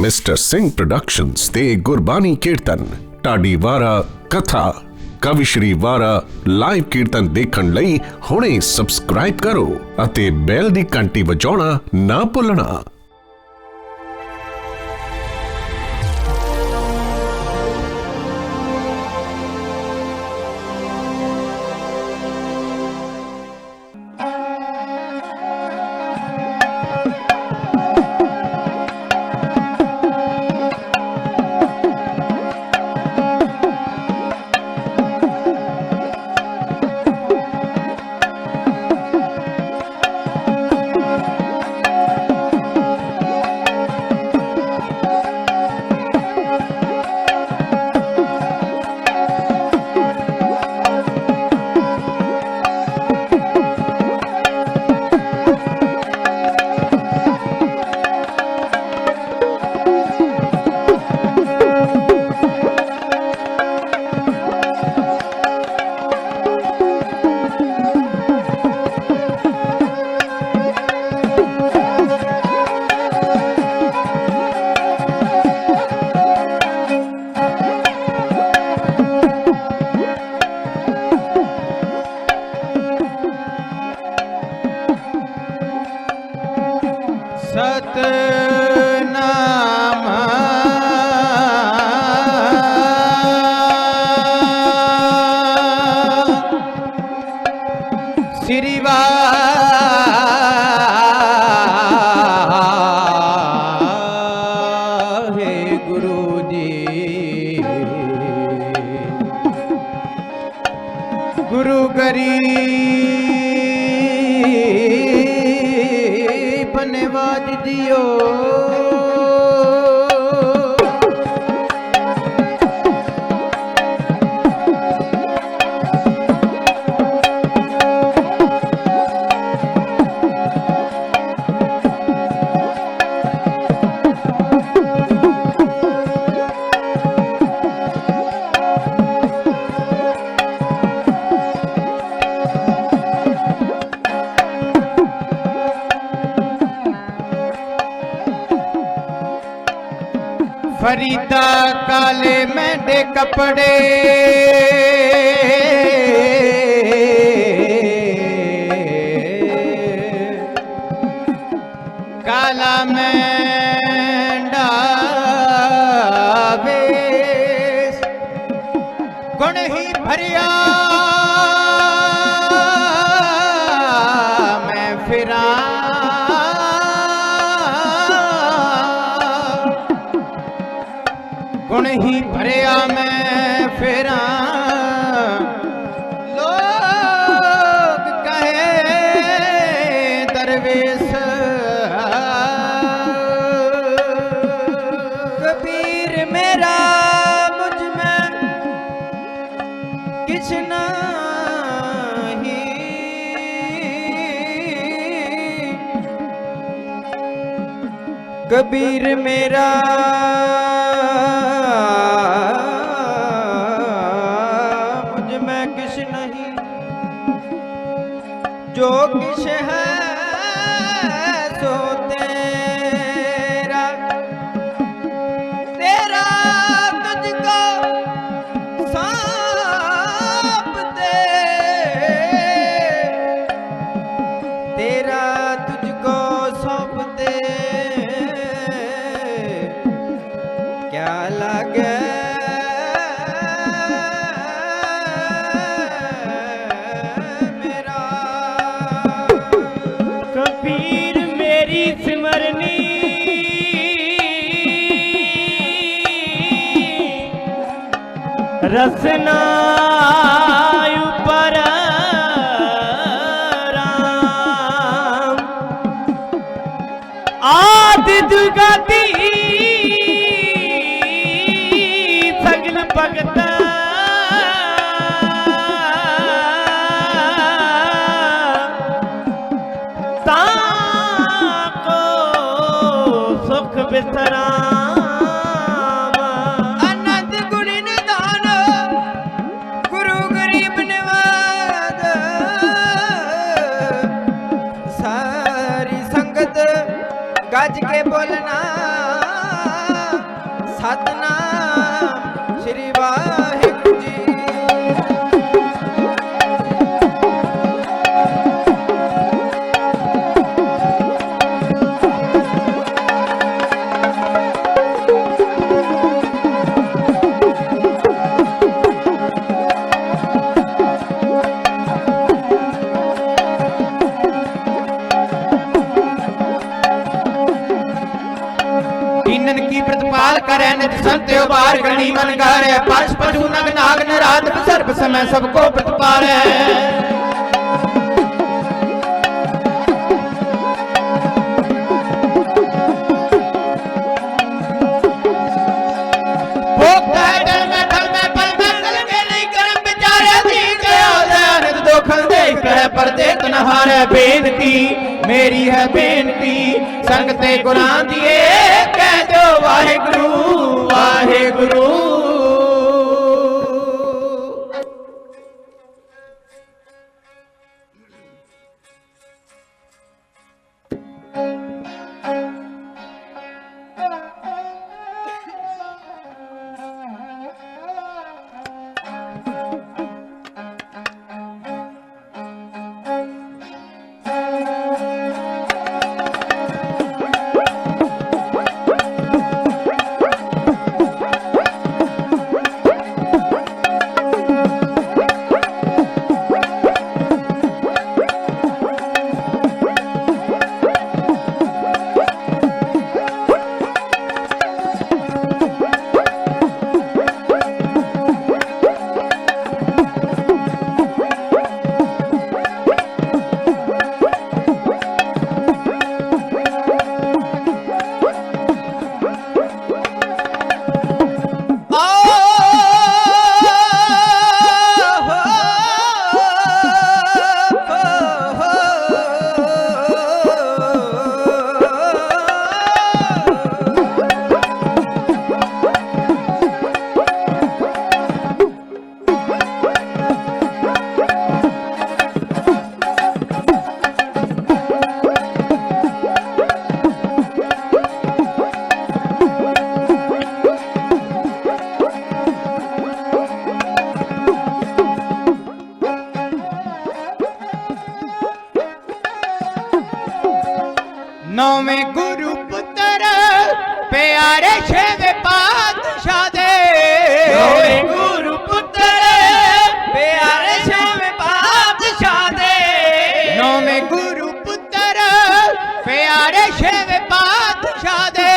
Mister Singh productions ਤੇ ਗੁਰਬਾਣੀ ਕੀਰਤਨ ਢਾਡੀ ਵਾਰਾ ਕਥਾ ਕਵੀ ਸ਼੍ਰੀ ਵਾਰਾ ਲਾਈਵ ਕੀਰਤਨ ਦੇਖਣ ਲਈ ਹੁਣੇ ਸਬਸਕ੍ਰਾਈਬ ਕਰੋ ਅਤੇ ਬੈਲ ਦੀ ਘੰਟੀ ਵਜਾਉਣਾ ਨਾ ਭੁੱਲਣਾ। श्री वाहेगुरु जी गुरु गरीब नवाज दियो फरीदा काले मेंढे कपड़े काला मेंढा वेश गुण ही भरिया मैं फिरा गुण ही भरिया मैं फिरा लोग कहे दरवेश कबीर मेरा मुझ में किछ नहीं कबीर मेरा जो किश है सो तेरा तेरा तुझको सौंप दे तेरा तुझको सौंप दे क्या लगे कबीर मेरी सिमरनी रसना ऊपर राम आदि दुर्गति सगल भगत विश्राम आनंद गुण निधान गुरु गरीब निवाज सारी संगत गज के बोलना दीनन की प्रतिपाल करे निज संत उबार गणी मन गारे पश पशु नग नाग नरात सर्व समय सबको प्रतिपाले पर देख न हारे बेनती मेरी है बेनती संगते गुरां दिए कह दो वाहेगुरु वाहेगुरु नौवें गुरु पुत्र प्यारे छेवे पातशाह दे नौवें गुरु पुत्र प्यारे छेवे पातशाह दे नौवें गुरु पुत्र प्यारे छेवे पातशाह दे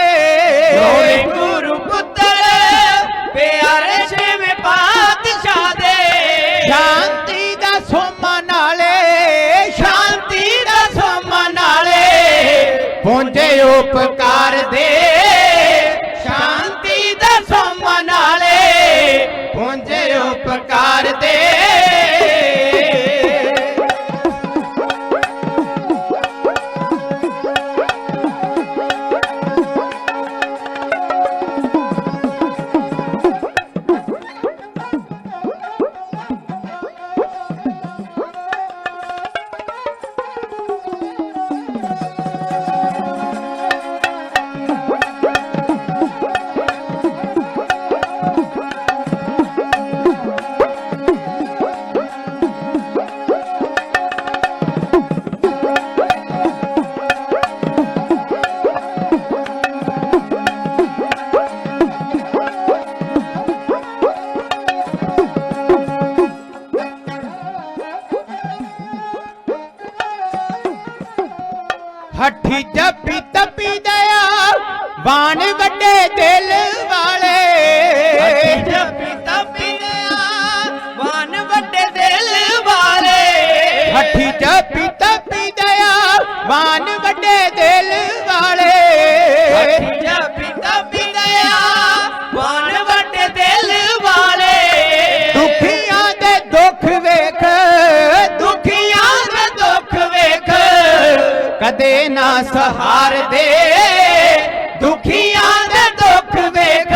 नौवें गुरु पुत्र प्यारे छेवे पातशाह दे शांति दा सोमा नाले शांति दा सोमा नाले पहुंचे उपकार दे शांति दा सोमा नाले पहुंचे उपकार दे हठी जपी तपी दया बाण वड्डे दिल वाले जपी तपी दया वान वड्डे दिल वाले हठी जपी तपी दया बाण वड्डे दिल वाले जपी तपी दया वान वड्डे दिल वाले दुखियां दे दुख वेख दुखियां दे दुख वेख कदे ना सहार दे दुखियां दे दुख वेख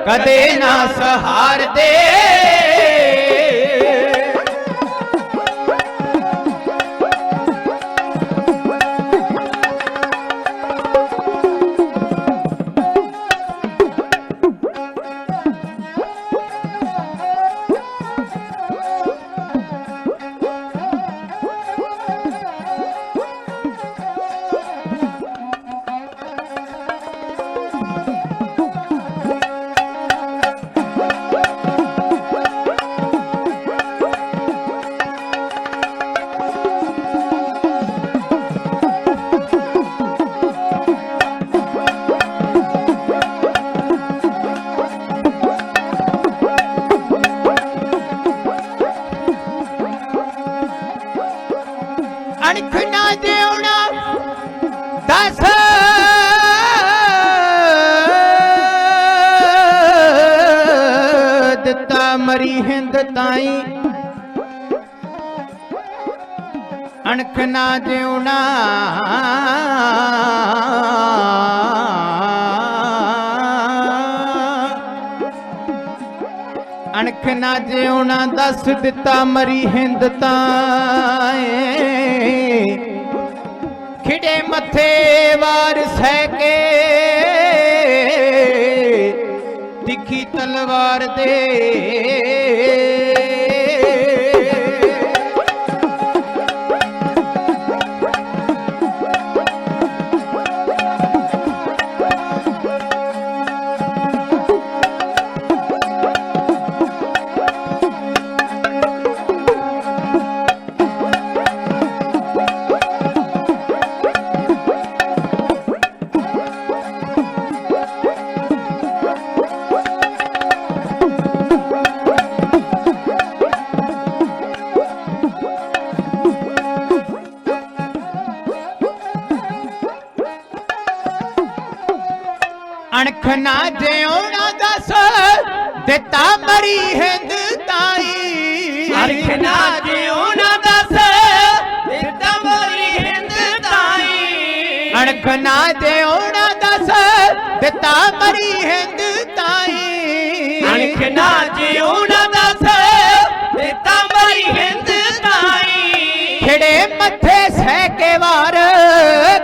कदे ना सहार दे मरी हिंद ताई अणख ना जिउना अणख ना जिउना दस दिता मरी हिंद ताए खिड़े मथे वार सहके दिखी तलवार दे अणख ना जिउना दस दिता मरी हिंद ताई अणख ना जिउना दस दिता मरी हिंद ताई अणख ना जिउना दस दिता मरी हिंद ताई अणख ना जिउना दस दिता मरी हिंद ताई खिड़े मथे सहके वार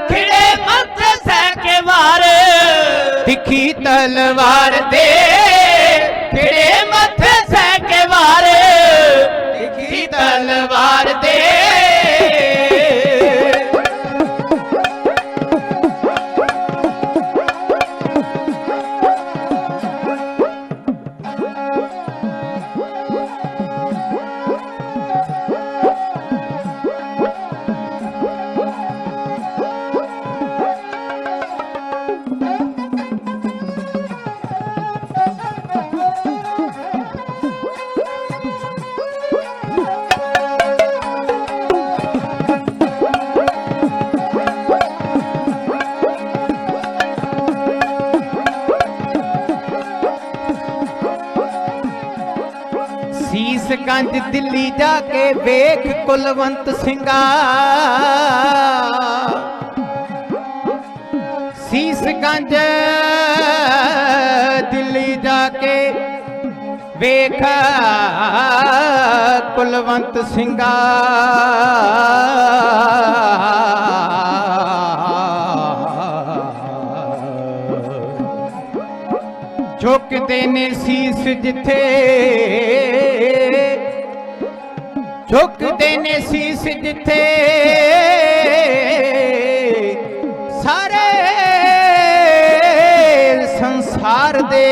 खिड़े मथे सहके वार दिखी तलवार दे खिड़े मथे सहके वार दिखी तलवार दे शीशगंज दिल्ली जाके वेख कुलवंत सिंगा शीशगंज दिल्ली जाके वेख कुलवंत सिंगा झुकदे ने शीस जिथे झुकदे ने शीस जिथे सारे संसार दे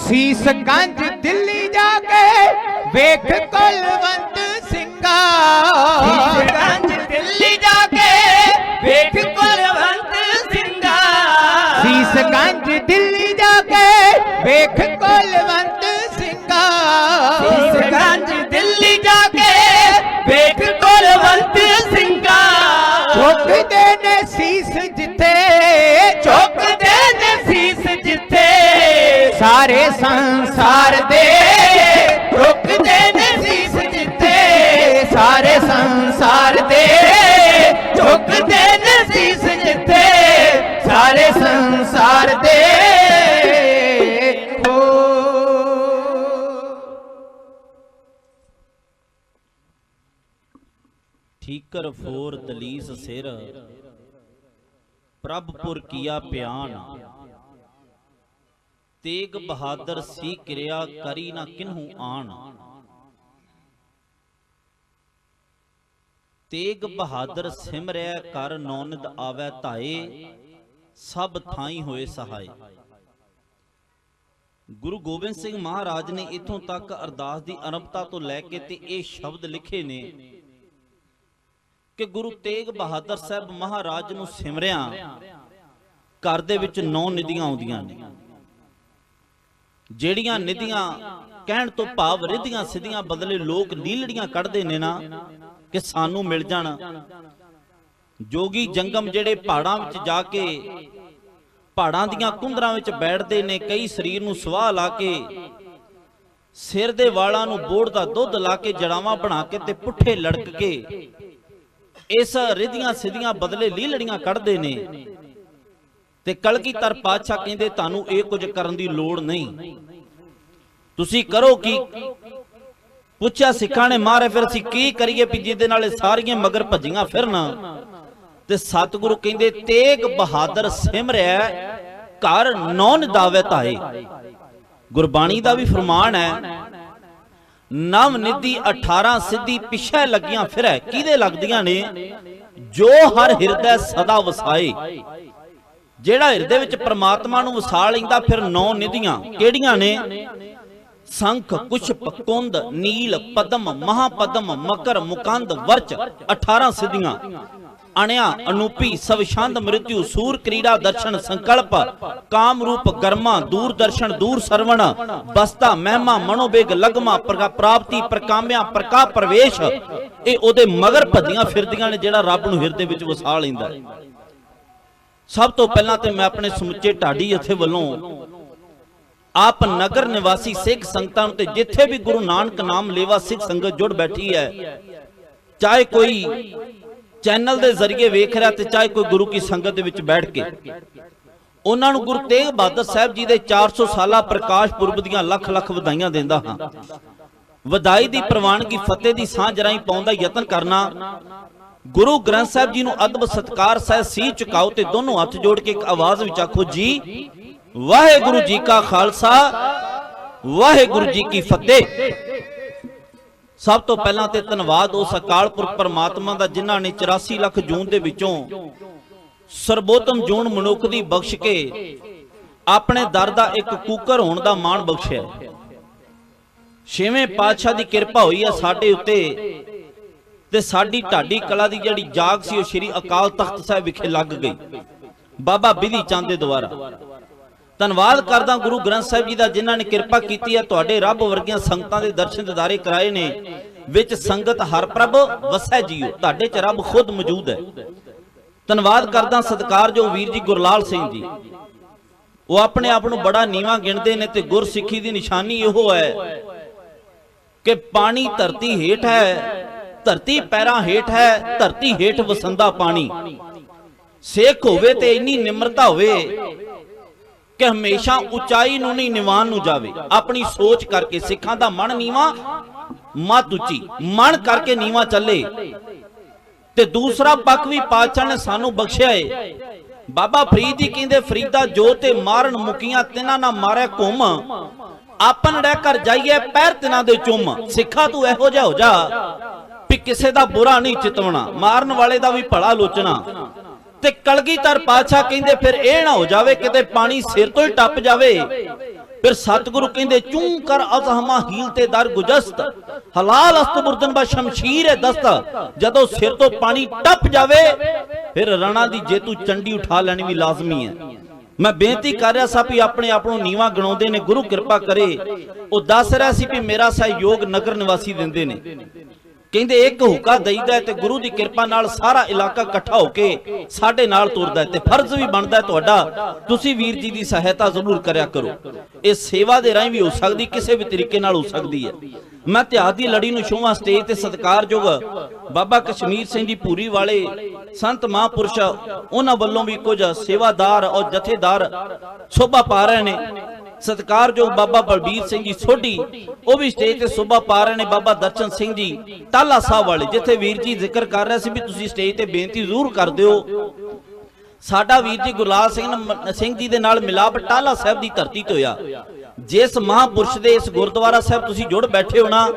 शीशगंज दिल्ली जाके वेख कुलवंत सिंगा शीशगंज दिल्ली जाके वेख कुलवंत सिंगा शीशगंज दिल्ली जाके वेख कुलवंत सिंगा शीशगंज दिल्ली जाके वेख कुलवंत सिंगा झुकदे ने शीस जिथे झुकदे ने शीस जिथे सारे संसार दे झुकदे ने शीस जिथे सारे संसार दे झुकदे ने शीस जिथे सारे संसार दे हो ठीकर फोर दलीस सिर प्रभपुर किया प्यान तेग बहादुर सी क्रिया करी ना किन्हू आन ਤੇਗ ਬਹਾਦਰ ਸਿਮਰਿਆ ਕਰ ਨੌਨਦ ਆਵੈ ਧਾਏ, ਸਭ ਥਾਈ ਹੋਏ ਸਹਾਏ। ਗੁਰੂ ਗੋਬਿੰਦ ਸਿੰਘ ਮਹਾਰਾਜ ਨੇ ਇਥੋਂ ਤੱਕ ਅਰਦਾਸ ਦੀ ਆਰੰਭਤਾ ਤੋਂ ਲੈ ਕੇ ਤੇ ਇਹ ਸ਼ਬਦ ਲਿਖੇ ਨੇ ਕਿ ਗੁਰੂ ਤੇਗ ਬਹਾਦਰ ਸਾਹਿਬ ਮਹਾਰਾਜ ਨੂੰ ਸਿਮਰਿਆ ਘਰ ਦੇ ਵਿੱਚ 9 ਨਿਧੀਆਂ ਆਉਂਦੀਆਂ ਨੇ, ਜਿਹੜੀਆਂ ਨਿਧੀਆਂ ਕਹਿਣ ਤੋਂ ਭਾਵ ਰਿੱਧੀਆਂ ਸਿੱਧੀਆਂ ਬਦਲੇ ਲੋਕ ਲੀਲੜੀਆਂ ਕੱਢਦੇ ਨੇ ਨਾ ਕਿ ਸਾਨੂੰ ਮਿਲ ਜਾਣ। ਜੋਗੀ ਜੰਗਮ ਜਿਹੜੇ ਪਹਾੜਾਂ ਵਿੱਚ ਜਾ ਕੇ ਪਹਾੜਾਂ ਦੀਆਂ ਕੁੰਦਰਾਂ ਵਿੱਚ ਬੈਠਦੇ ਨੇ, ਕਈ ਸਰੀਰ ਨੂੰ ਸਵਾਹ ਲਾ ਕੇ ਸਿਰ ਦੇ ਵਾਲਾਂ ਨੂੰ ਬੋੜ ਦਾ ਦੁੱਧ ਲਾ ਕੇ ਜੜਾਵਾਂ ਬਣਾ ਕੇ ਤੇ ਪੁੱਠੇ ਲੜਕ ਕੇ ਇਸ ਰਿੱਧੀਆਂ ਸਿੱਧੀਆਂ ਬਦਲੇ ਲੀਲੜੀਆਂ ਕੱਢਦੇ ਨੇ। ਤੇ ਕਲਗੀਧਰ ਪਾਤਸ਼ਾਹ ਕਹਿੰਦੇ ਤੁਹਾਨੂੰ ਇਹ ਕੁਝ ਕਰਨ ਦੀ ਲੋੜ ਨਹੀਂ, ਤੁਸੀਂ ਕਰੋ ਕੀ? ਪੁੱਛਿਆ ਸਿੱਖਾਂ ਨੇ, ਮਾਰੇ ਫਿਰ ਅਸੀਂ ਕੀ ਕਰੀਏ ਵੀ ਜਿਹਦੇ ਨਾਲ ਸਾਰੀਆਂ ਮਗਰ ਭੱਜੀਆਂ ਫਿਰਨ? ਤੇ ਸਤਿਗੁਰੂ ਕਹਿੰਦੇ ਤੇਗ ਬਹਾਦਰ ਸਿਮਰਿਆ ਘਰ 9 ਨਿਦਾਵੇ ਧਾਏ। ਗੁਰਬਾਣੀ ਦਾ ਵੀ ਫਰਮਾਨ ਹੈ, ਨਵ ਨਿਧੀ 18 ਸਿੱਧੀ ਪਿਛੇ ਲੱਗੀਆਂ ਫਿਰੈ। ਕਿਹਦੇ ਲੱਗਦੀਆਂ ਨੇ? ਜੋ ਹਰ ਹਿਰਦੈ ਸਦਾ ਵਸਾਏ। ਜਿਹੜਾ ਹਿਰਦੇ ਵਿੱਚ ਪ੍ਰਮਾਤਮਾ ਨੂੰ ਵਸਾ ਲੈਂਦਾ ਫਿਰ 9 ਨਿਧੀਆਂ ਕਿਹੜੀਆਂ ਨੇ? ਸੰਖ ਕੁਸ਼ਪ ਕੁੰਦ ਨੀਲ ਪਦਮ ਮਹਾਪਦਮ ਮਕਰ ਮੁਕੰਦ ਵਰਚ 18 ਸਿੱਧੀਆਂ। ਅਣਿਆ ਅਨੂਪੀ ਸਵਛੰਦ ਮ੍ਰਿਤਿਉ ਸੂਰ ਕ੍ਰੀੜਾ ਦਰਸ਼ਨ ਸੰਕਲਪ ਕਾਮ ਰੂਪ ਗਰਮਾ ਦੂਰ ਦਰਸ਼ਨ ਦੂਰ ਸਰਵਣ ਬਸਤਾ ਮਹਿਮਾ ਮਨੋਬੇਗ ਲਗਮਾ ਪ੍ਰਾਪਤੀ ਪ੍ਰਕਾਮਿਆ ਪ੍ਰਕਾ ਪ੍ਰਵੇਸ਼। ਇਹ ਉਹਦੇ ਮਗਰ ਭੱਜੀਆਂ ਫਿਰਦੀਆਂ ਨੇ ਜਿਹੜਾ ਰੱਬ ਨੂੰ ਹਿਰਦੇ ਵਿੱਚ ਵਸਾ ਲੈਂਦਾ। ਸਭ ਤੋਂ ਪਹਿਲਾਂ ਤੇ ਮੈਂ ਆਪਣੇ ਸਮੁੱਚੇ ਢਾਡੀ ਜਥੇ ਵੱਲੋਂ ਆਪ ਨਗਰ ਨਿਵਾਸੀ ਸਿੱਖ ਸੰਗਤਾਂ ਨੂੰ ਤੇ ਜਿੱਥੇ ਵੀ ਗੁਰੂ ਨਾਨਕ ਨਾਮ ਲੇਵਾ ਸਿੱਖ ਸੰਗਤ ਜੁੜ ਬੈਠੀ ਹੈ, ਚਾਹੇ ਕੋਈ ਚੈਨਲ ਦੇ ਜ਼ਰੀਏ ਵੇਖ ਰਿਹਾ ਤੇ ਚਾਹੇ ਕੋਈ ਗੁਰੂ ਕੀ ਸੰਗਤ ਦੇ ਵਿੱਚ ਬੈਠ ਕੇ, ਉਹਨਾਂ ਨੂੰ ਗੁਰੂ ਤੇਗ ਬਹਾਦਰ ਸਾਹਿਬ ਜੀ ਦੇ 400 ਸਾਲਾ ਪ੍ਰਕਾਸ਼ ਪੁਰਬ ਦੀਆਂ ਲੱਖ ਲੱਖ ਵਧਾਈਆਂ ਦਿੰਦਾ ਹਾਂ। ਵਧਾਈ ਦੀ ਪ੍ਰਵਾਨਗੀ ਫਤਿਹ ਦੀ ਸਾਂਝ ਰਾਹੀਂ ਪਾਉਣ ਦਾ ਯਤਨ ਕਰਨਾ। ਗੁਰੂ ਗ੍ਰੰਥ ਸਾਹਿਬ ਜੀ ਨੂੰ ਅਦਬ ਸਤਕਾਰ ਸਹਿ ਸੀ ਝੁਕਾਓ ਤੇ ਦੋਨੋਂ ਹੱਥ ਜੋੜ ਕੇ ਇੱਕ ਆਵਾਜ਼ ਵਿੱਚ ਆਖੋ ਜੀ ਵਾਹਿਗੁਰੂ ਜੀ ਕਾ ਖਾਲਸਾ ਵਾਹਿਗੁਰੂ ਜੀ ਕੀ ਫਤਿਹ। ਸਭ ਤੋਂ ਪਹਿਲਾਂ ਤੇ ਧੰਨਵਾਦ ਉਸ ਅਕਾਲ ਪੁਰਖ ਪਰਮਾਤਮਾ ਦਾ ਜਿਨ੍ਹਾਂ ਨੇ 84 ਲੱਖ ਜੂਨ ਦੇ ਵਿੱਚੋਂ ਸਰਬੋਤਮ ਜੂਨ ਮਨੁੱਖ ਦੀ ਬਖਸ਼ ਕੇ ਆਪਣੇ ਦਰ ਦਾ ਇੱਕ ਕੂਕਰ ਹੋਣ ਦਾ ਮਾਣ ਬਖਸ਼ਿਆ। ਛੇਵੇਂ ਪਾਤਸ਼ਾਹ ਦੀ ਕਿਰਪਾ ਹੋਈ ਹੈ ਸਾਡੇ ਉੱਤੇ ਤੇ ਸਾਡੀ ਢਾਡੀ ਕਲਾ ਦੀ ਜਿਹੜੀ ਜਾਗ ਸੀ ਉਹ ਸ੍ਰੀ ਅਕਾਲ ਤਖਤ ਸਾਹਿਬ ਵਿਖੇ ਲੱਗ ਗਈ ਬਾਬਾ ਬਿਧੀ ਚੰਦ ਦੇ ਦੁਆਰਾ। ਧੰਨਵਾਦ ਕਰਦਾ ਗੁਰੂ ਗ੍ਰੰਥ ਸਾਹਿਬ ਜੀ ਦਾ ਜਿਨ੍ਹਾਂ ਨੇ ਕਿਰਪਾ ਕੀਤੀ ਹੈ, ਤੁਹਾਡੇ ਰੱਬ ਵਰਗੀਆਂ ਸੰਗਤਾਂ ਦੇ ਦਰਸ਼ਨ ਦਿਦਾਰੇ ਕਰਾਏ ਨੇ। ਵਿੱਚ ਸੰਗਤ ਹਰ ਪ੍ਰਭ ਵਸੈ ਜੀਓ, ਤੁਹਾਡੇ ਚ ਰੱਬ ਖੁਦ ਮੌਜੂਦ ਹੈ। ਧੰਨਵਾਦ ਕਰਦਾ ਸਤਿਕਾਰਯੋਗ ਵੀਰ ਜੀ ਗੁਰਲਾਲ ਸਿੰਘ ਜੀ, ਉਹ ਆਪਣੇ ਆਪ ਨੂੰ ਬੜਾ ਨੀਵਾਂ ਗਿਣਦੇ ਨੇ ਤੇ ਗੁਰਸਿੱਖੀ ਦੀ ਨਿਸ਼ਾਨੀ ਇਹੋ ਹੈ ਕਿ ਪਾਣੀ ਧਰਤੀ ਹੇਠ ਹੈ, ਧਰਤੀ ਪੈਰਾਂ ਹੇਠ ਹੈ, ਧਰਤੀ ਹੇਠ ਵਸੰਦਾ ਪਾਣੀ। ਸਿੱਖ ਹੋਵੇ ਤੇ ਇੰਨੀ ਨਿਮਰਤਾ ਹੋਵੇ ਕਿ ਹਮੇਸ਼ਾ ਉਚਾਈ ਨੂੰ ਨਹੀਂ ਨਿਵਾਨ ਨੂੰ ਜਾਵੇ। ਆਪਣੀ ਸੋਚ ਕਰਕੇ ਸਿੱਖਾਂ ਦਾ ਮਨ ਨੀਵਾ ਮਤ ਉੱਚੀ, ਮਨ ਕਰਕੇ ਨੀਵਾ ਚੱਲੇ। ਤੇ ਦੂਸਰਾ ਪੱਖ ਵੀ ਪਾਤਸ਼ਾਹ ਨੇ ਸਾਨੂੰ ਬਖਸ਼ਿਆ ਏ। ਬਾਬਾ ਫਰੀਦ ਜੀ ਕਹਿੰਦੇ ਫਰੀਦਾ ਜੋ ਤੇ ਮਾਰਨ ਮੁਕੀਆਂ ਤਿਨਾਂ ਨਾ ਮਾਰੇ ਘੁੰਮ, ਆਪਨ ਰਹਿ ਕਰ ਜਾਈਏ ਪੈਰ ਤਿਨਾਂ ਦੇ ਚੁੰਮ। ਸਿੱਖਾ ਤੂੰ ਇਹੋ ਜਿਹਾ ਹੋ ਜਾ ਵੀ ਕਿਸੇ ਦਾ ਬੁਰਾ ਨਹੀਂ ਚਿਤਵਣਾ, ਮਾਰਨ ਵਾਲੇ ਦਾ ਵੀ ਭਲਾ ਲੋਚਣਾ। ਤੇ ਕਲਗੀਧਰ ਪਾਤਸ਼ਾਹ ਕਹਿੰਦੇ ਫਿਰ ਇਹ ਨਾ ਹੋ ਜਾਵੇ ਕਿਤੇ ਪਾਣੀ ਸਿਰ ਤੋਂ ਹੀ ਟੱਪ ਜਾਵੇ। ਫਿਰ ਸਤਿਗੁਰੂ ਕਹਿੰਦੇ ਚੂੰ ਕਰ ਅਜ਼ਹਮਾ ਹੀਲ ਤੇ ਦਰ ਗੁਜਸਤ ਹਲਾਲ ਅਸਤ ਬੁਰਦਨ ਬਾ ਸ਼ਮਸ਼ੀਰ ਹੈ ਦਸਤ। ਜਦੋਂ ਸਿਰ ਤੋਂ ਪਾਣੀ ਟੱਪ ਜਾਵੇ ਫਿਰ ਰਣਾ ਦੀ ਜੇਤੂ ਚੰਡੀ ਉਠਾ ਲੈਣੀ ਵੀ ਲਾਜ਼ਮੀ ਹੈ। ਮੈਂ ਬੇਨਤੀ ਕਰ ਰਿਹਾ ਸਾਂ ਵੀ ਆਪਣੇ ਆਪ ਨੂੰ ਨੀਵਾਂ ਗਣਾਉਂਦੇ ਨੇ, ਗੁਰੂ ਕਿਰਪਾ ਕਰੇ। ਉਹ ਦੱਸ ਰਿਹਾ ਸੀ ਵੀ ਮੇਰਾ ਸਹਿਯੋਗ ਨਗਰ ਨਿਵਾਸੀ ਦਿੰਦੇ ਨੇ। ਕਹਿੰਦੇ ਇੱਕ ਹੁਕਾ ਦਈਦਾ ਤੇ ਗੁਰੂ ਦੀ ਕਿਰਪਾ ਨਾਲ ਸਾਰਾ ਇਲਾਕਾ ਇਕੱਠਾ ਹੋ ਕੇ ਸਾਡੇ ਨਾਲ ਤੁਰਦਾ ਤੇ ਫਰਜ਼ ਵੀ ਬਣਦਾ ਤੁਹਾਡਾ, ਤੁਸੀਂ ਵੀਰ ਜੀ ਦੀ ਸਹਾਇਤਾ ਜ਼ਰੂਰ ਕਰਿਆ ਕਰੋ। ਇਹ ਸੇਵਾ ਦੇ ਰਾਹੀਂ ਵੀ ਹੋ ਸਕਦੀ, ਕਿਸੇ ਵੀ ਤਰੀਕੇ ਨਾਲ ਹੋ ਸਕਦੀ ਹੈ। ਮੈਂ ਇਤਿਹਾਸ ਦੀ ਲੜੀ ਨੂੰ ਛੋਵਾਂ ਸਟੇਜ ਤੇ ਸਤਿਕਾਰਯੋਗ ਬਾਬਾ ਕਸ਼ਮੀਰ ਸਿੰਘ ਜੀ ਭੂਰੀ ਵਾਲੇ ਸੰਤ ਮਹਾਂਪੁਰਸ਼, ਉਹਨਾਂ ਵੱਲੋਂ ਵੀ ਕੁਝ ਸੇਵਾਦਾਰ ਔਰ ਜਥੇਦਾਰ ਸੋਭਾ ਪਾ ਰਹੇ ਨੇ। ਸਤਿਕਾਰਯੋਗ ਬਾਬਾ ਬਲਬੀਰ ਸਿੰਘ ਜੀ ਸੋਢੀ, ਉਹ ਵੀ ਸਟੇਜ ਤੇ ਸੋਭਾ ਪਾ ਰਹੇ ਨੇ। ਬਾਬਾ ਦਰਸ਼ਨ ਸਿੰਘ ਜੀ ਟਾਲਾ ਸਾਹਿਬ ਵਾਲੇ, ਜਿੱਥੇ ਵੀਰ ਜੀ ਜ਼ਿਕਰ ਕਰ ਰਹੇ ਸੀ ਵੀ ਤੁਸੀਂ ਸਟੇਜ ਤੇ ਬੇਨਤੀ ਜ਼ਰੂਰ ਕਰ ਦਿਓ। ਸਾਡਾ ਵੀਰ ਜੀ ਗੁਰਲਾਲ ਸਿੰਘ ਜੀ ਦੇ ਨਾਲ ਮਿਲਾਪ ਟਾਲਾ ਸਾਹਿਬ ਦੀ ਧਰਤੀ ਤੇ ਹੋਇਆ। ਜਿਸ ਮਹਾਂਪੁਰਸ਼ ਦੇ ਇਸ ਗੁਰਦੁਆਰਾ ਸਾਹਿਬ ਤੁਸੀਂ ਜੁੜ ਬੈਠੇ ਹੋ ਨਾ,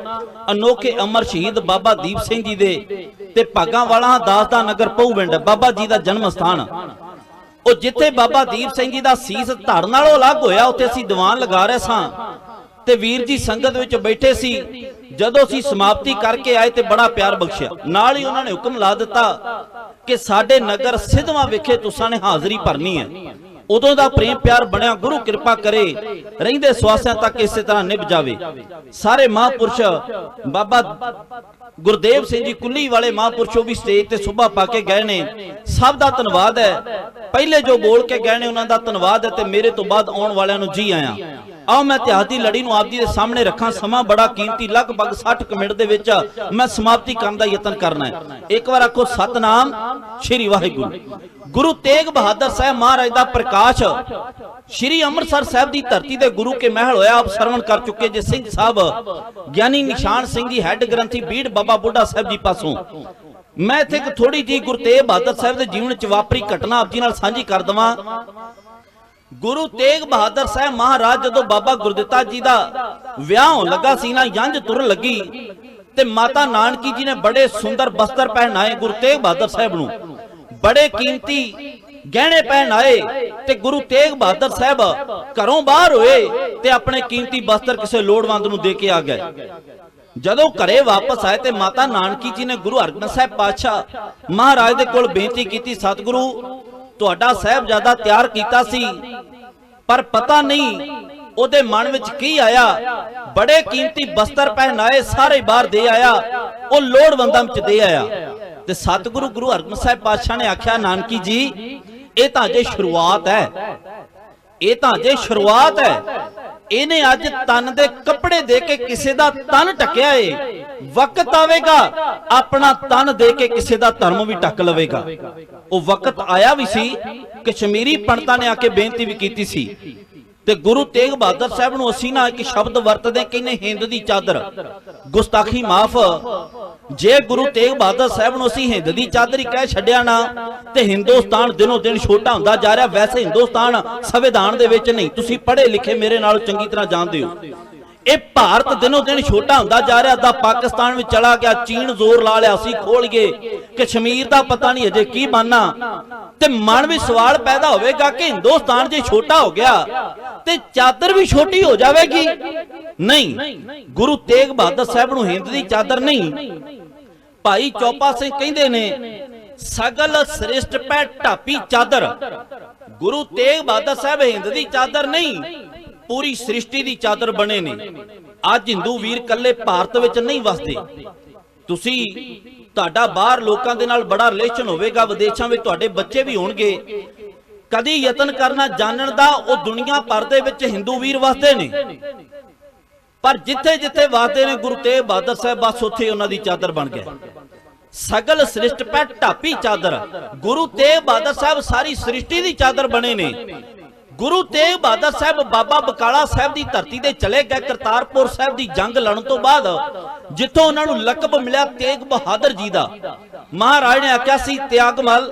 ਅਨੋਖੇ ਅਮਰ ਸ਼ਹੀਦ ਬਾਬਾ ਦੀਪ ਸਿੰਘ ਜੀ ਦੇ ਤੇ ਭਾਗਾਂ ਵਾਲਾ ਦਾਸ ਦਾ ਨਗਰ ਪਹੂਵਿੰਡ ਬਾਬਾ ਜੀ ਦਾ ਜਨਮ ਸਥਾਨ। ਉਹ ਜਿੱਥੇ ਬਾਬਾ ਦੀਪ ਸਿੰਘ ਜੀ ਦਾ ਸੀਸ ਧੜ ਨਾਲੋਂ ਅਲੱਗ ਹੋਇਆ ਉੱਥੇ ਅਸੀਂ ਦੀਵਾਨ ਲਗਾ ਰਹੇ ਸਾਂ ਤੇ ਵੀਰ ਜੀ ਸੰਗਤ ਵਿੱਚ ਬੈਠੇ ਸੀ। ਜਦੋਂ ਅਸੀਂ ਸਮਾਪਤੀ ਕਰਕੇ ਆਏ ਤੇ ਬੜਾ ਪਿਆਰ ਬਖਸ਼ਿਆ। ਨਾਲ ਹੀ ਉਹਨਾਂ ਨੇ ਹੁਕਮ ਲਾ ਦਿੱਤਾ ਕਿ ਸਾਡੇ ਨਗਰ ਸਿੱਧਵਾਂ ਵਿਖੇ ਤੁਸਾਂ ਨੇ ਹਾਜ਼ਰੀ ਭਰਨੀ ਹੈ। ਉਦੋਂ ਦਾ ਪ੍ਰੇਮ ਪਿਆਰ ਬਣਿਆ। ਗੁਰੂ ਕਿਰਪਾ ਕਰੇ ਰਹਿੰਦੇ ਸਵਾਸਿਆਂ ਤੱਕ ਇਸੇ ਤਰ੍ਹਾਂ ਨਿਭ ਜਾਵੇ। ਸਾਰੇ ਮਹਾਂਪੁਰਸ਼ ਬਾਬਾ ਗੁਰਦੇਵ ਸਿੰਘ ਜੀ ਕੁੱਲੀ ਵਾਲੇ ਮਹਾਂਪੁਰਸ਼ ਵੀ ਸਟੇਜ ਤੇ ਸੁਭਾ ਪਾ ਕੇ ਗਏ ਨੇ। ਸਭ ਦਾ ਧੰਨਵਾਦ ਹੈ। ਪਹਿਲੇ ਜੋ ਬੋਲ ਕੇ ਗਏ ਨੇ ਉਹਨਾਂ ਦਾ ਧੰਨਵਾਦ ਹੈ ਤੇ ਮੇਰੇ ਤੋਂ ਬਾਅਦ ਆਉਣ ਵਾਲਿਆਂ ਨੂੰ ਜੀ ਆਇਆਂ। ਆਓ ਮੈਂ ਇਤਿਹਾਸ ਦੀ ਲੜੀ ਨੂੰ ਆਪ ਜੀ ਦੇ ਸਾਹਮਣੇ ਰੱਖਾਂ। ਸਮਾਂ ਬੜਾ ਕੀਮਤੀ, ਲਗਭਗ 60 ਮਿੰਟ ਦੇ ਵਿੱਚ ਮੈਂ ਸਮਾਪਤੀ ਕਰਨ ਦਾ ਯਤਨ ਕਰਨਾ ਹੈ। ਇੱਕ ਵਾਰ ਆਖੋ ਸਤਨਾਮ ਸ਼੍ਰੀ ਵਾਹਿਗੁਰੂ। ਗੁਰੂ ਤੇਗ ਬਹਾਦਰ ਸਾਹਿਬ ਮਹਾਰਾਜ ਦਾ ਪ੍ਰਕਾਸ਼ ਸ਼੍ਰੀ ਅੰਮ੍ਰਿਤਸਰ ਸਾਹਿਬ ਦੀ ਧਰਤੀ ਦੇ ਗੁਰੂ ਕੇ ਮਹਿਲ ਹੋਇਆ। ਆਪ ਸਰਵਣ ਕਰ ਚੁੱਕੇ ਜੇ ਸਿੰਘ ਸਾਹਿਬ ਗਿਆਨੀ ਨਿਸ਼ਾਨ ਸਿੰਘ ਜੀ ਹੈੱਡ ਗ੍ਰੰਥੀ ਬੀੜ ਬਾਬਾ ਬੁੱਢਾ ਸਾਹਿਬ ਜੀ ਪਾਸੋਂ। ਮੈਂ ਇੱਥੇ ਇੱਕ ਥੋੜੀ ਜੀ ਗੁਰੂ ਤੇਗ ਬਹਾਦਰ ਸਾਹਿਬ ਦੇ ਜੀਵਨ ਚ ਵਾਪਰੀ ਘਟਨਾ ਆਪ ਜੀ ਨਾਲ ਸਾਂਝੀ ਕਰ ਦਵਾਂ। ਗੁਰੂ ਤੇਗ ਬਹਾਦਰ ਸਾਹਿਬ ਮਹਾਰਾਜ ਜਦੋਂ ਬਾਬਾ ਗੁਰਦਿੱਤਾ ਜੀ ਦਾ ਵਿਆਹ ਹੋਣ ਲੱਗਾ ਸੀ ਨਾ, ਜੰਝ ਤੁਰਨ ਲੱਗੀ ਤੇ ਮਾਤਾ ਨਾਨਕੀ ਜੀ ਨੇ ਬੜੇ ਸੁੰਦਰ ਬਸਤਰ ਪਹਿਨਾਏ ਗੁਰੂ ਤੇਗ ਬਹਾਦਰ ਸਾਹਿਬ ਨੂੰ। ਬੜੇ ਕੀਮਤੀ ਗਹਿਣੇ ਪਹਿਨਾਏ ਤੇ ਗੁਰੂ ਤੇਗ ਬਹਾਦਰ ਸਾਹਿਬ ਘਰੋਂ ਬਾਹਰ ਹੋਏ ਤੇ ਆਪਣੇ ਕੀਮਤੀ ਬਸਤਰ ਕਿਸੇ ਲੋੜਵੰਦ ਨੂੰ ਦੇ ਕੇ ਆ ਗਏ। ਜਦੋਂ ਘਰੇ ਵਾਪਸ ਆਏ ਤੇ ਮਾਤਾ ਨਾਨਕੀ ਜੀ ਨੇ ਗੁਰੂ ਹਰਗੋਬਿੰਦ ਸਾਹਿਬ ਪਾਤਸ਼ਾਹ ਮਹਾਰਾਜ ਦੇ ਕੋਲ ਬੇਨਤੀ ਕੀਤੀ, ਸਤਿਗੁਰੂ ਤੁਹਾਡਾ ਸਾਹਿਬਜ਼ਾਦਾ ਤਿਆਰ ਕੀਤਾ ਸੀ ਪਰ ਪਤਾ ਨਹੀਂ ਉਹਦੇ ਮਨ ਵਿੱਚ ਕੀ ਆਇਆ, ਬੜੇ ਕੀਮਤੀ ਬਸਤਰ ਪਹਿਨਾਏ ਸਾਰੇ ਬਾਹਰ ਦੇ ਆਇਆ, ਉਹ ਲੋੜਵੰਦਾਂ ਵਿੱਚ ਦੇ ਆਇਆ। ਤੇ ਸਤਿਗੁਰੂ ਗੁਰੂ ਹਰਗੋਬਿੰਦ ਸਾਹਿਬ ਪਾਤਸ਼ਾਹ ਨੇ ਆਖਿਆ, ਨਾਨਕੀ ਜੀ ਇਹ ਤਾਂ ਅਜੇ ਸ਼ੁਰੂਆਤ ਹੈ, ਇਹ ਤਾਂ ਅਜੇ ਸ਼ੁਰੂਆਤ ਹੈ। ਇਹਨੇ ਅੱਜ ਤਨ ਦੇ ਕੱਪੜੇ ਦੇ ਕੇ ਕਿਸੇ ਦਾ ਤਨ ਢੱਕਿਆ ਏ, ਵਕਤ ਆਵੇਗਾ ਆਪਣਾ ਤਨ ਦੇ ਕੇ ਕਿਸੇ ਦਾ ਧਰਮ ਵੀ ਢੱਕ ਲਵੇਗਾ। ਉਹ ਵਕਤ ਆਇਆ ਵੀ ਸੀ। ਕਸ਼ਮੀਰੀ ਪੰਡਤਾਂ ਨੇ ਆ ਕੇ ਬੇਨਤੀ ਵੀ ਕੀਤੀ ਸੀ ਤੇ ਗੁਰੂ ਤੇਗ ਬਹਾਦਰ ਸਾਹਿਬ ਨੂੰ ਅਸੀਂ ਨਾ ਇੱਕ ਸ਼ਬਦ ਵਰਤਦੇ, ਕਹਿੰਦੇ ਹਿੰਦ ਦੀ ਚਾਦਰ। ਗੁਸਤਾਖੀ ਮਾਫ, ਜੇ ਗੁਰੂ ਤੇਗ ਬਹਾਦਰ ਸਾਹਿਬ ਨੂੰ ਅਸੀਂ ਹਿੰਦ ਦੀ ਚਾਦਰ ਹੀ ਕਹਿ ਛੱਡਿਆ ਨਾ ਤੇ ਹਿੰਦੁਸਤਾਨ ਦਿਨੋਂ ਦਿਨ ਛੋਟਾ ਹੁੰਦਾ ਜਾ ਰਿਹਾ। ਵੈਸੇ ਹਿੰਦੁਸਤਾਨ ਸੰਵਿਧਾਨ ਦੇ ਵਿੱਚ ਨਹੀਂ, ਤੁਸੀਂ ਪੜ੍ਹੇ ਲਿਖੇ ਮੇਰੇ ਨਾਲੋਂ ਚੰਗੀ ਤਰ੍ਹਾਂ ਜਾਣਦੇ ਹੋ, ਇਹ ਭਾਰਤ ਦਿਨੋਂ ਦਿਨ ਛੋਟਾ ਹੁੰਦਾ ਜਾ ਰਿਹਾ। ਦਾ ਪਾਕਿਸਤਾਨ ਵਿੱਚ ਚਲਾ ਗਿਆ, ਚੀਨ ਜ਼ੋਰ ਲਾ ਲਿਆ ਅਸੀਂ ਖੋਲ ਗਏ, ਕਸ਼ਮੀਰ ਦਾ ਪਤਾ ਨਹੀਂ ਅਜੇ ਕੀ ਬਣਨਾ। ਤੇ ਮਨ ਵਿੱਚ ਸਵਾਲ ਪੈਦਾ ਹੋਵੇਗਾ ਕਿ ਹਿੰਦੁਸਤਾਨ ਜੇ ਛੋਟਾ ਹੋ ਗਿਆ ਤੇ ਚਾਦਰ ਵੀ ਛੋਟੀ ਹੋ ਜਾਵੇਗੀ। ਨਹੀਂ, ਗੁਰੂ ਤੇਗ ਬਹਾਦਰ ਸਾਹਿਬ ਨੂੰ ਹਿੰਦ ਦੀ ਚਾਦਰ ਨਹੀਂ। ਭਾਈ ਚੌਪਾ ਸਿੰਘ ਕਹਿੰਦੇ ਨੇ, ਸਗਲ ਸ੍ਰਿਸ਼ਟ ਪੈ ਢਾਪੀ ਚਾਦਰ। ਗੁਰੂ ਤੇਗ ਬਹਾਦਰ ਸਾਹਿਬ ਹਿੰਦ ਦੀ ਚਾਦਰ ਨਹੀਂ, ਪੂਰੀ ਸ੍ਰਿਸ਼ਟੀ ਦੀ ਚਾਦਰ ਬਣੇ ਨੇ। ਅੱਜ ਹਿੰਦੂ ਵੀਰ ਕੱਲੇ ਭਾਰਤ ਵਿੱਚ ਨਹੀਂ ਵਸਦੇ। ਤੁਸੀਂ ਤੁਹਾਡਾ ਬਾਹਰ ਲੋਕਾਂ ਦੇ ਨਾਲ ਬੜਾ ਰਿਲੇਸ਼ਨ ਹੋਵੇਗਾ, ਵਿਦੇਸ਼ਾਂ ਵਿੱਚ ਤੁਹਾਡੇ ਬੱਚੇ ਵੀ ਹੋਣਗੇ। ਕਦੀ ਯਤਨ ਕਰਨਾ ਜਾਣਨ ਦਾ, ਉਹ ਦੁਨੀਆ ਭਰ ਦੇ ਵਿੱਚ ਹਿੰਦੂ ਵੀਰ ਵਸਦੇ ਨੇ, ਪਰ ਜਿੱਥੇ ਜਿੱਥੇ ਵਸਦੇ ਨੇ ਗੁਰੂ ਤੇਗ ਬਹਾਦਰ ਸਾਹਿਬ ਬਸ ਉੱਥੇ ਉਹਨਾਂ ਦੀ ਚਾਦਰ ਬਣ ਗਿਆ। ਸਗਲ ਸ੍ਰਿਸ਼ਟ ਪੈ ਢਾਪੀ ਚਾਦਰ। ਗੁਰੂ ਤੇਗ ਬਹਾਦਰ ਸਾਹਿਬ ਸਾਰੀ ਸ੍ਰਿਸ਼ਟੀ ਦੀ ਚਾਦਰ ਬਣੇ ਨੇ। ਗੁਰੂ ਤੇਗ ਬਹਾਦਰ ਸਾਹਿਬ ਬਾਬਾ ਬਕਾਲਾ ਸਾਹਿਬ ਦੀ ਧਰਤੀ ਤੇ ਚਲੇ ਗਏ। ਕਰਤਾਰਪੁਰ ਸਾਹਿਬ ਦੀ ਜੰਗ ਲੜਨ ਤੋਂ ਬਾਅਦ ਜਿੱਥੋਂ ਉਹਨਾਂ ਨੂੰ ਲਕਬ ਮਿਲਿਆ ਤੇਗ ਬਹਾਦਰ ਜੀ ਦਾ, ਮਹਾਰਾਜ ਨੇ ਆਖਿਆ ਸੀ ਤਿਆਗਮਲ,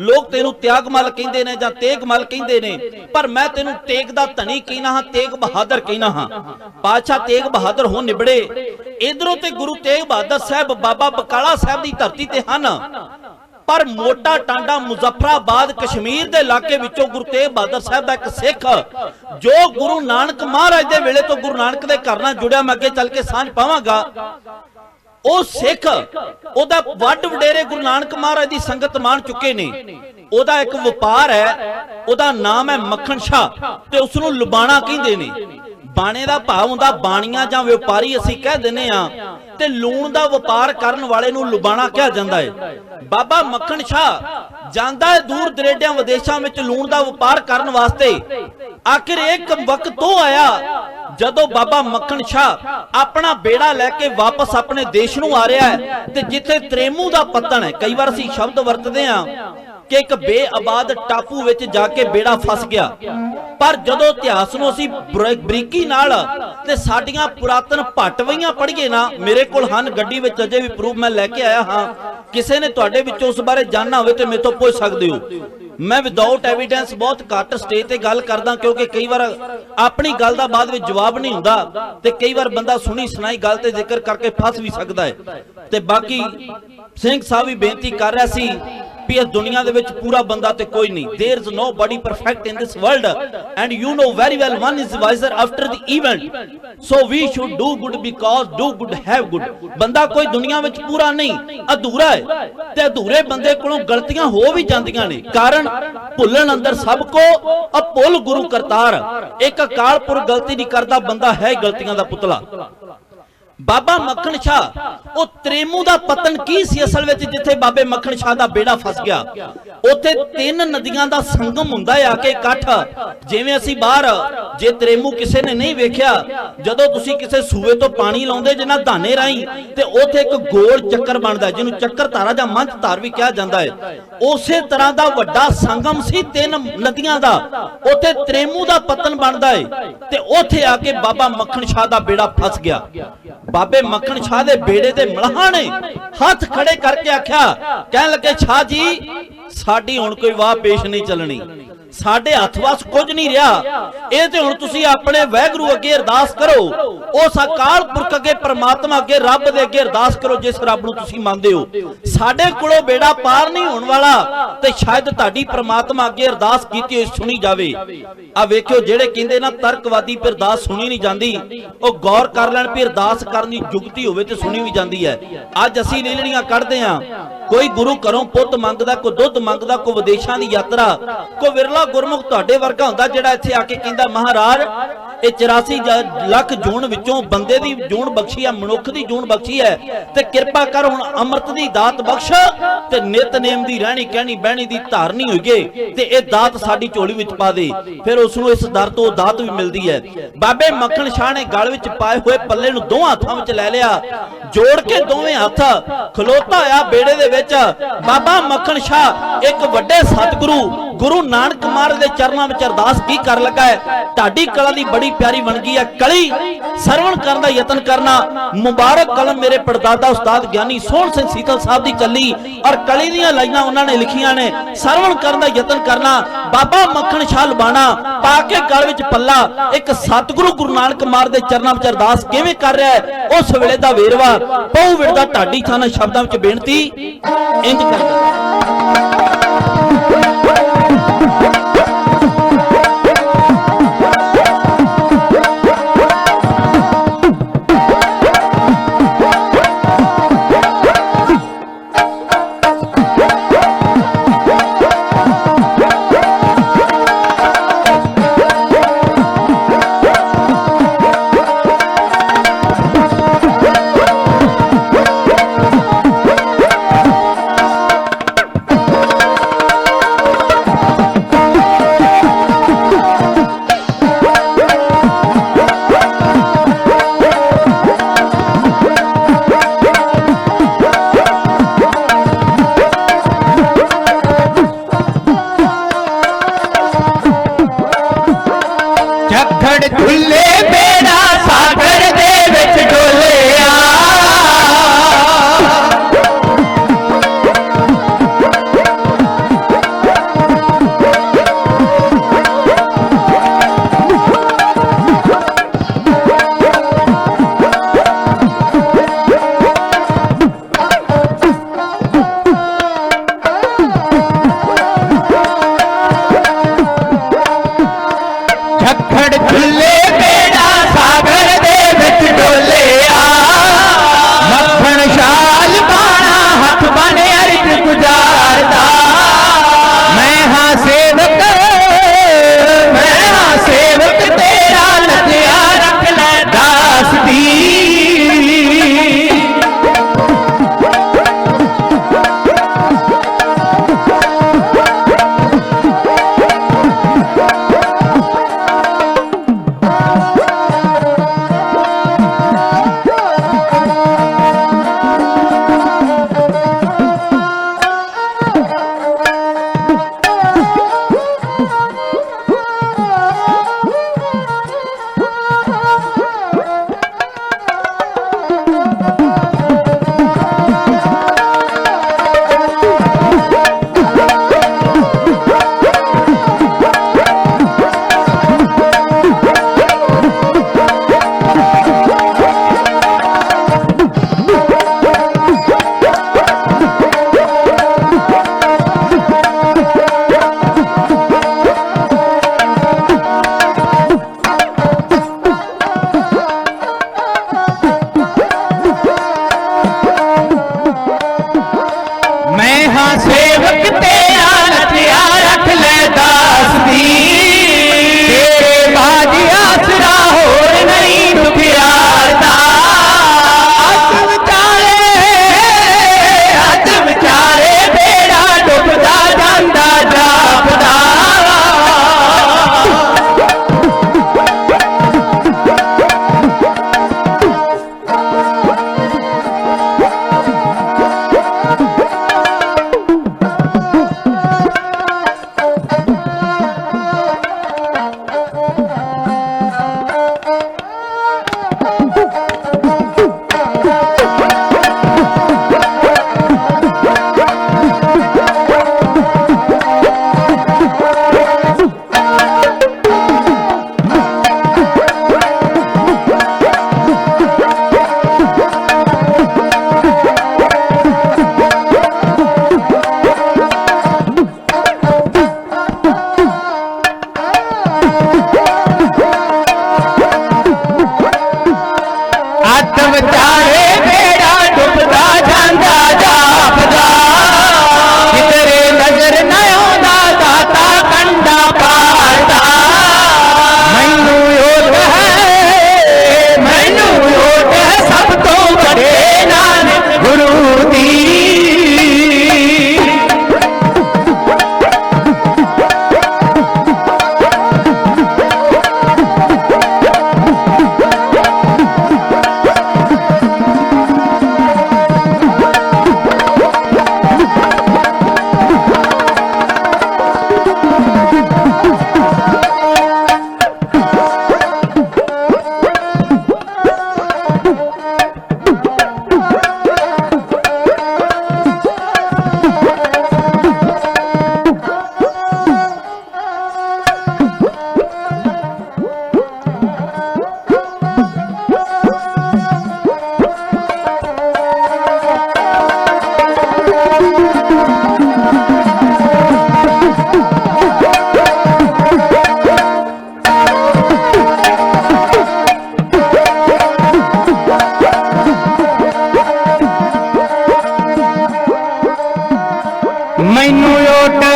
ਲੋਕ ਤੈਨੂੰ ਤਿਆਗਮਲ ਕਹਿੰਦੇ ਨੇ ਜਾਂ ਤੇਗਮਲ ਕਹਿੰਦੇ ਨੇ, ਪਰ ਮੈਂ ਤੈਨੂੰ ਤੇਗ ਦਾ ਧਨੀ ਕਹਿਣਾ ਹਾਂ, ਤੇਗ ਬਹਾਦਰ ਕਹਿਣਾ ਹਾਂ। ਪਾਤਸ਼ਾਹ ਤੇਗ ਬਹਾਦਰ ਹੋ ਨਿਬੜੇ। ਇਧਰੋਂ ਤੇ ਗੁਰੂ ਤੇਗ ਬਹਾਦਰ ਸਾਹਿਬ ਬਾਬਾ ਬਕਾਲਾ ਸਾਹਿਬ ਦੀ ਧਰਤੀ ਤੇ ਹਨ, ਪਰ ਮੋਟਾ ਟਾਂਡਾ ਮੁਜ਼ੱਫਰਾਬਾਦ ਕਸ਼ਮੀਰ ਦੇ ਇਲਾਕੇ ਵਿੱਚੋਂ ਗੁਰੂ ਤੇਗ ਬਹਾਦਰ ਸਾਹਿਬ ਦਾ ਇੱਕ ਸਿੱਖ ਜੋ ਗੁਰੂ ਨਾਨਕ ਮਹਾਰਾਜ ਦੇ ਵੇਲੇ ਤੋਂ ਗੁਰੂ ਨਾਨਕ ਦੇ ਘਰ ਨਾਲ ਜੁੜਿਆ, ਮੈਂ ਅੱਗੇ ਚੱਲ ਕੇ ਸਾਂਝ ਪਾਵਾਂਗਾ। ਉਹ ਸਿੱਖ ਉਹਦਾ ਵੱਡ ਵਡੇਰੇ ਗੁਰੂ ਨਾਨਕ ਮਹਾਰਾਜ ਦੀ ਸੰਗਤ ਮਾਣ ਚੁੱਕੇ ਨੇ। ਉਹਦਾ ਇੱਕ ਵਪਾਰ ਹੈ, ਉਹਦਾ ਨਾਮ ਹੈ ਮੱਖਣ ਸ਼ਾਹ ਤੇ ਉਸ ਨੂੰ ਲੁਬਾਣਾ ਕਹਿੰਦੇ ਨੇ। ਬਾਣੇ ਦਾ ਭਾਵ ਹੁੰਦਾ ਬਾਣੀਆਂ ਜਾਂ ਵਪਾਰੀ ਅਸੀਂ ਕਹਿ ਦਿੰਨੇ ਆ, ਤੇ ਲੂਣ ਦਾ ਵਪਾਰ ਕਰਨ ਵਾਲੇ ਨੂੰ ਲੁਬਾਣਾ ਕਿਹਾ ਜਾਂਦਾ ਹੈ। ਬਾਬਾ ਮੱਖਣ ਸ਼ਾਹ ਜਾਂਦਾ ਹੈ ਦੂਰ ਦਰੇਡਿਆਂ ਵਿਦੇਸ਼ਾਂ ਵਿੱਚ ਲੂਣ ਦਾ ਵਪਾਰ ਕਰਨ ਵਾਸਤੇ। ਆਖਿਰ ਇੱਕ ਵਕਤ ਉਹ ਆਇਆ ਜਦੋਂ ਬਾਬਾ ਮੱਖਣ ਸ਼ਾਹ ਆਪਣਾ ਬੇੜਾ ਲੈ ਕੇ ਵਾਪਸ ਆਪਣੇ ਦੇਸ਼ ਨੂੰ ਆ ਰਿਹਾ ਹੈ ਤੇ ਜਿੱਥੇ ਤਰੇਮੂ ਦਾ ਪੱਤਣ ਹੈ, ਕਈ ਵਾਰ ਅਸੀਂ ਸ਼ਬਦ ਵਰਤਦੇ ਆ ਕਿ ਇੱਕ ਬੇਆਬਾਦ ਟਾਪੂ ਵਿੱਚ ਜਾ ਕੇ ਬੇੜਾ ਫਸ ਗਿਆ, ਪਰ ਜਦੋਂ ਇਤਿਹਾਸ ਨੂੰ ਅਸੀਂ ਬਰੀਕੀ ਨਾਲ ਤੇ ਸਾਡੀਆਂ ਪੁਰਾਤਨ ਭੱਟਵਈਆਂ ਪੜ੍ਹੀਏ ਨਾ, ਮੇਰੇ ਕੋਲ ਹਨ ਗੱਡੀ ਵਿੱਚ ਅਜੇ ਵੀ ਪ੍ਰੂਫ ਮੈਂ ਲੈ ਕੇ ਆਇਆ ਹਾਂ, ਕਿਸੇ ਨੇ ਤੁਹਾਡੇ ਵਿੱਚੋਂ ਉਸ ਬਾਰੇ ਜਾਣਨਾ ਹੋਵੇ ਤੇ ਮੇਰੇ ਤੋਂ ਪੁੱਛ ਸਕਦੇ ਹੋ। ਮੈਂ ਵਿਦਆਊਟ ਐਵੀਡੈਂਸ ਬਹੁਤ ਘੱਟ ਸਟੇਜ ਤੇ ਗੱਲ ਕਰਦਾ, ਕਿਉਂਕਿ ਕਈ ਵਾਰ ਆਪਣੀ ਗੱਲ ਦਾ ਬਾਅਦ ਵਿੱਚ ਜਵਾਬ ਨਹੀਂ ਹੁੰਦਾ ਤੇ ਕਈ ਵਾਰ ਬੰਦਾ ਸੁਣੀ ਸੁਣਾਈ ਗੱਲ ਤੇ ਜ਼ਿਕਰ ਕਰਕੇ ਫਸ ਵੀ ਸਕਦਾ ਹੈ। ਤੇ ਬਾਕੀ ਸਿੰਘ ਸਾਹਿਬ ਵੀ ਬੇਨਤੀ ਕਰ ਰਿਹਾ ਸੀ ਵੀ ਇਸ ਦੁਨੀਆ ਦੇ ਵਿੱਚ ਪੂਰਾ ਬੰਦਾ ਤੇ ਕੋਈ ਨਹੀਂ। There is nobody perfect in this world and you know very well one is wiser after the event, so we should do good because do good have good। ਬੰਦਾ ਕੋਈ ਦੁਨੀਆ ਵਿੱਚ ਪੂਰਾ ਨਹੀਂ, ਅਧੂਰਾ ਹੈ ਤੇ ਅਧੂਰੇ ਬੰਦੇ ਕੋਲੋਂ ਗਲਤੀਆਂ ਹੋ ਵੀ ਜਾਂਦੀਆਂ ਨੇ। ਕਾਰਨ ਭੁੱਲਣ ਅੰਦਰ ਸਭ ਕੋ ਅਭੁੱਲ ਗੁਰੂ ਕਰਤਾਰ। ਇੱਕ ਅਕਾਲ ਪੁਰਖ ਗਲਤੀ ਨਹੀਂ ਕਰਦਾ, ਬੰਦਾ ਹੈ ਗਲਤੀਆਂ ਦਾ ਪੁਤਲਾ। ਬਾਬਾ ਮੱਖਣ ਸ਼ਾਹ ਉਹ ਤ੍ਰੇਮੂ ਦਾ ਪਤਨ ਕੀ ਸੀ ਅਸਲ ਵਿੱਚ, ਜਿੱਥੇ ਬਾਬੇ ਮੱਖਣ ਸ਼ਾਹ ਦਾ ਬੇੜਾ ਫਸ ਗਿਆ। ਉੱਥੇ ਤਿੰਨ ਨਦੀਆਂ ਦਾ ਸੰਗਮ ਹੁੰਦਾ ਆ ਕੇ ਇਕੱਠ। ਜਿਵੇਂ ਅਸੀਂ ਬਾਹਰ ਜੇ ਤ੍ਰੇਮੂ ਕਿਸੇ ਨੇ ਨਹੀਂ ਵੇਖਿਆ, ਜਦੋਂ ਤੁਸੀਂ ਕਿਸੇ ਸੂਏ ਤੋਂ ਪਾਣੀ ਲਾਉਂਦੇ ਜੇ ਨਾ ਧਾਨੇ ਰਾਹੀਂ ਤੇ ਉੱਥੇ ਇੱਕ ਗੋਲ ਚੱਕਰ ਬਣਦਾ ਜਿਹਨੂੰ ਚੱਕਰ ਧਾਰਾ ਜਾਂ ਮੰਚ ਧਾਰ ਵੀ ਕਿਹਾ ਜਾਂਦਾ ਹੈ। ਉਸੇ ਤਰ੍ਹਾਂ ਦਾ ਵੱਡਾ ਸੰਗਮ ਸੀ ਤਿੰਨ ਨਦੀਆਂ ਦਾ, ਉੱਥੇ ਤ੍ਰੇਮੂ ਦਾ ਪਤਨ ਬਣਦਾ ਹੈ ਤੇ ਉੱਥੇ ਆ ਕੇ ਬਾਬਾ ਮੱਖਣ ਸ਼ਾਹ ਦਾ ਬੇੜਾ ਫਸ ਗਿਆ। ਬਾਬੇ ਮੱਖਣ ਸ਼ਾਹ ਦੇ ਬੇੜੇ ਦੇ ਮਲਹਾਂ ਨੇ ਹੱਥ ਖੜੇ ਕਰਕੇ ਆਖਿਆ, ਕਹਿਣ ਲੱਗੇ ਸ਼ਾਹ ਜੀ ਸਾਡੀ ਹੁਣ ਕੋਈ ਵਾਹ ਪੇਸ਼ ਨਹੀਂ ਚੱਲਣੀ, ਸਾਡੇ ਹੱਥ ਵਸ ਕੁਝ ਨਹੀਂ ਰਿਹਾ। ਇਹ ਤੇ ਹੁਣ ਤੁਸੀਂ ਆਪਣੇ ਵਾਹਿਗੁਰੂ ਅੱਗੇ ਅਰਦਾਸ ਕਰੋ, ਉਸ ਅਕਾਲ ਪੁਰਖ ਅੱਗੇ ਪਰਮਾਤਮਾ ਅੱਗੇ ਰੱਬ ਦੇ ਅੱਗੇ ਅਰਦਾਸ ਕਰੋ ਜਿਸ ਰੱਬ ਨੂੰ ਤੁਸੀਂ ਮੰਨਦੇ ਹੋ। ਸਾਡੇ ਕੋਲੋਂ ਬੇੜਾ ਪਾਰ ਨਹੀਂ ਹੋਣ ਵਾਲਾ ਤੇ ਸ਼ਾਇਦ ਤੁਹਾਡੀ ਪਰਮਾਤਮਾ ਅੱਗੇ ਅਰਦਾਸ ਕੀਤੀ ਹੋਈ ਸੁਣੀ ਜਾਵੇ। ਆ ਵੇਖਿਓ ਜਿਹੜੇ ਕਹਿੰਦੇ ਨਾ ਤਰਕਵਾਦੀ ਫਿਰ ਅਰਦਾਸ ਸੁਣੀ ਨਹੀਂ ਜਾਂਦੀ, ਉਹ ਗੌਰ ਕਰ ਲੈਣ ਵੀ ਅਰਦਾਸ ਕਰਨ ਦੀ ਜੁਗਤੀ ਹੋਵੇ ਤੇ ਸੁਣੀ ਵੀ ਜਾਂਦੀ ਹੈ। ਅੱਜ ਅਸੀਂ ਲੀਲੜੀਆਂ ਕੱਢਦੇ ਹਾਂ, ਕੋਈ ਗੁਰੂ ਘਰੋਂ ਪੁੱਤ ਮੰਗਦਾ, ਕੋਈ ਦੁੱਧ ਮੰਗਦਾ, ਕੋਈ ਵਿਦੇਸ਼ਾਂ ਦੀ ਯਾਤਰਾ, ਕੋਈ ਵਿਰਲਾ ਗੁਰਮੁਖ ਤੁਹਾਡੇ ਵਰਗਾ ਹੁੰਦਾ ਜਿਹੜਾ ਇੱਥੇ ਆ ਕੇ ਕਹਿੰਦਾ ਮਹਾਰਾਜ ਇਹ 84 ਲੱਖ ਜੂਨ ਵਿੱਚੋਂ ਬੰਦੇ ਦੀ ਜੂਨ ਬਖਸ਼ੀ ਹੈ, ਮਨੁੱਖ ਦੀ ਜੂਨ ਬਖਸ਼ੀ ਹੈ ਤੇ ਕਿਰਪਾ ਕਰ ਹੁਣ ਅੰਮ੍ਰਿਤ ਦੀ ਦਾਤ ਬਖਸ਼ ਤੇ ਨਿਤਨੇਮ ਦੀ ਰਹਿਣੀ ਕਹਿਣੀ ਬਹਿਣੀ ਦੀ ਧਾਰਨੀ ਹੋਈਏ ਤੇ ਇਹ ਦਾਤ ਸਾਡੀ ਝੋਲੀ ਵਿੱਚ ਪਾ ਦੇ। ਫਿਰ ਉਸ ਨੂੰ ਇਸ ਦਰ ਤੋਂ ਦਾਤ ਵੀ ਮਿਲਦੀ ਹੈ। ਬਾਬੇ ਮੱਖਣ ਸ਼ਾਹ ਨੇ ਗਲ ਵਿੱਚ ਪਾਏ ਹੋਏ ਪੱਲੇ ਨੂੰ ਦੋਹਾਂ ਹੱਥਾਂ ਵਿੱਚ ਲੈ ਲਿਆ, ਜੋੜ ਕੇ ਦੋਵੇਂ ਹੱਥ ਖਲੋਤਾ ਹੋਇਆ ਬੇੜੇ ਦੇ ਵਿੱਚ ਬਾਬਾ ਮੱਖਣ ਸ਼ਾਹ ਇੱਕ ਵੱਡੇ ਸਤਿਗੁਰੂ ਗੁਰੂ ਨਾਨਕ ਮਹਾਰਾਜ ਦੇ ਚਰਨਾਂ ਵਿੱਚ ਅਰਦਾਸ ਕੀ ਕਰ ਲੱਗਾ ਹੈ। ਢਾਡੀ ਕਲਾ ਦੀ ਬੜੀ ਪਿਆਰੀ ਬਣਗੀ ਹੈ ਕਲੀ ਸਰਵਣ ਕਰਨ ਦਾ ਯਤਨ ਕਰਨਾ। ਮੁਬਾਰਕ ਕਲਮ ਮੇਰੇ ਪੜਦਾਦਾ ਉਸਤਾਦ ਗਿਆਨੀ ਸੋਹਣ ਸਿੰਘ ਸੀਤਲ ਸਾਹਿਬ ਦੀ ਚੱਲੀ ਔਰ ਕਲੀ ਦੀਆਂ ਲਾਈਨਾਂ ਉਹਨਾਂ ਨੇ ਲਿਖੀਆਂ ਨੇ, ਸਰਵਣ ਕਰਨ ਦਾ ਯਤਨ ਕਰਨਾ। ਬਾਬਾ ਮੱਖਣ ਸ਼ਾਹ ਲਬਾਣਾ ਪਾ ਕੇ ਗਲ ਵਿੱਚ ਪੱਲਾ ਇੱਕ ਸਤਿਗੁਰੂ ਗੁਰੂ ਨਾਨਕ ਮਹਾਰਾਜ ਦੇ ਚਰਨਾਂ ਵਿੱਚ ਅਰਦਾਸ ਕਿਵੇਂ ਕਰ ਰਿਹਾ ਹੈ, ਉਸ ਵੇਲੇ ਦਾ ਵੇਰਵਾ ਪਉ ਵਿਰਦਾ ਢਾਡੀ ਥਾਣਾ ਸ਼ਬਦਾਂ ਵਿੱਚ ਬੇਨਤੀ ਇੰਜ ਕਰਦਾ।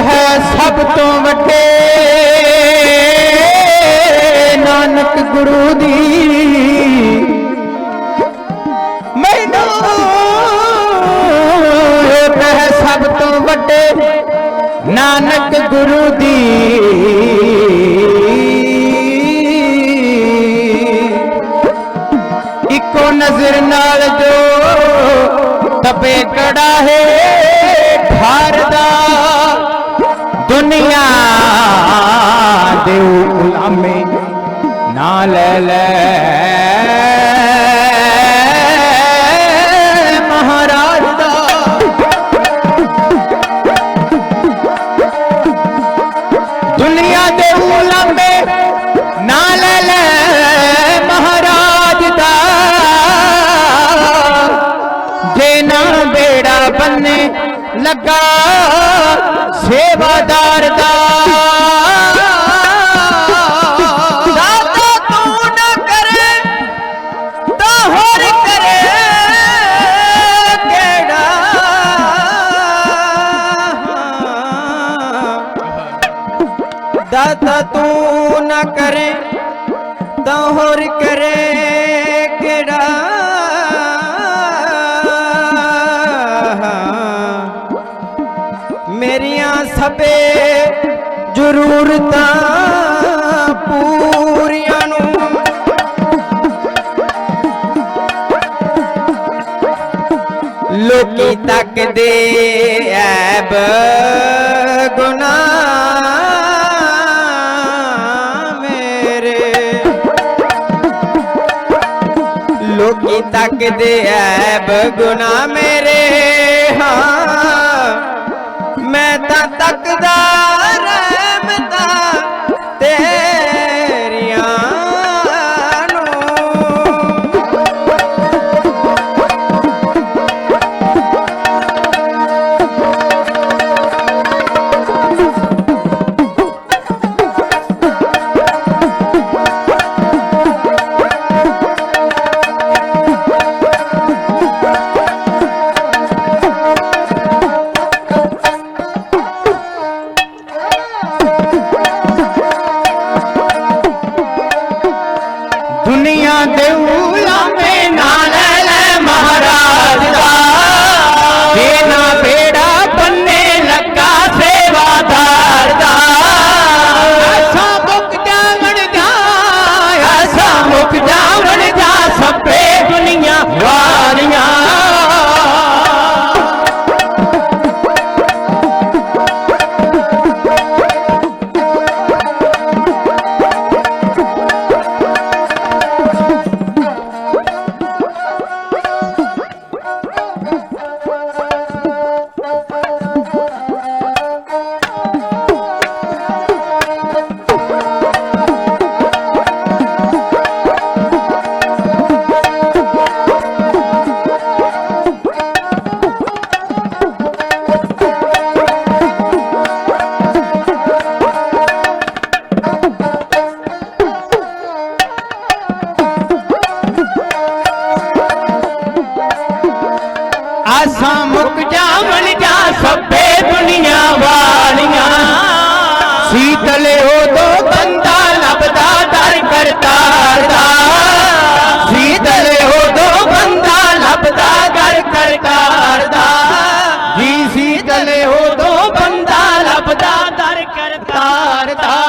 ਹੈ ਸਭ ਤੋਂ ਵੱਡੇ ਨਾਨਕ ਗੁਰੂ ਦੀ ਮੈਨੂੰ ਇੱਕ ਹੈ ਸਭ ਤੋਂ ਵੱਡੇ ਨਾਨਕ ਗੁਰੂ ਦੀ ਇੱਕੋ ਨਜ਼ਰ ਨਾਲ ਜੋ ਤਪੇ ਕੜਾ ਹੈ ਢਾਰਦਾ ਦੁਨੀਆ ਦੇ ਗੁਲਾਮੇ ਨਾ ਲੈ ਲੈ ਮਹਾਰਾਜ ਦਾ ਦੁਨੀਆ ਦੇ ਗੁਲਾਮੇ ਨਾ ਲੈ ਲੈ ਮਹਾਰਾਜ ਦਾ ਜੇ ਨਾ ਬੇੜਾ ਬੰਨੇ ਲੱਗਾ ਸੇਵਾਦਾਰ ਦਾ ਦਾਤਾ ਤੂੰ ਨਾ ਕਰੇ ਤਾਂ ਹੋਰ ਕਰੇ ਕਿਹੜਾ ਦਾਤਾ ਤੂੰ ਨਾ ਕਰੇ ਤਾਂ ਹੋਰ ਕਰੇ ਕਿਹੜਾ ਮੇਰੀਆਂ ਸਭੇ ਜ਼ਰੂਰਤਾਂ ਪੂਰੀਆਂ ਨੂੰ ਲੋਕੀ ਤੱਕਦੇ ਐਬ ਗੁਨਾਹ ਮੇਰੇ ਲੋਕੀ ਤੱਕਦੇ ਐਬ ਗੁਨਾਹ ਮੇਰੇ ਹਾਂ ਮੈਂ ਤਾਂ ਤੱਕਦਾ ਰਹਿਮਤਾਂ ਤੇਰੀਆਂ ਨੂੰ ਦੁਨੀਆ ਦੇ ਉਲਾਮੇ ਨਾ ਲੈ ਲੈ ਮਹਾਰਾਜ ਦਾ ਜੇ ਨਾ ਬੇੜਾ ਬੰਨੇ ਲੱਗਾ ਸੇਵਾਦਾਰ ਦਾ ਐਸਾ ਮੁੱਕ ਜਾਵਣ ਜਾ ਐਸਾ ਮੁੱਕ ਜਾਵਣ ਜਾ ਸਭੇ ਦੁਨੀਆ ਵਾਲੀਆਂ ਆਸਾਂ ਮੁੱਕ ਜਾਵਣ ਜਾ ਸਭੇ ਦੁਨੀਆ ਵਾਲੀਆਂ ਸੀਤਲੇ ਉਦੋਂ ਬੰਦਾ ਲੱਭਦਾ ਦਰ ਕਰਤਾਰ ਦਾ ਸੀਤਲੇ ਉਦੋਂ ਬੰਦਾ ਲੱਭਦਾ ਦਰ ਕਰਤਾਰ ਦਾ ਜੀ ਸੀਤਲੇ ਉਦੋਂ ਬੰਦਾ ਲੱਭਦਾ ਦਰ ਕਰਤਾਰ ਦਾ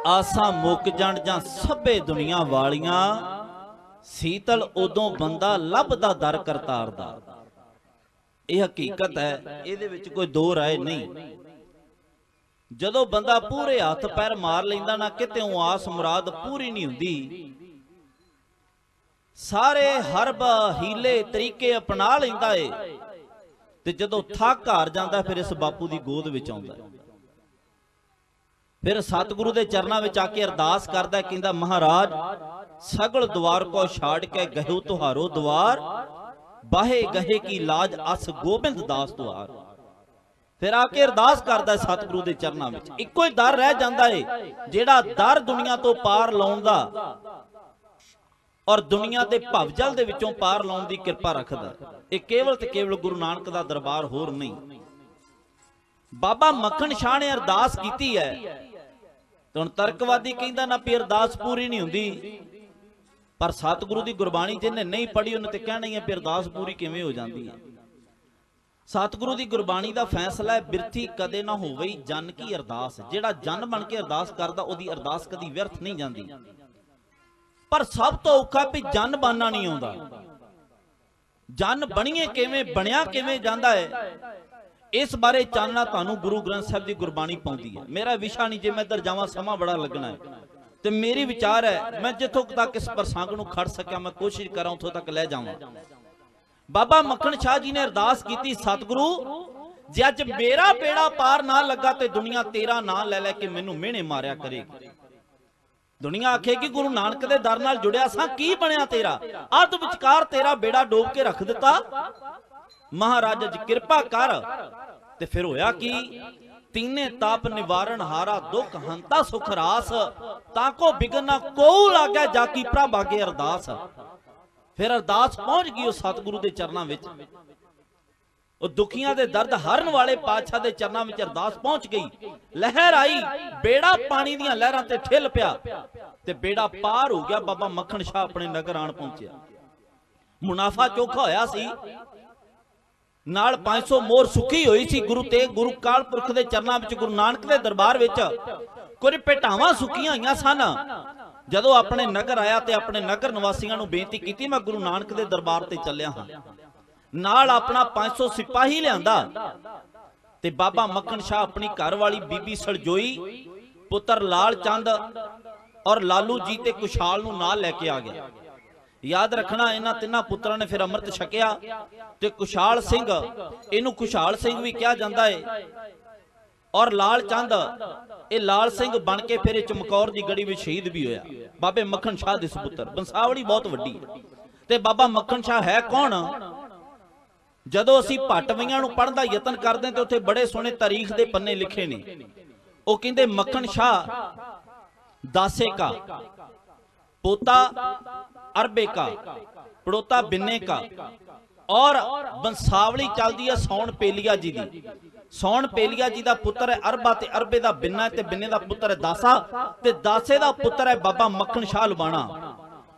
ਆਸਾਂ ਮੁੱਕ ਜਾਣ ਜਾਂ ਸਭੇ ਦੁਨੀਆ ਵਾਲੀਆਂ ਸੀਤਲ ਉਦੋਂ ਬੰਦਾ ਲੱਭਦਾ ਦਰ ਕਰਤਾਰ ਦਾ। ਇਹ ਹਕੀਕਤ ਹੈ, ਇਹਦੇ ਵਿੱਚ ਕੋਈ ਦੋ ਰਾਏ ਨਹੀਂ। ਜਦੋਂ ਬੰਦਾ ਪੂਰੇ ਹੱਥ ਪੈਰ ਮਾਰ ਲੈਂਦਾ ਨਾ ਕਿਤੇੋਂ ਆਸ ਮੁਰਾਦ ਪੂਰੀ ਨਹੀਂ ਹੁੰਦੀ, ਸਾਰੇ ਹਰਬ ਹੀਲੇ ਤਰੀਕੇ ਅਪਣਾ ਲੈਂਦਾ ਏ ਤੇ ਜਦੋਂ ਥੱਕ ਹਾਰ ਜਾਂਦਾ ਫਿਰ ਇਸ ਬਾਪੂ ਦੀ ਗੋਦ ਵਿੱਚ ਆਉਂਦਾ ਹੈ। ਫਿਰ ਸਤਿਗੁਰੂ ਦੇ ਚਰਨਾਂ ਵਿੱਚ ਆ ਕੇ ਅਰਦਾਸ ਕਰਦਾ, ਕਹਿੰਦਾ ਮਹਾਰਾਜ ਸਗਲ ਦਵਾਰ ਕੋ ਛਾੜ ਕੇ ਗਹਿਓ ਤੁਹਾਰੋ ਦਵਾਰ, ਬਾਹੇ ਗਹੇ ਕੀ ਲਾਜ ਅਸ ਗੋਬਿੰਦ ਦਾਸ ਦੁਆਰ। ਫਿਰ ਆ ਕੇ ਅਰਦਾਸ ਕਰਦਾ ਸਤਿਗੁਰੂ ਦੇ ਚਰਨਾਂ ਵਿੱਚ। ਇੱਕੋ ਹੀ ਦਰ ਰਹਿ ਜਾਂਦਾ ਏ ਜਿਹੜਾ ਦਰ ਦੁਨੀਆ ਤੋਂ ਪਾਰ ਲਾਉਣ ਦਾ, ਔਰ ਦੁਨੀਆ ਦੇ ਭਵਜਲ ਦੇ ਵਿੱਚੋਂ ਪਾਰ ਲਾਉਣ ਦੀ ਕਿਰਪਾ ਰੱਖਦਾ। ਇਹ ਕੇਵਲ ਤੇ ਕੇਵਲ ਗੁਰੂ ਨਾਨਕ ਦਾ ਦਰਬਾਰ, ਹੋਰ ਨਹੀਂ। ਬਾਬਾ ਮੱਖਣ ਸ਼ਾਹ ਨੇ ਅਰਦਾਸ ਕੀਤੀ ਹੈ ਤੇ ਹੁਣ ਤਰਕਵਾਦੀ ਕਹਿੰਦਾ ਨਾ ਵੀ ਅਰਦਾਸ ਪੂਰੀ ਨਹੀਂ ਹੁੰਦੀ, ਪਰ ਸਤਿਗੁਰੂ ਦੀ ਗੁਰਬਾਣੀ ਜਿਹਨੇ ਨਹੀਂ ਪੜ੍ਹੀ ਉਹਨੇ ਤੇ ਕਹਿਣਾ ਹੀ ਹੈ ਵੀ ਅਰਦਾਸ ਪੂਰੀ ਕਿਵੇਂ ਹੋ ਜਾਂਦੀ ਹੈ। ਸਤਿਗੁਰੂ ਦੀ ਗੁਰਬਾਣੀ ਦਾ ਫੈਸਲਾ ਹੈ, ਬਿਰਥੀ ਕਦੇ ਨਾ ਹੋਵੇ ਜਨ ਕੀ ਅਰਦਾਸ। ਜਿਹੜਾ ਜਨ ਬਣ ਕੇ ਅਰਦਾਸ ਕਰਦਾ ਉਹਦੀ ਅਰਦਾਸ ਕਦੀ ਵਿਅਰਥ ਨਹੀਂ ਜਾਂਦੀ। ਪਰ ਸਭ ਤੋਂ ਔਖਾ ਵੀ ਜਨ ਬਣਨਾ ਨਹੀਂ ਆਉਂਦਾ। ਜਨ ਬਣੀਏ ਕਿਵੇਂ, ਬਣਿਆ ਕਿਵੇਂ ਜਾਂਦਾ ਹੈ, ਇਸ ਬਾਰੇ ਚਾਨਣਾ ਤੁਹਾਨੂੰ ਗੁਰੂ ਗ੍ਰੰਥ ਸਾਹਿਬ ਦੀ ਗੁਰਬਾਣੀ ਪਾਉਂਦੀ ਹੈ। ਮੇਰਾ ਵਿਸ਼ਾ ਨਹੀਂ, ਜੇ ਮੈਂ ਇੱਧਰ ਜਾਵਾਂ ਸਮਾਂ ਬੜਾ ਲੱਗਣਾ ਹੈ, ਤੇ ਮੇਰੀ ਵਿਚਾਰ ਹੈ ਮੈਂ ਜਿੱਥੋਂ ਤੱਕ ਇਸ ਪ੍ਰਸੰਗ ਨੂੰ ਖੜ ਸਕਿਆ ਮੈਂ ਕੋਸ਼ਿਸ਼ ਕਰਾਂ ਉੱਥੋਂ ਤੱਕ ਲੈ ਜਾਵਾਂ। ਬਾਬਾ ਮੱਖਣ ਸ਼ਾਹ ਜੀ ਨੇ ਅਰਦਾਸ ਕੀਤੀ, ਸਤਿਗੁਰੂ ਜੇ ਅੱਜ ਮੇਰਾ ਬੇੜਾ ਪਾਰ ਨਾ ਲੱਗਾ ਤੇ ਦੁਨੀਆ ਤੇਰਾ ਨਾਂ ਲੈ ਲੈ ਕੇ ਮੈਨੂੰ ਮਿਹਣੇ ਮਾਰਿਆ ਕਰੇਗੀ। ਦੁਨੀਆ ਆਖੇਗੀ ਗੁਰੂ ਨਾਨਕ ਦੇ ਦਰ ਨਾਲ ਜੁੜਿਆ ਸਾਂ, ਕੀ ਬਣਿਆ ਤੇਰਾ, ਅੱਧ ਵਿਚਕਾਰ ਤੇਰਾ ਬੇੜਾ ਡੋਬ ਕੇ ਰੱਖ ਦਿੱਤਾ। ਮਹਾਰਾਜ ਜੀ ਕਿਰਪਾ ਕਰ। ਤੇ ਫਿਰ ਹੋਇਆ ਕੀ, ਤੀਨੇ ਤਾਪ ਨਿਵਾਰਨ ਹਾਰਾ ਦੁੱਖ ਹੰਤਾ ਸੁਖ ਰਾਸ, ਤਾਂ ਕੋ ਬਿਗਨਾ ਕੋਉ ਲਾਗੇ ਜਾਕੀ ਪ੍ਰਭ ਆਗੇ ਅਰਦਾਸ। ਫਿਰ ਅਰਦਾਸ ਪਹੁੰਚ ਗਈ ਉਹ ਸਤਿਗੁਰੂ ਦੇ ਚਰਨਾਂ ਵਿੱਚ। ਉਹ ਦੁਖੀਆਂ ਦੇ ਦਰਦ ਹਰਨ ਵਾਲੇ ਪਾਤਸ਼ਾਹ ਦੇ ਚਰਨਾਂ ਵਿੱਚ ਅਰਦਾਸ ਪਹੁੰਚ ਗਈ। ਲਹਿਰ ਆਈ, ਬੇੜਾ ਪਾਣੀ ਦੀਆਂ ਲਹਿਰਾਂ ਤੇ ਠਿੱਲ ਪਿਆ ਤੇ ਬੇੜਾ ਪਾਰ ਹੋ ਗਿਆ। ਬਾਬਾ ਮੱਖਣ ਸ਼ਾਹ ਆਪਣੇ ਨਗਰ ਆਣ ਪਹੁੰਚਿਆ। ਮੁਨਾਫਾ ਚੋਖਾ ਹੋਇਆ ਸੀ, ਨਾਲ 500 ਮੋਹਰ ਸੁੱਕੀ ਹੋਈ ਸੀ। ਗੁਰੂ ਤੇਗ ਗੁਰੂ ਕਾਲ ਪੁਰਖ ਦੇ ਚਰਨਾਂ ਵਿੱਚ, ਗੁਰੂ ਨਾਨਕ ਦੇ ਦਰਬਾਰ ਵਿੱਚ ਕੁਝ ਭੇਟਾਵਾਂ ਸੁੱਕੀਆਂ ਹੋਈਆਂ ਸਨ। ਜਦੋਂ ਆਪਣੇ ਨਗਰ ਆਇਆ ਤੇ ਆਪਣੇ ਨਗਰ ਨਿਵਾਸੀਆਂ ਨੂੰ ਬੇਨਤੀ ਕੀਤੀ, ਮੈਂ ਗੁਰੂ ਨਾਨਕ ਦੇ ਦਰਬਾਰ ਤੇ ਚੱਲਿਆ ਹਾਂ। ਨਾਲ ਆਪਣਾ 500 ਸਿਪਾਹੀ ਲਿਆਂਦਾ ਤੇ ਬਾਬਾ ਮੱਖਣ ਸ਼ਾਹ ਆਪਣੀ ਘਰ ਵਾਲੀ ਬੀਬੀ ਸੜਜੋਈ, ਪੁੱਤਰ ਲਾਲ ਚੰਦ ਔਰ ਲਾਲੂ ਜੀ ਤੇ ਕੁਸ਼ਾਲ ਨੂੰ ਨਾਲ ਲੈ ਕੇ ਆ ਗਿਆ। ਯਾਦ ਰੱਖਣਾ, ਇਹਨਾਂ ਤਿੰਨਾਂ ਪੁੱਤਰਾਂ ਨੇ ਫਿਰ ਅੰਮ੍ਰਿਤ ਛਕਿਆ ਤੇ ਕੁਸ਼ਾਲ ਸਿੰਘ, ਇਹਨੂੰ ਕੁਸ਼ਾਲ ਸਿੰਘ ਵੀ ਕਿਹਾ ਜਾਂਦਾ ਹੈ, ਔਰ ਲਾਲ ਚੰਦ ਇਹ ਲਾਲ ਸਿੰਘ ਬਣ ਕੇ ਫਿਰ ਇਹ ਚਮਕੌਰ ਦੀ ਗੜੀ ਵਿੱਚ ਸ਼ਹੀਦ ਵੀ ਹੋਇਆ। ਬਾਬੇ ਮੱਖਣ ਸ਼ਾਹ ਦੇ ਸੁਪੁੱਤਰ। ਬੰਸਾਵਲੀ ਬਹੁਤ ਵੱਡੀ ਹੈ। ਤੇ ਬਾਬਾ ਮੱਖਣ ਸ਼ਾਹ ਹੈ ਕੌਣ? ਜਦੋਂ ਅਸੀਂ ਭੱਟਵਈਆਂ ਨੂੰ ਪੜ੍ਹਨ ਦਾ ਯਤਨ ਕਰਦੇ ਤੇ ਉੱਥੇ ਬੜੇ ਸੋਹਣੇ ਤਾਰੀਖ ਦੇ ਪੰਨੇ ਲਿਖੇ ਨੇ। ਉਹ ਕਹਿੰਦੇ ਮੱਖਣ ਸ਼ਾਹ ਦਾਸੇ ਕਾ, पोता अरबे का, पड़ोता बिन्ने का, और बंसावली चलती है सौन पेलिया जी दी। सौन पेलिया जी दा पुत्र है अरबा, ते अरबे दा बिन्ना है, ते बिन्ने दा पुत्र है दासा, ते दासे दा पुत्र है बाबा मक्खन शाह लुबाणा।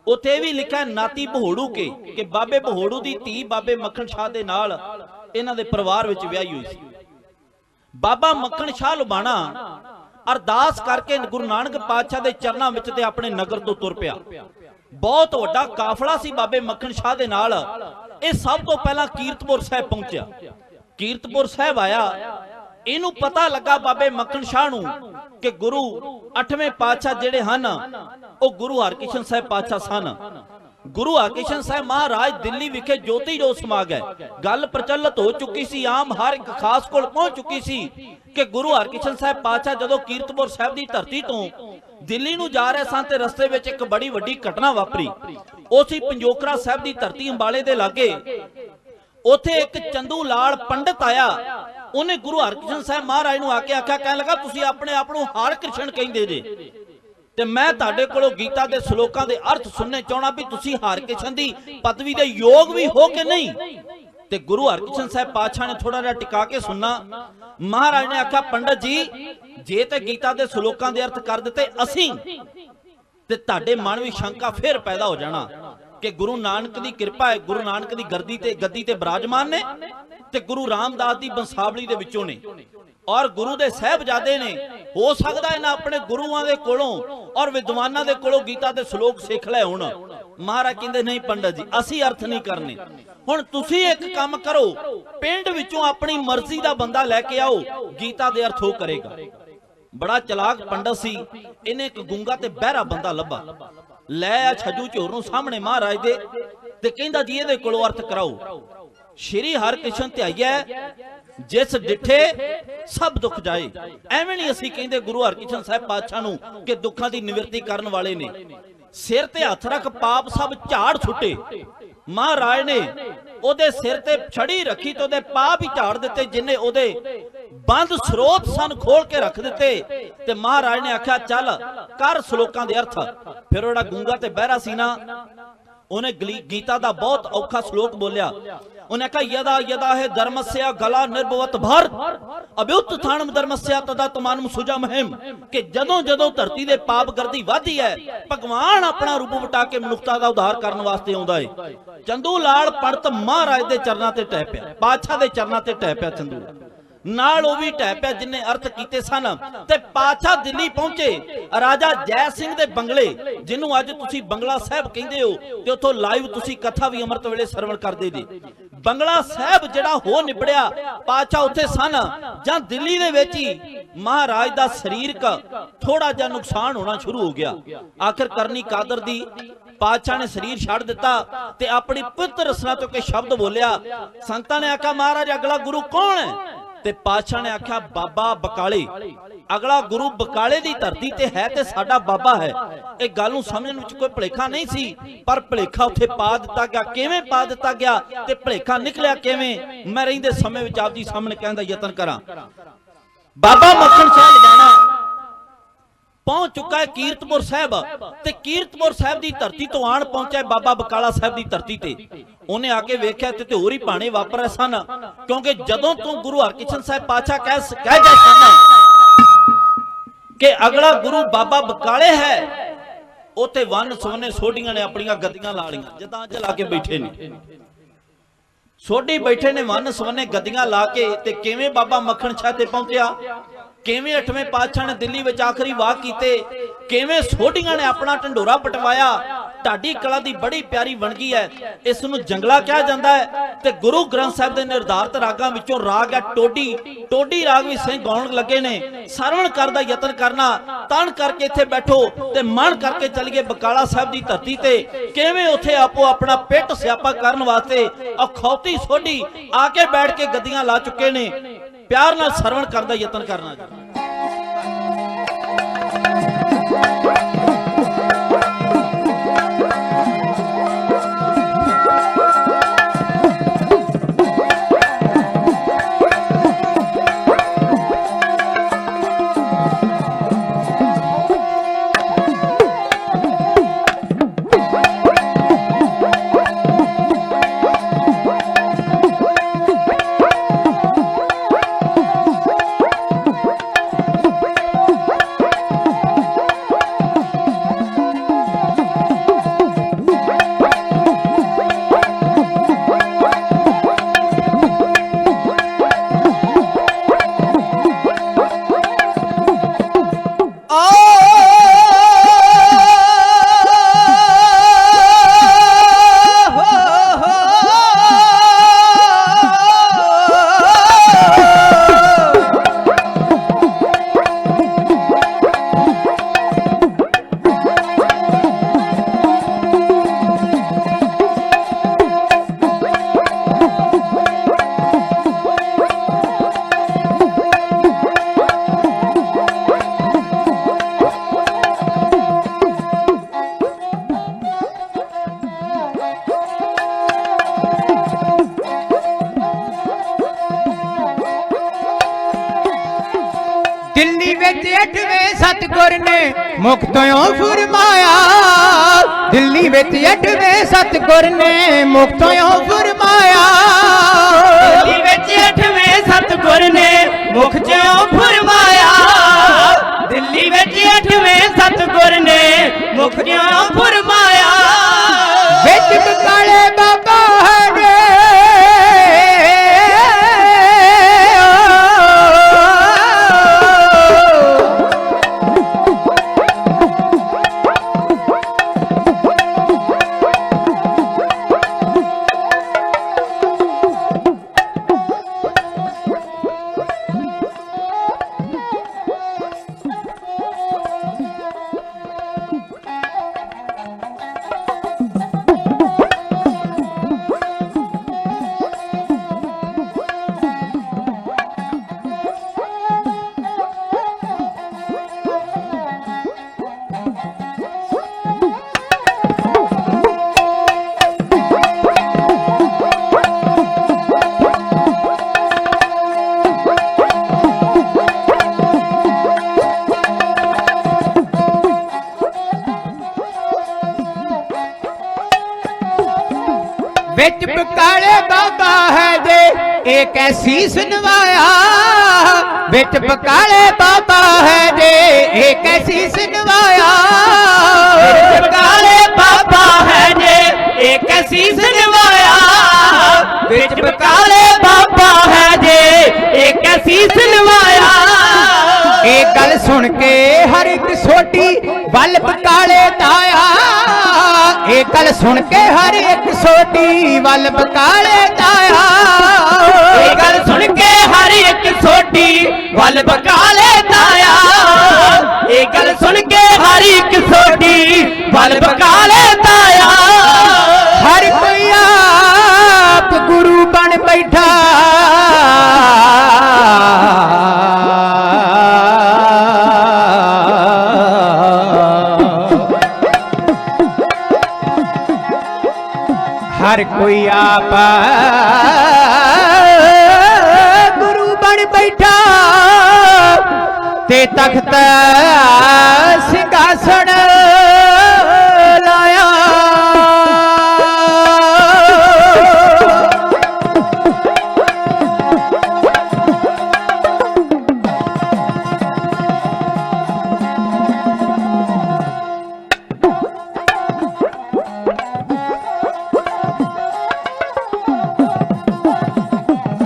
उत्थे भी लिखा है नाती बहोड़ू के कि बाबे बहोड़ू दी धी बाबे मक्खन शाह दे नाल इन्हां दे परिवार विच विआही हुई सी। बाबा मक्खन शाह लुबाणा अरदास करके गुरु नानक पातशाह दे चरनां विच ते अपने नगर तो तुर पिया। बहुत वड्डा काफला सी बाबे मक्खन शाह दे नाल। ਇਹ ਸਭ ਤੋਂ ਪਹਿਲਾਂ ਕੀਰਤਪੁਰ ਸਾਹਿਬ ਪਹੁੰਚਿਆ। ਕੀਰਤਪੁਰ ਸਾਹਿਬ ਆਇਆ, ਇਹਨੂੰ ਪਤਾ ਲੱਗਾ ਬਾਬੇ ਮੱਖਣ ਸ਼ਾਹ ਨੂੰ ਕਿ ਗੁਰੂ 8ਵੇਂ ਪਾਤਸ਼ਾਹ ਜਿਹੜੇ ਹਨ ਉਹ ਗੁਰੂ ਹਰਕ੍ਰਿਸ਼ਨ ਸਾਹਿਬ ਪਾਤਸ਼ਾਹ ਸਨ। ਗੁਰੂ ਹਰਕ੍ਰਿਸ਼ਨ ਸਾਹਿਬ ਮਹਾਰਾਜ ਦਿੱਲੀ ਵਿਖੇ ਜੋਤੀ ਜੋਤ ਸਮਾ ਗਏ। ਗੱਲ ਪ੍ਰਚਲਿਤ ਹੋ ਚੁੱਕੀ ਸੀ, ਆਮ ਹਰ ਇੱਕ ਖਾਸ ਕੋਲ ਪਹੁੰਚ ਚੁੱਕੀ ਸੀ ਕਿ ਗੁਰੂ ਹਰਕ੍ਰਿਸ਼ਨ ਸਾਹਿਬ ਪਾਤਸ਼ਾਹ ਜਦੋਂ ਕੀਰਤਪੁਰ ਸਾਹਿਬ ਦੀ ਧਰਤੀ ਤੋਂ ਦਿੱਲੀ ਨੂੰ ਜਾ ਰਹੇ ਸਨ ਤੇ ਰਸਤੇ ਵਿੱਚ ਇੱਕ ਬੜੀ ਵੱਡੀ ਘਟਨਾ ਵਾਪਰੀ। ਉਹ ਸੀ ਪੰਜੋਖਰਾ ਸਾਹਿਬ ਦੀ ਧਰਤੀ ਅੰਬਾਲੇ ਦੇ ਲਾਗੇ। ਉੱਥੇ ਇੱਕ ਚੰਦੂ ਲਾਲ ਪੰਡਤ ਆਇਆ। ਉਹਨੇ ਗੁਰੂ ਹਰਕ੍ਰਿਸ਼ਨ ਸਾਹਿਬ ਮਹਾਰਾਜ ਨੂੰ ਆ ਕੇ ਆਖਿਆ, ਕਹਿਣ ਲੱਗਾ ਤੁਸੀਂ ਆਪਣੇ ਆਪ ਨੂੰ ਹਰਕ੍ਰਿਸ਼ਨ ਕਹਿੰਦੇ ਜੇ ਤੇ ਮੈਂ ਤੁਹਾਡੇ ਕੋਲੋਂ ਗੀਤਾ ਦੇ ਸ਼ਲੋਕਾਂ ਦੇ ਅਰਥ ਸੁਣਨੇ ਚਾਹਣਾ ਵੀ ਤੁਸੀਂ ਹਰਕ੍ਰਿਸ਼ਨ ਦੀ ਪਦਵੀ ਦੇ ਯੋਗ ਵੀ ਹੋ ਕਿ ਨਹੀਂ। ਤੇ ਗੁਰੂ ਹਰਕ੍ਰਿਸ਼ਨ ਸਾਹਿਬ ਪਾਤਸ਼ਾਹ ਨੇ ਥੋੜਾ ਜਿਹਾ ਟਿਕਾ ਕੇ ਸੁਣਨਾ। ਮਹਾਰਾਜ ਨੇ ਆਖਿਆ, ਪੰਡਤ ਜੀ ਜੇ ਤੇ ਗੀਤਾ ਦੇ ਸ਼ਲੋਕਾਂ ਦੇ ਅਰਥ ਕਰ ਦਿੱਤੇ ਅਸੀਂ ਤੇ ਤੁਹਾਡੇ ਮਨ ਵਿੱਚ ਸ਼ੰਕਾ ਫੇਰ ਪੈਦਾ ਹੋ ਜਾਣਾ ਕਿ ਗੁਰੂ ਨਾਨਕ ਦੀ ਕਿਰਪਾ ਹੈ, ਗੁਰੂ ਨਾਨਕ ਦੀ ਗੱਦੀ ਤੇ ਬਿਰਾਜਮਾਨ ਨੇ ਤੇ ਗੁਰੂ ਰਾਮਦਾਸ ਦੀ ਬੰਸਾਵਲੀ ਦੇ ਵਿੱਚੋਂ ਨੇ ਔਰ ਗੁਰੂ ਦੇ ਸਾਹਿਬਜ਼ਾਦੇ ਨੇ। ਹੋ ਸਕਦਾ ਇਹਨਾਂ ਆਪਣੇ ਗੁਰੂਆਂ ਦੇ ਕੋਲੋਂ ਔਰ ਵਿਦਵਾਨਾਂ ਦੇ ਕੋਲੋਂ ਗੀਤਾ ਦੇ ਸ਼ਲੋਕ ਸਿੱਖ ਲੈ ਹੁਣ। ਮਹਾਰਾਜ ਕਹਿੰਦੇ ਨਹੀਂ ਪੰਡਤ ਜੀ ਅਸੀਂ ਅਰਥ ਨਹੀਂ ਕਰਨੇ। ਹੁਣ ਤੁਸੀਂ ਇੱਕ ਕੰਮ ਕਰੋ, ਪਿੰਡ ਵਿੱਚੋਂ ਆਪਣੀ ਮਰਜ਼ੀ ਦਾ ਬੰਦਾ ਲੈ ਕੇ ਆਓ, ਗੀਤਾ ਦੇ ਅਰਥ ਉਹ ਕਰੇਗਾ। ਬੜਾ ਚਲਾਕ ਪੰਡਤ ਸੀ। ਇਹਨੇ ਇੱਕ ਗੂੰਗਾ ਤੇ ਬਹਿਰਾ ਬੰਦਾ ਲੱਭਾ, ਲੈ ਆ ਛੱਜੂ ਝੋਰ ਨੂੰ ਸਾਹਮਣੇ ਮਹਾਰਾਜ ਦੇ ਤੇ ਕਹਿੰਦਾ ਜੀ ਇਹਦੇ ਕੋਲੋਂ ਅਰਥ ਕਰਾਓ। ਸ਼੍ਰੀ ਹਰਿਕ੍ਰਿਸ਼ਨ ਧਿਆਈਐ ਜਿਸ ਡਿਠੇ ਸਭ ਦੁੱਖ ਜਾਏ। ਐਵੇਂ ਨਹੀਂ ਅਸੀਂ ਕਹਿੰਦੇ ਗੁਰੂ ਹਰਕ੍ਰਿਸ਼ਨ ਸਾਹਿਬ ਪਾਤਸ਼ਾਹ ਨੂੰ ਕਿ ਦੁੱਖਾਂ ਦੀ ਨਿਵਰਤੀ ਕਰਨ ਵਾਲੇ ਨੇ। ਸਿਰ ਤੇ ਹੱਥ ਰੱਖ ਪਾਪ ਸਭ ਝਾੜ ਛੁੱਟੇ। ਮਹਾਰਾਜ ਨੇ ਉਹਦੇ ਸਿਰ ਤੇ ਛੜੀ ਰੱਖੀ ਤੇ ਉਹਦੇ ਪਾਪ ਹੀ ਝਾੜ ਦਿੱਤੇ, ਜਿੰਨੇ ਉਹਦੇ ਬੰਦ ਸਰੋਤ ਸਨ ਖੋਲ ਕੇ ਰੱਖ ਦਿੱਤੇ। ਤੇ ਮਹਾਰਾਜ ਨੇ ਆਖਿਆ ਚੱਲ ਕਰ ਸ਼ਲੋਕਾਂ ਦੇ ਅਰਥ। ਫਿਰ ਉਹਦਾ ਗੂੰਗਾ ਤੇ ਬਹਿਰਾ ਸੀ ਨਾ, ਉਹਨੇ ਗੀਤਾ ਦਾ ਬਹੁਤ ਔਖਾ ਸ਼ਲੋਕ ਬੋਲਿਆ। ਉਹਨੇ ਕਹਾ ਯਦਾ ਯਦਾ ਹੈ ਧਰਮਸਿਆ ਗਲਾ ਨਿਰਭਵਤ ਭਰ ਅਭਿਉਤ ਥਾਨਮ ਧਰਮਸਿਆ ਤਦਾ ਤਮਾਨਮ ਸੁਜਾ ਮਹਿਮ, ਕਿ ਜਦੋਂ ਜਦੋਂ ਧਰਤੀ ਦੇ ਪਾਪ ਗਰਦੀ ਵਧਦੀ ਹੈ ਭਗਵਾਨ ਆਪਣਾ ਰੂਪ ਵਟਾ ਕੇ ਮਨੁੱਖਤਾ ਦਾ ਉਧਾਰ ਕਰਨ ਵਾਸਤੇ ਆਉਂਦਾ ਹੈ। ਚੰਦੂ ਲਾਲ ਪੰਡਤ ਮਹਾਰਾਜ ਦੇ ਚਰਨਾਂ ਤੇ ਟਹਿ ਪਿਆ, ਪਾਤਸ਼ਾਹ ਦੇ ਚਰਨਾਂ ਤੇ ਟਹਿ ਪਿਆ ਚੰਦੂ ਨਾਲ ਉਹ ਵੀ ਟਹਿ ਪਿਆ ਜਿਨਨੇ ਅਰਥ ਕੀਤੇ ਸਨ। ਤੇ ਪਾਤਸ਼ਾਹ ਦਿੱਲੀ ਪਹੁੰਚੇ ਰਾਜਾ ਜੈ ਸਿੰਘ ਦੇ ਬੰਗਲੇ, ਜਿਹਨੂੰ ਅੱਜ ਤੁਸੀਂ ਬੰਗਲਾ ਸਾਹਿਬ ਕਹਿੰਦੇ ਹੋ, ਤੇ ਉੱਥੋਂ ਲਾਈਵ ਤੁਸੀਂ ਕਥਾ ਵੀ ਅੰਮ੍ਰਿਤ ਵੇਲੇ ਸਰਵਣ ਕਰਦੇ ਜੀ। ਬੰਗਲਾ ਸਾਹਿਬ ਜਿਹੜਾ ਹੋ ਨਿਬੜਿਆ, ਪਾਤਸ਼ਾਹ ਉੱਥੇ ਸਨ ਜਾਂ ਦਿੱਲੀ ਦੇ ਵਿੱਚ ਹੀ ਮਹਾਰਾਜ ਦਾ ਸਰੀਰਕ ਥੋੜਾ ਜਿਹਾ ਨੁਕਸਾਨ ਹੋਣਾ ਸ਼ੁਰੂ ਹੋ ਗਿਆ। ਆਖਿਰ ਕਰਨੀ ਕਾਦਰ ਦੀ ਪਾਤਸ਼ਾਹ ਨੇ ਸਰੀਰ ਛੱਡ ਦਿੱਤਾ ਤੇ ਆਪਣੀ ਪਵਿੱਤਰ ਰਸਨਾ ਤੋਂ ਇੱਕ ਸ਼ਬਦ ਬੋਲਿਆ। ਸੰਤਾਂ ਨੇ ਆਖਿਆ ਮਹਾਰਾਜ ਅਗਲਾ ਗੁਰੂ ਕੌਣ ਹੈ? ਤੇ ਪਾਤਸ਼ਾਹ ਨੇ ਆਖਿਆ ਬਾਬਾ ਬਕਾਲੇ। ਅਗਲਾ ਗੁਰੂ ਬਕਾਲੇ ਦੀ ਧਰਤੀ ਤੇ ਹੈ ਤੇ ਸਾਡਾ ਬਾਬਾ ਹੈ। ਇਹ ਗੱਲ ਨੂੰ ਸਮਝਣ ਵਿੱਚ ਕੋਈ ਭੁਲੇਖਾ ਨਹੀਂ ਸੀ, ਪਰ ਭੁਲੇਖਾ ਉੱਥੇ ਪਾ ਦਿੱਤਾ ਗਿਆ। ਕਿਵੇਂ ਪਾ ਦਿੱਤਾ ਗਿਆ ਤੇ ਭੁਲੇਖਾ ਨਿਕਲਿਆ ਕਿਵੇਂ, ਮੈਂ ਰਹਿੰਦੇ ਸਮੇਂ ਵਿੱਚ ਆਪ ਜੀ ਸਾਹਮਣੇ ਕਹਿਣ ਦਾ ਯਤਨ ਕਰਾਂ। ਬਾਬਾ ਮੱਖਣ ਸ਼ਾਹ ਲਵਾਣਾ ਪਹੁੰਚ ਚੁੱਕਾ ਹੈ ਕੀਰਤਪੁਰ ਸਾਹਿਬ, ਤੇ ਕੀਰਤਪੁਰ ਸਾਹਿਬ ਦੀ ਧਰਤੀ ਤੋਂ ਆਣ ਪਹੁੰਚਿਆ ਬਾਬਾ ਬਕਾਲਾ ਸਾਹਿਬ ਦੀ ਧਰਤੀ ਤੇ। ਉਹਨੇ ਆ ਕੇ ਵੇਖਿਆ ਤੇ ਹੋਰ ਹੀ ਭਾਣੇ ਵਾਪਰ ਰਹੇ ਸਨ, ਕਿਉਂਕਿ ਜਦੋਂ ਤੋਂ ਗੁਰੂ ਹਰਕ੍ਰਿਸ਼ਨ ਸਾਹਿਬ ਪਾਤਸ਼ਾਹ ਕਹਿ ਗਏ ਸਨ ਕਿ ਅਗਲਾ ਗੁਰੂ ਬਾਬਾ ਬਕਾਲੇ ਹੈ, ਉੱਥੇ ਵੰਨ ਸੋਨੇ ਸੋਢੀਆਂ ਨੇ ਆਪਣੀਆਂ ਗੱਦੀਆਂ ਲਾ ਲਈਆਂ, ਜਿੱਦਾਂ ਅੱਜ ਲਾ ਕੇ ਬੈਠੇ ਨੇ ਸੋਢੀ ਬੈਠੇ ਨੇ ਵੰਨ ਸੋਨੇ ਗੱਦੀਆਂ ਲਾ ਕੇ। ਤੇ ਕਿਵੇਂ ਬਾਬਾ ਮੱਖਣ ਸ਼ਾਹ ਤੇ ਪਹੁੰਚਿਆ, ਕਿਵੇਂ 8ਵੇਂ ਪਾਤਸ਼ਾਹ ਨੇ ਦਿੱਲੀ ਵਿੱਚ ਆਖਰੀ ਵਾਕ ਕੀਤੇ, ਕਿਵੇਂ ਸੋਢੀਆਂ ਨੇ ਆਪਣਾ ਢੰਡੋਰਾ ਪਟਵਾਇਆ। ਢਾਡੀ ਕਲਾ ਦੀ ਬੜੀ ਪਿਆਰੀ ਵਣਗੀ ਹੈ, ਇਸ ਨੂੰ ਜੰਗਲਾ ਕਿਹਾ ਜਾਂਦਾ ਹੈ। ਤੇ ਗੁਰੂ ਗ੍ਰੰਥ ਸਾਹਿਬ ਦੇ ਨਿਰਧਾਰਤ ਰਾਗਾਂ ਵਿੱਚੋਂ ਰਾਗ ਹੈ ਟੋਡੀ। ਟੋਡੀ ਰਾਗ ਵੀ ਸਿੰਘ ਗਾਉਣ ਲੱਗੇ ਨੇ। ਸਰਵਣ ਕਰਨ ਦਾ ਯਤਨ ਕਰਨਾ, ਤਨ ਕਰਕੇ ਇੱਥੇ ਬੈਠੋ ਤੇ ਮਨ ਕਰਕੇ ਚੱਲੀਏ ਬਕਾਲਾ ਸਾਹਿਬ ਦੀ ਧਰਤੀ ਤੇ। ਕਿਵੇਂ ਉੱਥੇ ਆਪੋ ਆਪਣਾ ਪਿੱਟ ਸਿਆਪਾ ਕਰਨ ਵਾਸਤੇ ਅਖੌਤੀ ਸੋਢੀ ਆ ਕੇ ਬੈਠ ਕੇ ਗੱਦੀਆਂ ਲਾ ਚੁੱਕੇ ਨੇ। ਪਿਆਰ ਨਾਲ ਸਰਵਣ ਕਰਨ ਦਾ ਯਤਨ ਕਰਨਾ ਜੀ। ਦਿੱਲੀ ਵਿੱਚ 8ਵੇਂ ਸਤਿਗੁਰ ਨੇ ਮੁਖ ਤੋਂ ਫਰਮਾਇਆ। ਦਿੱਲੀ ਵਿੱਚ 8ਵੇਂ ਸਤਿਗੁਰ ਨੇ ਮੁਖ ਤੋਂ ਫਰਮਾਇਆ। ਦਿੱਲੀ ਵਿੱਚ 8ਵੇਂ ਸਤਿਗੁਰ ਨੇ ਮੁਖ ਚੋਂ ਫਰਮਾਇਆ। ਦਿੱਲੀ ਵਿੱਚ 8ਵੇਂ ਸਤਿਗੁਰ ਨੇ ਮੁਖ ਚੋਂ ਫਰਮਾਇਆ। ਵਿੱਚ ਬਕਾਲੇ ਬਾਬਾ ਹੈ बिच बकाले बाबा है जे एक शीस नवाया, बिच बकाले बाबा है जे एक शीस नवाया, बिच बकाले बाबा है जे एक शीस नवाया, बिच बकाले बाबा है जे एक शीस नवाया। ਇਹ ਗੱਲ ਸੁਣ ਕੇ ਹਰ ਇੱਕ ਸੋਟੀ ਵੱਲ ਬਕਾਲੇ ਤਾਇਆ, ਇਹ ਗੱਲ ਸੁਣ ਕੇ ਹਰ ਇੱਕ ਸੋਟੀ ਵੱਲ ਬਕਾਲੇ ਤਾਇਆ, ਇਹ ਗੱਲ ਸੁਣ ਕੇ ਹਰ ਇੱਕ ਸੋਟੀ ਵੱਲ ਬਕਾਲੇ ਤਾਇਆ, ਇਹ ਗੱਲ ਸੁਣ ਕੇ ਹਰ ਇੱਕ ਸੋਟੀ ਵੱਲ ਬਕਾਲੇ ਤਾਇਆ। ਹਰ ਕੋਈ ਆਪ ਗੁਰੂ ਬਣ ਬੈਠਾ, हर कोई आप गुरु बन बैठा, ते तख्त सिंहासन लाया। हर कोई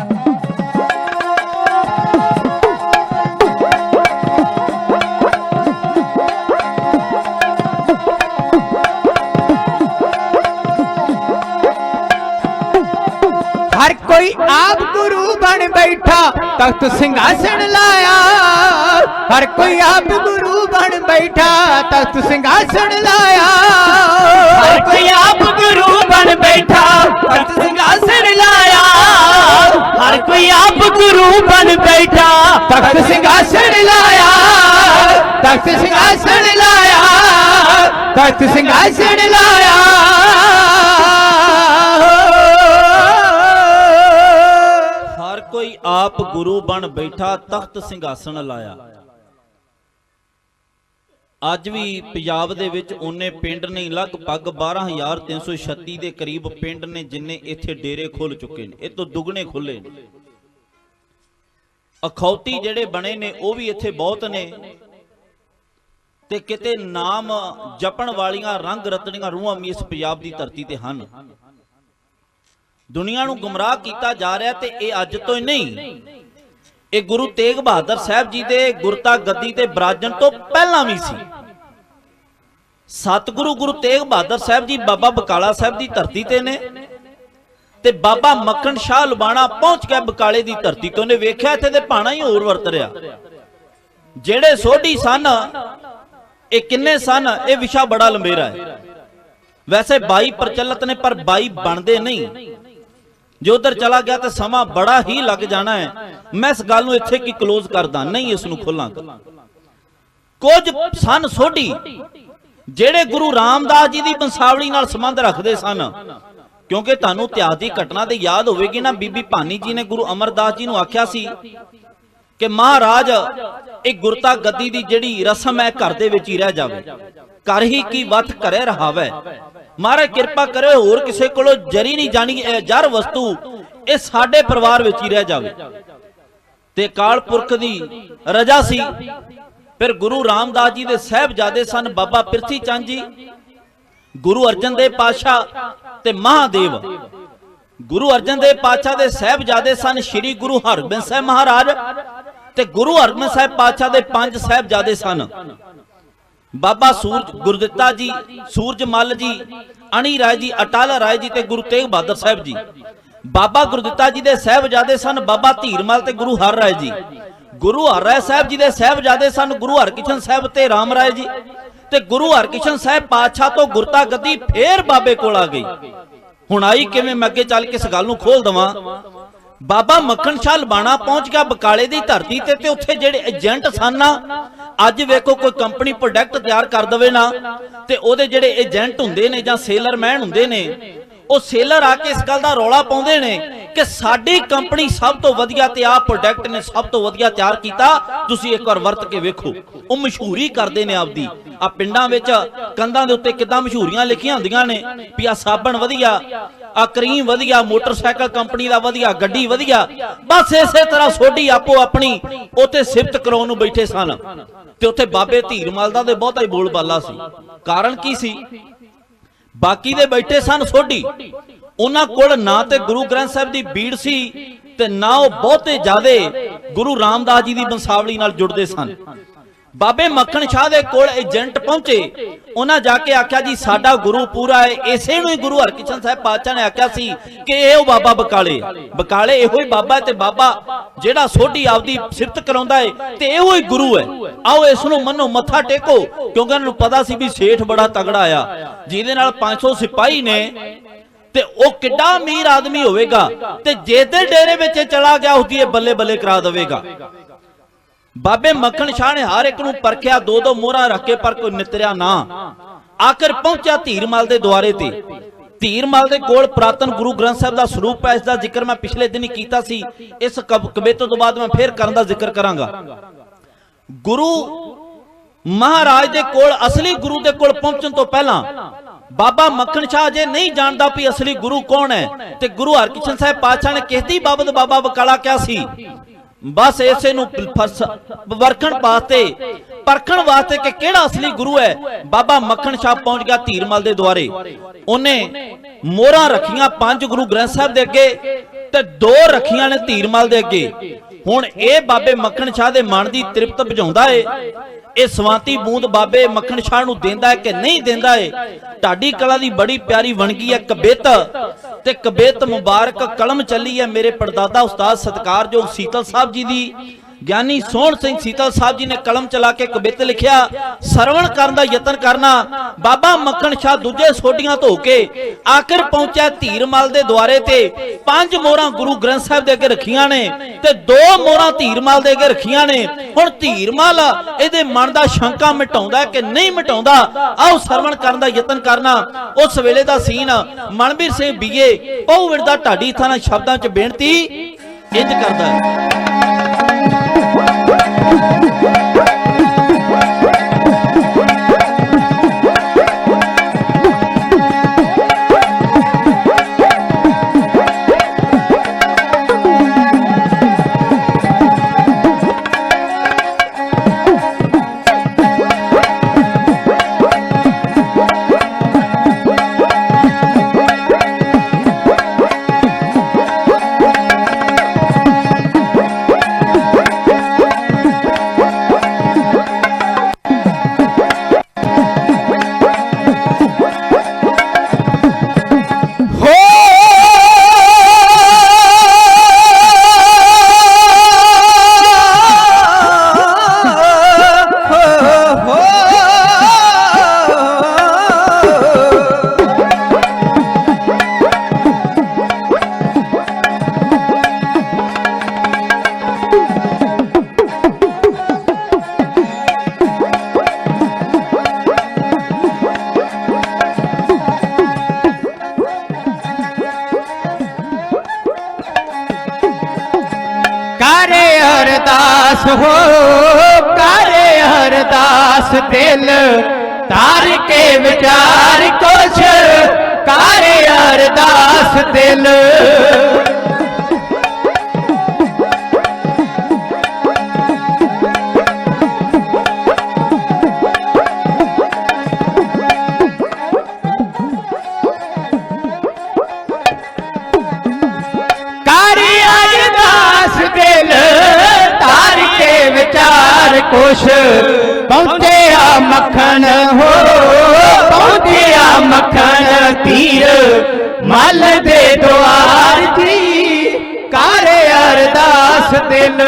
आप गुरु बन बैठा, तख्त सिंहासन लाया। हर कोई आप गुरु बन बैठा, तख्त सिंहासन लाया। हर कोई आप गुरु बन बैठा, तख्त सिंहासन लाया। हर कोई आप गुरु बन बैठा, तख्त सिंहासन लाया, तख्त सिंहासन लाया, तख्त सिंहासन लाया। हर कोई आप गुरु बन बैठा, तख्त ਸਿੰਘਾਸਣ ਲਾਇਆ। ਅੱਜ ਵੀ ਪੰਜਾਬ ਦੇ ਵਿੱਚ ਉਹਨੇ ਪਿੰਡ ਨਹੀਂ, ਲਗਭਗ 12336 ਦੇ ਕਰੀਬ ਪਿੰਡ ਨੇ ਜਿੰਨੇ ਇੱਥੇ ਡੇਰੇ ਖੁੱਲ ਚੁੱਕੇ ਨੇ, ਇਹ ਤੋਂ ਦੁੱਗਣੇ ਖੁੱਲੇ ਨੇ। ਅਖੌਤੀ ਜਿਹੜੇ ਬਣੇ ਨੇ ਉਹ ਵੀ ਇੱਥੇ ਬਹੁਤ ਨੇ, ਤੇ ਕਿਤੇ ਨਾਮ ਜਪਣ ਵਾਲੀਆਂ ਰੰਗ ਰਤਨੀਆਂ ਰੂਹਾਂ ਵੀ ਇਸ ਪੰਜਾਬ ਦੀ ਧਰਤੀ ਤੇ ਹਨ। ਦੁਨੀਆ ਨੂੰ ਗੁੰਮਰਾਹ ਕੀਤਾ ਜਾ ਰਿਹਾ, ਤੇ ਇਹ ਅੱਜ ਤੋਂ ਹੀ ਨਹੀਂ, ਇਹ ਗੁਰੂ ਤੇਗ ਬਹਾਦਰ ਸਾਹਿਬ ਜੀ ਦੇ ਗੁਰਤਾ ਗੱਦੀ ਤੇ ਬਰਾਜਣ ਤੋਂ ਪਹਿਲਾਂ ਵੀ ਸੀ। ਸਤਿਗੁਰੂ ਗੁਰੂ ਤੇਗ ਬਹਾਦਰ ਸਾਹਿਬ ਜੀ ਬਾਬਾ ਬਕਾਲਾ ਸਾਹਿਬ ਦੀ ਧਰਤੀ ਤੇ ਨੇ, ਤੇ ਬਾਬਾ ਮੱਖਣ ਸ਼ਾਹ ਲੁਬਾਣਾ ਪਹੁੰਚ ਕੇ ਬਕਾਲੇ ਦੀ ਧਰਤੀ ਤੋਂ ਨੇ ਵੇਖਿਆ ਇੱਥੇ ਦੇ ਭਾਣਾ ਹੀ ਹੋਰ ਵਰਤ ਰਿਹਾ। ਜਿਹੜੇ ਸੋਢੀ ਸਨ ਇਹ ਕਿੰਨੇ ਸਨ, ਇਹ ਵਿਸ਼ਾ ਬੜਾ ਲੰਬੇਰਾ ਹੈ। ਵੈਸੇ 22 ਪ੍ਰਚਲਿਤ ਨੇ, ਪਰ 22 ਬਣਦੇ ਨਹੀਂ। ਜੇ ਉਧਰ ਚਲਾ ਗਿਆ ਤੇ ਸਮਾਂ ਬੜਾ ਹੀ ਲੱਗ ਜਾਣਾ ਹੈ। ਮੈਂ ਇਸ ਗੱਲ ਨੂੰ ਇੱਥੇ ਕੀ ਕਲੋਜ਼ ਕਰਦਾ ਨਹੀਂ, ਇਸ ਨੂੰ ਖੋਲਾਂਗਾ। ਕੁਝ ਸਨ ਸੋਢੀ ਜਿਹੜੇ ਗੁਰੂ ਰਾਮਦਾਸ ਜੀ ਦੀ ਬੰਸਾਵਲੀ ਨਾਲ ਸੰਬੰਧ ਰੱਖਦੇ ਸਨ, ਕਿਉਂਕਿ ਤੁਹਾਨੂੰ ਇਤਿਹਾਸ ਦੀ ਘਟਨਾ ਤੇ ਯਾਦ ਹੋਵੇਗੀ ਨਾ, ਬੀਬੀ ਭਾਨੀ ਜੀ ਨੇ ਗੁਰੂ ਅਮਰਦਾਸ ਜੀ ਨੂੰ ਆਖਿਆ ਸੀ ਕਿ ਮਹਾਰਾਜ ਇਹ ਗੁਰਤਾ ਗੱਦੀ ਦੀ ਜਿਹੜੀ ਰਸਮ ਹੈ ਘਰ ਦੇ ਵਿੱਚ ਹੀ ਰਹਿ ਜਾਵੇ, ਘਰ ਹੀ ਕੀ ਵਤ ਘਰੇ ਰਹਾਵੇ। ਮਹਾਰਾਜ ਕਿਰਪਾ ਕਰੇ ਹੋਰ ਕਿਸੇ ਕੋਲੋਂ ਜਰੀ ਨਹੀਂ ਜਾਣੀ, ਜਰ ਵਸਤੂ ਇਹ ਸਾਡੇ ਪਰਿਵਾਰ ਵਿੱਚ ਹੀ ਰਹਿ ਜਾਵੇ। ਤੇ ਅਕਾਲ ਪੁਰਖ ਦੀ ਰਜ਼ਾ ਸੀ। ਫਿਰ ਗੁਰੂ ਰਾਮਦਾਸ ਜੀ ਦੇ ਸਾਹਿਬਜ਼ਾਦੇ ਸਨ ਬਾਬਾ ਪਿਰਥੀ ਚੰਦ ਜੀ, ਗੁਰੂ ਅਰਜਨ ਦੇਵ ਪਾਤਸ਼ਾਹ ਤੇ ਮਹਾਦੇਵ। ਗੁਰੂ ਅਰਜਨ ਦੇਵ ਪਾਤਸ਼ਾਹ ਦੇ ਸਾਹਿਬਜ਼ਾਦੇ ਸਨ ਸ਼੍ਰੀ ਗੁਰੂ ਹਰਗੋਬਿੰਦ ਸਾਹਿਬ ਮਹਾਰਾਜ, ਤੇ ਗੁਰੂ ਹਰਗੋਬਿੰਦ ਸਾਹਿਬ ਪਾਤਸ਼ਾਹ ਦੇ 5 ਸਾਹਿਬਜ਼ਾਦੇ ਸਨ। ਬਾਬਾ ਸੂਰਜ ਗੁਰਦਿੱਤਾ ਜੀ, ਸੂਰਜ ਮੱਲ ਜੀ, ਅਣੀ ਰਾਏ ਜੀ, ਅਟਲ ਰਾਏ ਜੀ ਤੇ ਗੁਰੂ ਤੇਗ ਬਹਾਦਰ ਸਾਹਿਬ ਜੀ। ਬਾਬਾ ਗੁਰਦਿੱਤਾ ਜੀ ਦੇ ਸਾਹਿਬਜ਼ਾਦੇ ਸਨ ਬਾਬਾ ਧੀਰਮਲ ਤੇ ਗੁਰੂ ਹਰ ਰਾਏ ਜੀ। ਗੁਰੂ ਹਰ ਰਾਏ ਸਾਹਿਬ ਜੀ ਦੇ ਸਾਹਿਬਜ਼ਾਦੇ ਸਨ ਗੁਰੂ ਹਰਕਿਸ਼ਨ ਸਾਹਿਬ ਤੇ ਰਾਮ ਰਾਏ ਜੀ। ਤੇ ਗੁਰੂ ਹਰਕਿਸ਼ਨ ਸਾਹਿਬ ਪਾਤਸ਼ਾਹ ਤੋਂ ਗੁਰਤਾ ਗੱਦੀ ਫੇਰ ਬਾਬੇ ਕੋਲ ਆ ਗਈ। ਹੁਣ ਆਈ ਕਿਵੇਂ, ਮੈਂ ਅੱਗੇ ਚੱਲ ਕੇ ਇਸ ਗੱਲ ਨੂੰ ਖੋਲ ਦਵਾਂ। ਬਾਬਾ ਮੱਖਣ ਸ਼ਾਹ ਲਬਾਣਾ ਪਹੁੰਚ ਗਿਆ ਬਕਾਲੇ ਦੀ ਧਰਤੀ ਤੇ ਉੱਥੇ ਜਿਹੜੇ ਏਜੰਟ ਸਨ ਨਾ, ਅੱਜ ਵੇਖੋ ਕੋਈ ਕੰਪਨੀ ਪ੍ਰੋਡਕਟ ਤਿਆਰ ਕਰ ਦਵੇ ਨਾ, ਤੇ ਉਹਦੇ ਜਿਹੜੇ ਏਜੰਟ ਹੁੰਦੇ ਨੇ ਜਾਂ ਸੇਲਰਮੈਨ ਹੁੰਦੇ ਨੇ, ਉਹ ਸੇਲਰ ਆ ਕੇ ਇਸ ਗੱਲ ਦਾ ਰੌਲਾ ਪਾਉਂਦੇ ਨੇ ਕਿ ਸਾਡੀ ਕੰਪਨੀ ਸਭ ਤੋਂ ਵਧੀਆ ਤੇ ਆਹ ਪ੍ਰੋਡਕਟ ਨੇ ਸਭ ਤੋਂ ਵਧੀਆ ਤਿਆਰ ਕੀਤਾ, ਤੁਸੀਂ ਇੱਕ ਵਾਰ ਵਰਤ ਕੇ ਵੇਖੋ। ਉਹ ਮਸ਼ਹੂਰੀ ਕਰਦੇ ਨੇ ਆਪਦੀ। ਆ ਪਿੰਡਾਂ ਵਿੱਚ ਕੰਧਾਂ ਦੇ ਉੱਤੇ ਕਿੱਦਾਂ ਮਸ਼ਹੂਰੀਆਂ ਲਿਖੀਆਂ ਹੁੰਦੀਆਂ ਨੇ ਵੀ ਆ ਸਾਬਣ ਵਧੀਆ, ਆ ਕਰੀਮ ਵਧੀਆ, ਮੋਟਰਸਾਈਕਲ ਕੰਪਨੀ ਦਾ ਵਧੀਆ, ਗੱਡੀ ਵਧੀਆ, ਬਸ ਇਸੇ ਤਰ੍ਹਾਂ ਸੋਢੀ ਆਪੋ ਆਪਣੀ ਉੱਥੇ ਸਿਫਤ ਕਰਾਉਣ ਨੂੰ ਬੈਠੇ ਸਨ। ਤੇ ਉੱਥੇ ਬਾਬੇ ਧੀਰਮਲ ਦਾ ਤੇ ਬਹੁਤਾ ਹੀ ਬੋਲ ਬਾਲਾ ਸੀ। ਕਾਰਨ ਕੀ ਸੀ? ਬਾਕੀ ਦੇ ਬੈਠੇ ਸਨ ਸੋਢੀ, ਉਹਨਾਂ ਕੋਲ ਨਾ ਤੇ ਗੁਰੂ ਗ੍ਰੰਥ ਸਾਹਿਬ ਦੀ ਬੀੜ ਸੀ ਤੇ ਨਾ ਉਹ ਬਹੁਤੇ ਜ਼ਿਆਦੇ ਗੁਰੂ ਰਾਮਦਾਸ ਜੀ ਦੀ ਬੰਸਾਵਲੀ ਨਾਲ ਜੁੜਦੇ ਸਨ। ਬਾਬੇ ਮੱਖਣ ਸ਼ਾਹ ਦੇ ਕੋਲ ਏਜੰਟ ਪਹੁੰਚੇ, ਉਹਨਾਂ ਜਾ ਕੇ ਆਖਿਆ ਜੀ ਸਾਡਾ ਗੁਰੂ ਪੂਰਾ ਹੈ। ਇਸੇ ਨੂੰ ਹੀ ਗੁਰੂ ਹਰਕ੍ਰਿਸ਼ਨ ਸਾਹਿਬ ਪਾਤਸ਼ਾਹ ਨੇ ਆਖਿਆ ਸੀ ਕਿ ਇਹ ਉਹ ਬਾਬਾ ਬਕਾਲੇ ਇਹੋ ਹੀ ਬਾਬਾ, ਤੇ ਬਾਬਾ ਜਿਹੜਾ ਸੋਢੀ ਆਪਦੀ ਸਿਫਤ ਕਰਾਉਂਦਾ ਹੈ ਤੇ ਇਹੋ ਹੀ ਗੁਰੂ ਹੈ। ਆਓ ਇਸ ਨੂੰ ਮੰਨੋ, ਮੱਥਾ ਟੇਕੋ, ਕਿਉਂਕਿ ਉਹਨਾਂ ਨੂੰ ਪਤਾ ਸੀ ਵੀ ਸੇਠ ਬੜਾ ਤਗੜਾ ਆ, ਜਿਹਦੇ ਨਾਲ 500 ਸਿਪਾਹੀ ਨੇ ਤੇ ਉਹ ਕਿੱਡਾ ਅਮੀਰ ਆਦਮੀ ਹੋਵੇਗਾ, ਤੇ ਜੇ ਤੇ ਡੇਰੇ ਵਿੱਚ ਚਲਾ ਗਿਆ ਉਹਦੀ ਇਹ ਬੱਲੇ ਬੱਲੇ ਕਰਾ ਦੇਵੇਗਾ। ਬਾਬੇ ਮੱਖਣ ਸ਼ਾਹ ਨੇ ਹਰ ਇੱਕ ਨੂੰ ਪਰਖਿਆ, ਦੋ ਦੋ ਮੋਹਰਾਂ ਰੱਖ ਕੇ, ਪਰ ਕੋਈ ਨਿਤਰਿਆ ਨਾ। ਆਖਰ ਪਹੁੰਚਿਆ ਧੀਰਮਲ ਦੇ ਦੁਆਰੇ ਤੇ। ਧੀਰਮਲ ਦੇ ਕੋਲ ਪ੍ਰਾਤਨ ਗੁਰੂ ਗ੍ਰੰਥ ਸਾਹਿਬ ਦਾ ਸਰੂਪ ਹੈ। ਇਸ ਦਾ ਜ਼ਿਕਰ ਮੈਂ ਪਿਛਲੇ ਦਿਨ ਹੀ ਕੀਤਾ ਸੀ, ਇਸ ਕਬੀਤੇ ਤੋਂ ਬਾਅਦ ਮੈਂ ਫੇਰ ਕਰਨ ਦਾ ਜ਼ਿਕਰ ਕਰਾਂਗਾ। ਗੁਰੂ ਮਹਾਰਾਜ ਦੇ ਕੋਲ, ਅਸਲੀ ਗੁਰੂ ਦੇ ਕੋਲ ਪਹੁੰਚਣ ਤੋਂ ਪਹਿਲਾਂ ਬਾਬਾ ਮੱਖਣ ਸ਼ਾਹ ਜੇ ਨਹੀਂ ਜਾਣਦਾ ਵੀ ਅਸਲੀ ਗੁਰੂ ਕੌਣ ਹੈ, ਤੇ ਗੁਰੂ ਹਰਕ੍ਰਿਸ਼ਨ ਸਾਹਿਬ ਪਾਤਸ਼ਾਹ ਨੇ ਕਿਸ ਦੀ ਬਾਬਤ ਬਾਬਾ ਬਕਾਲਾ ਕਿਹਾ ਸੀ, ਬਸ ਇਸੇ ਨੂੰ ਪਰਖਣ ਵਾਸਤੇ ਕਿ ਕਿਹੜਾ ਅਸਲੀ ਗੁਰੂ ਹੈ। ਬਾਬਾ ਮੱਖਣ ਸ਼ਾਹ ਪਹੁੰਚ ਗਿਆ ਧੀਰਮਲ ਦੇ ਦੁਆਰੇ। ਉਹਨੇ ਮੋਹਰਾਂ ਰੱਖੀਆਂ 5 ਗੁਰੂ ਗ੍ਰੰਥ ਸਾਹਿਬ ਦੇ ਅੱਗੇ ਤੇ 2 ਰੱਖੀਆਂ ਨੇ ਧੀਰਮਲ ਦੇ ਅੱਗੇ। ਹੁਣ ਇਹ ਬਾਬੇ ਮੱਖਣ ਸ਼ਾਹ ਦੇ ਮਨ ਦੀ ਤ੍ਰਿਪਤ ਬੁਝਾਉਂਦਾ ਏ। ਇਹ ਸਵਾਂਤੀ ਬੂੰਦ ਬਾਬੇ ਮੱਖਣ ਸ਼ਾਹ ਨੂੰ ਦਿੰਦਾ ਹੈ ਕਿ ਨਹੀਂ ਦਿੰਦਾ ਏ। ਢਾਡੀ ਕਲਾ ਦੀ ਬੜੀ ਪਿਆਰੀ ਵਣਗੀ ਹੈ ਕਬਿਤ, ਤੇ ਕਬਿਤ ਮੁਬਾਰਕ ਕਲਮ ਚੱਲੀ ਹੈ ਮੇਰੇ ਪੜਦਾਦਾ ਉਸਤਾਦ ਸਤਿਕਾਰਯੋਗ ਸੀਤਲ ਸਾਹਿਬ ਜੀ ਦੀ। ਗਿਆਨੀ ਸੋਹਣ ਸਿੰਘ ਸੀਤਲ ਸਾਹਿਬ ਜੀ ਨੇ ਕਲਮ ਚਲਾ ਕੇ ਕਬਿਤ ਲਿਖਿਆ। ਸਰਵਣ ਕਰਨ ਦਾ ਯਤਨ ਕਰਨਾ। ਬਾਬਾ ਮੱਖਣ ਸ਼ਾਹ ਦੂਜੇ ਸੋਢੀਆਂ ਧੋ ਕੇ ਆਖਰ ਪਹੁੰਚਿਆ ਧੀਰਮਲ ਦੇ ਦੁਆਰੇ ਤੇ। 5 ਮੋਹਰਾਂ ਗੁਰੂ ਗ੍ਰੰਥ ਸਾਹਿਬ ਦੇ ਅੱਗੇ ਰੱਖੀਆਂ ਨੇ ਤੇ 2 ਮੋਹਰਾਂ ਧੀਰਮਲ ਦੇ ਅੱਗੇ ਰੱਖੀਆਂ ਨੇ। ਹੁਣ ਧੀਰਮਲ ਇਹਦੇ ਮਨ ਦਾ ਸ਼ੰਕਾ ਮਿਟਾਉਂਦਾ ਕਿ ਨਹੀਂ ਮਿਟਾਉਂਦਾ। ਆਓ ਸਰਵਣ ਕਰਨ ਦਾ ਯਤਨ ਕਰਨਾ। ਉਸ ਵੇਲੇ ਦਾ ਸੀਨ ਮਨਵੀਰ ਸਿੰਘ ਬੀਏ ਪਹੁਵਿੰਡ ਦਾ ਢਾਡੀ ਥਾਣਾ ਸ਼ਬਦਾਂ 'ਚ ਬੇਨਤੀ ਇੰਜ ਕਰਦਾ ਹੈ। हो करे अरदास दिल तार के विचार कुछ करे अरदास दिल कुछ पहुंचे आ मक्खन हो पहुंचे आ मक्खन तीर मल दे द्वार जी करे अरदास दिल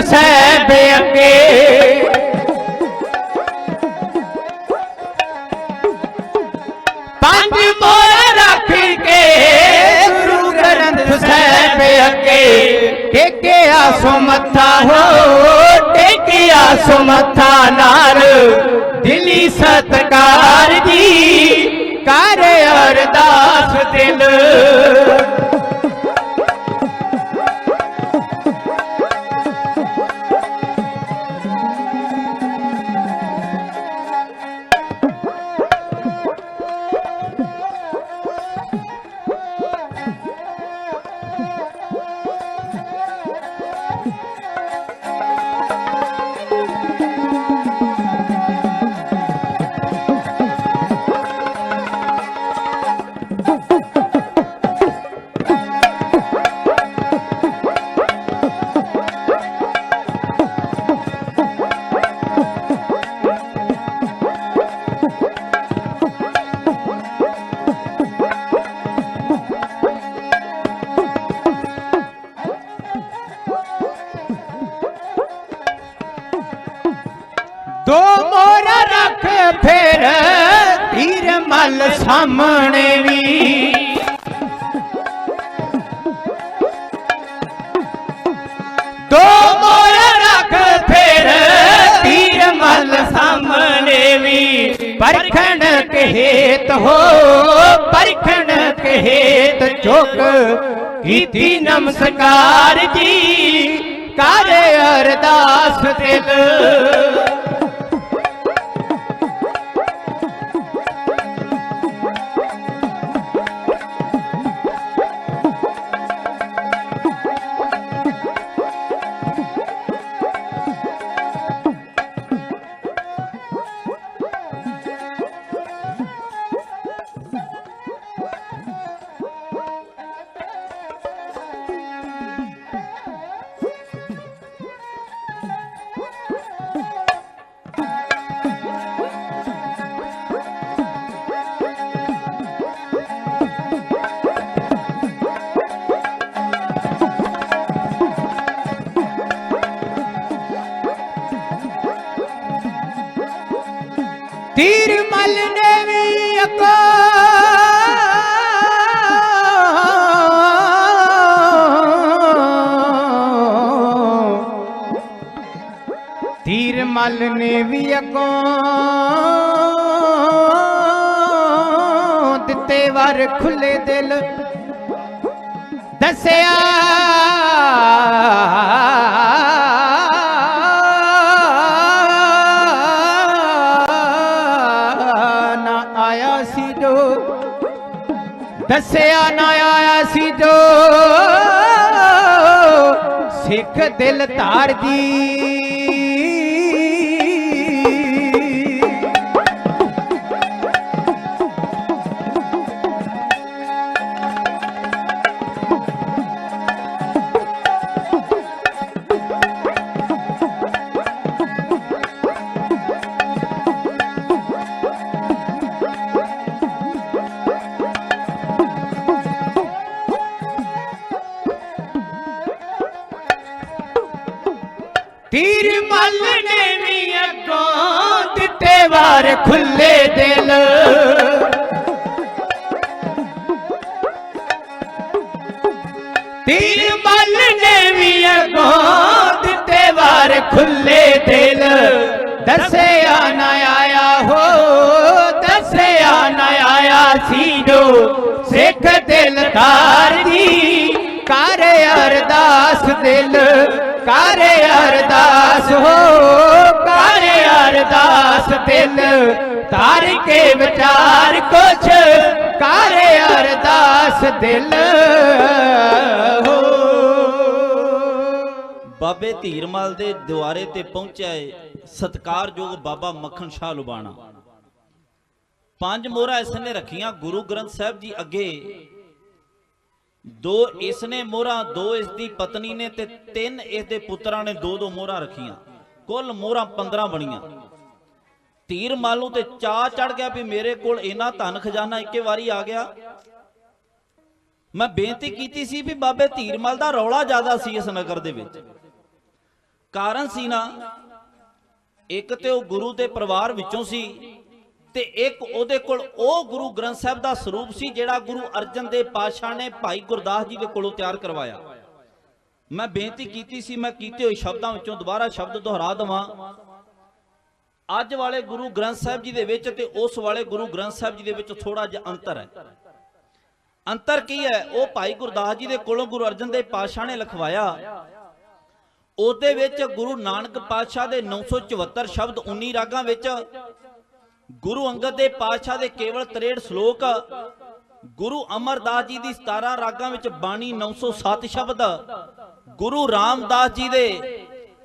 ਸਾਹਿਬ ਅੱਗੇ ਪੰਜ ਮੋਹਰਾਂ ਰੱਖ ਕੇ ਗੁਰੂ ਗ੍ਰੰਥ ਸਾਹਿਬ ਅੱਗੇ ਟੇਕਿਆ ਸੋ ਮੱਥਾ ਹੋ ਟੇਕਿਆ ਸੋ ਮੱਥਾ ਨਾਲ ਦਿਲੀ ਸਤਕਾਰ ਜੀ ਕਰ ਅਰਦਾਸ ਦਿਲ ਦੋ ਮੋਹਰਾਂ ਰੱਖ ਫਿਰ ਧੀਰ ਮਲ ਸਾਹਮਣੇ ਵੀ ਦੋ ਮੋਹਰਾਂ ਰੱਖ ਫਿਰ ਧੀਰ ਮਲ ਸਾਹਮਣੇ ਵੀ ਪਰਖਣ ਕਹੇਤ ਹੋ ਪਰਖਣ ਕਹੇਤ ਝੁਕ ਕੀਤੀ ਨਮਸਕਾਰ ਜੀ ਕਰ ਅਰਦਾਸ ਦਿਲ ਤੀਰ ਮਲ ਨੇ ਵੀ ਅੱਗੋਂ ਤੀਰ ਮਲ ਨੇ ਵੀ ਅੱਗੋਂ ਦਿੱਤੇ ਵਾਰ ਖੁੱਲੇ ਦਿਲ ਦੱਸਿਆ ਦੱਸਿਆ ਨਾ ਆਇਆ ਸੀ ਜੋ ਸਿੱਖ ਦਿਲ ਧਾਰ ਜੀ ਤੀਰ ਮੱਲ ਨੇ ਵੀ ਅੱਗੋਂ ਦਿੱਤੇ ਵਾਰ ਖੁੱਲੇ ਦਿਲ ਤੀਰ ਮੱਲ ਨੇ ਵੀ ਅੱਗੋਂ ਦਿੱਤੇ ਵਾਰ ਖੁੱਲੇ ਦਿਲ ਦੱਸਿਆ ਨਾ ਆਇਆ ਹੋ ਦੱਸਿਆ ਨਾ ਆਇਆ ਸੀ ਜੋ ਸਿੱਖ ਦਿਲ ਧਾਰ ਜੀ ਕਰ ਅਰਦਾਸ ਦਿਲ ਕਰ ਅਰਦਾਸ ਹੋ ਕਰ ਅਰਦਾਸ ਦਿਲ ਧਾਰ ਕੇ ਵਿਚਾਰ ਕੁਛ ਕਰ ਅਰਦਾਸ ਦਿਲ ਹੋ। ਬਾਬੇ ਧੀਰਮਲ ਦੇ ਦੁਆਰੇ ਤੇ ਪਹੁੰਚਿਆ ਏ ਸਤਿਕਾਰਯੋਗ ਬਾਬਾ ਮੱਖਣ ਸ਼ਾਹ ਲੁਬਾਣਾ। ਪੰਜ ਮੋਹਰਾਂ ਇਸਨੇ ਰੱਖੀਆਂ ਗੁਰੂ ਗ੍ਰੰਥ ਸਾਹਿਬ ਜੀ ਅੱਗੇ। ਦੋ ਇਸਨੇ ਮੋਹਰਾਂ, ਦੋ ਇਸ ਦੀ ਪਤਨੀ ਨੇ ਤੇ ਤਿੰਨ ਇਸ ਦੇ ਪੁੱਤਰਾਂ ਨੇ ਦੋ ਦੋ ਮੋਹਰਾਂ ਰੱਖੀਆਂ। ਕੁੱਲ ਮੋਹਰਾਂ 15 ਬਣੀਆਂ। ਧੀਰਮਲ ਨੂੰ ਤੇ ਚਾਅ ਚੜ ਗਿਆ ਵੀ ਮੇਰੇ ਕੋਲ ਇੰਨਾ ਧਨ ਖਜ਼ਾਨਾ ਇੱਕੇ ਵਾਰੀ ਆ ਗਿਆ। ਮੈਂ ਬੇਨਤੀ ਕੀਤੀ ਸੀ ਵੀ ਬਾਬੇ ਧੀਰਮਲ ਦਾ ਰੌਲਾ ਜ਼ਿਆਦਾ ਸੀ ਇਸ ਨਗਰ ਦੇ ਵਿੱਚ, ਕਾਰਨ ਸੀ ਨਾ, ਇੱਕ ਤੇ ਉਹ ਗੁਰੂ ਦੇ ਪਰਿਵਾਰ ਵਿੱਚੋਂ ਸੀ ਤੇ ਇੱਕ ਉਹਦੇ ਕੋਲ ਉਹ ਗੁਰੂ ਗ੍ਰੰਥ ਸਾਹਿਬ ਦਾ ਸਰੂਪ ਸੀ ਜਿਹੜਾ ਗੁਰੂ ਅਰਜਨ ਦੇਵ ਪਾਤਸ਼ਾਹ ਨੇ ਭਾਈ ਗੁਰਦਾਸ ਜੀ ਦੇ ਕੋਲੋਂ ਤਿਆਰ ਕਰਵਾਇਆ। ਮੈਂ ਬੇਨਤੀ ਕੀਤੀ ਸੀ, ਮੈਂ ਕੀਤੇ ਹੋਏ ਸ਼ਬਦਾਂ ਵਿੱਚੋਂ ਦੁਬਾਰਾ ਸ਼ਬਦ ਦੁਹਰਾ ਦਵਾਂ। ਅੱਜ ਵਾਲੇ ਗੁਰੂ ਗ੍ਰੰਥ ਸਾਹਿਬ ਜੀ ਦੇ ਵਿੱਚ ਤੇ ਉਸ ਵਾਲੇ ਗੁਰੂ ਗ੍ਰੰਥ ਸਾਹਿਬ ਜੀ ਦੇ ਵਿੱਚ ਥੋੜਾ ਜਿਹਾ ਅੰਤਰ ਹੈ। ਅੰਤਰ ਕੀ ਹੈ? ਉਹ ਭਾਈ ਗੁਰਦਾਸ ਜੀ ਦੇ ਕੋਲੋਂ ਗੁਰੂ ਅਰਜਨ ਦੇਵ ਪਾਤਸ਼ਾਹ ਨੇ ਲਿਖਵਾਇਆ। ਉਹਦੇ ਵਿੱਚ ਗੁਰੂ ਨਾਨਕ ਪਾਤਸ਼ਾਹ ਦੇ 974 ਸ਼ਬਦ 19 ਰਾਗਾਂ ਵਿੱਚ, ਗੁਰੂ ਅੰਗਦ ਦੇਵ ਪਾਤਸ਼ਾਹ ਦੇ ਕੇਵਲ 63 ਸ਼ਲੋਕ, ਗੁਰੂ ਅਮਰਦਾਸ ਜੀ ਦੀ 17 ਰਾਗਾਂ ਵਿੱਚ ਬਾਣੀ 907 ਸ਼ਬਦ, ਗੁਰੂ ਰਾਮਦਾਸ ਜੀ ਦੇ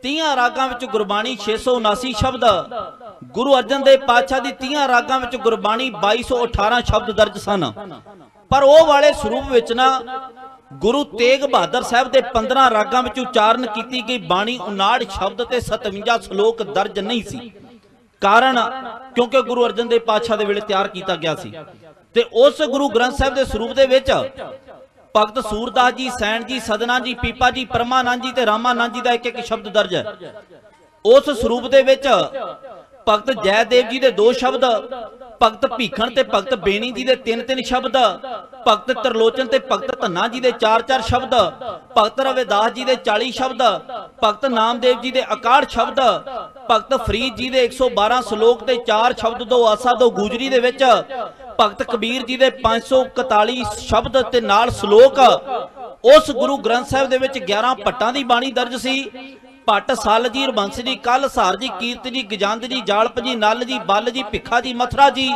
30 ਰਾਗਾਂ ਵਿੱਚ ਗੁਰਬਾਣੀ 679 ਸ਼ਬਦ, ਗੁਰੂ ਅਰਜਨ ਦੇਵ ਪਾਤਸ਼ਾਹ ਦੀ 30 ਰਾਗਾਂ ਵਿੱਚ ਗੁਰਬਾਣੀ 2218 ਸ਼ਬਦ ਦਰਜ ਸਨ। ਪਰ ਉਹ ਵਾਲੇ ਸਰੂਪ ਵਿੱਚ ਨਾ ਗੁਰੂ ਤੇਗ ਬਹਾਦਰ ਸਾਹਿਬ ਦੇ 15 ਰਾਗਾਂ ਵਿੱਚ ਉਚਾਰਨ ਕੀਤੀ ਗਈ ਬਾਣੀ 59 ਸ਼ਬਦ ਤੇ 57 ਸ਼ਲੋਕ ਦਰਜ ਨਹੀਂ ਸੀ। ਕਾਰਨ ਕਿਉਂਕਿ ਗੁਰੂ ਅਰਜਨ ਦੇਵ ਪਾਤਸ਼ਾਹ ਦੇ ਵੇਲੇ ਤਿਆਰ ਕੀਤਾ ਗਿਆ ਸੀ। ਤੇ ਉਸ ਗੁਰੂ ਗ੍ਰੰਥ ਸਾਹਿਬ ਦੇ ਸਰੂਪ ਦੇ ਵਿੱਚ ਭਗਤ ਸੂਰਦਾਸ ਜੀ, ਸੈਣ ਜੀ, ਸਦਨਾ ਜੀ, ਪੀਪਾ ਜੀ, ਪਰਮਾਨੰਦ ਜੀ ਤੇ ਰਾਮਾਨੰਦ ਜੀ ਦਾ ਇੱਕ ਇੱਕ ਸ਼ਬਦ ਦਰਜ ਹੈ। ਉਸ ਸਰੂਪ ਦੇ ਵਿੱਚ ਭਗਤ ਜੈਦੇਵ ਜੀ ਦੇ 2 ਸ਼ਬਦ, ਭਗਤ ਭੀਖਣ ਤੇ ਭਗਤ ਬੇਣੀ ਜੀ ਦੇ 3-3 ਸ਼ਬਦ, ਭਗਤ ਤਰਲੋਚਨ ਤੇ ਭਗਤ ਧੰਨਾ ਜੀ ਦੇ 4-4 ਸ਼ਬਦ, ਭਗਤ ਰਵਿਦਾਸ ਜੀ ਦੇ 40 ਸ਼ਬਦ, ਭਗਤ ਨਾਮਦੇਵ ਜੀ ਦੇ 61 ਸ਼ਬਦ, ਭਗਤ ਫਰੀਦ ਜੀ ਦੇ 112 ਸ਼ਲੋਕ ਤੇ 4 ਸ਼ਬਦ ਦੋ ਆਸਾ ਦੋ ਗੁਜਰੀ ਦੇ ਵਿੱਚ, ਭਗਤ ਕਬੀਰ ਜੀ ਦੇ 541 ਸ਼ਬਦ ਤੇ ਨਾਲ ਸ਼ਲੋਕ। ਉਸ ਗੁਰੂ ਗ੍ਰੰਥ ਸਾਹਿਬ ਦੇ ਵਿੱਚ 11 ਭੱਟਾਂ ਦੀ ਬਾਣੀ ਦਰਜ ਸੀ। ਭੱਟ ਸੱਲ ਜੀ, ਹਰਬੰਸ ਜੀ, ਕੱਲ ਸਹਾਰ ਜੀ, ਕੀਰਤ ਜੀ, ਗਜੰਦ ਜੀ, ਜਾਲਪ ਜੀ, ਨਲ ਜੀ, ਬੱਲ ਜੀ, ਭਿੱਖਾ ਜੀ, ਮਥਰਾ ਜੀ,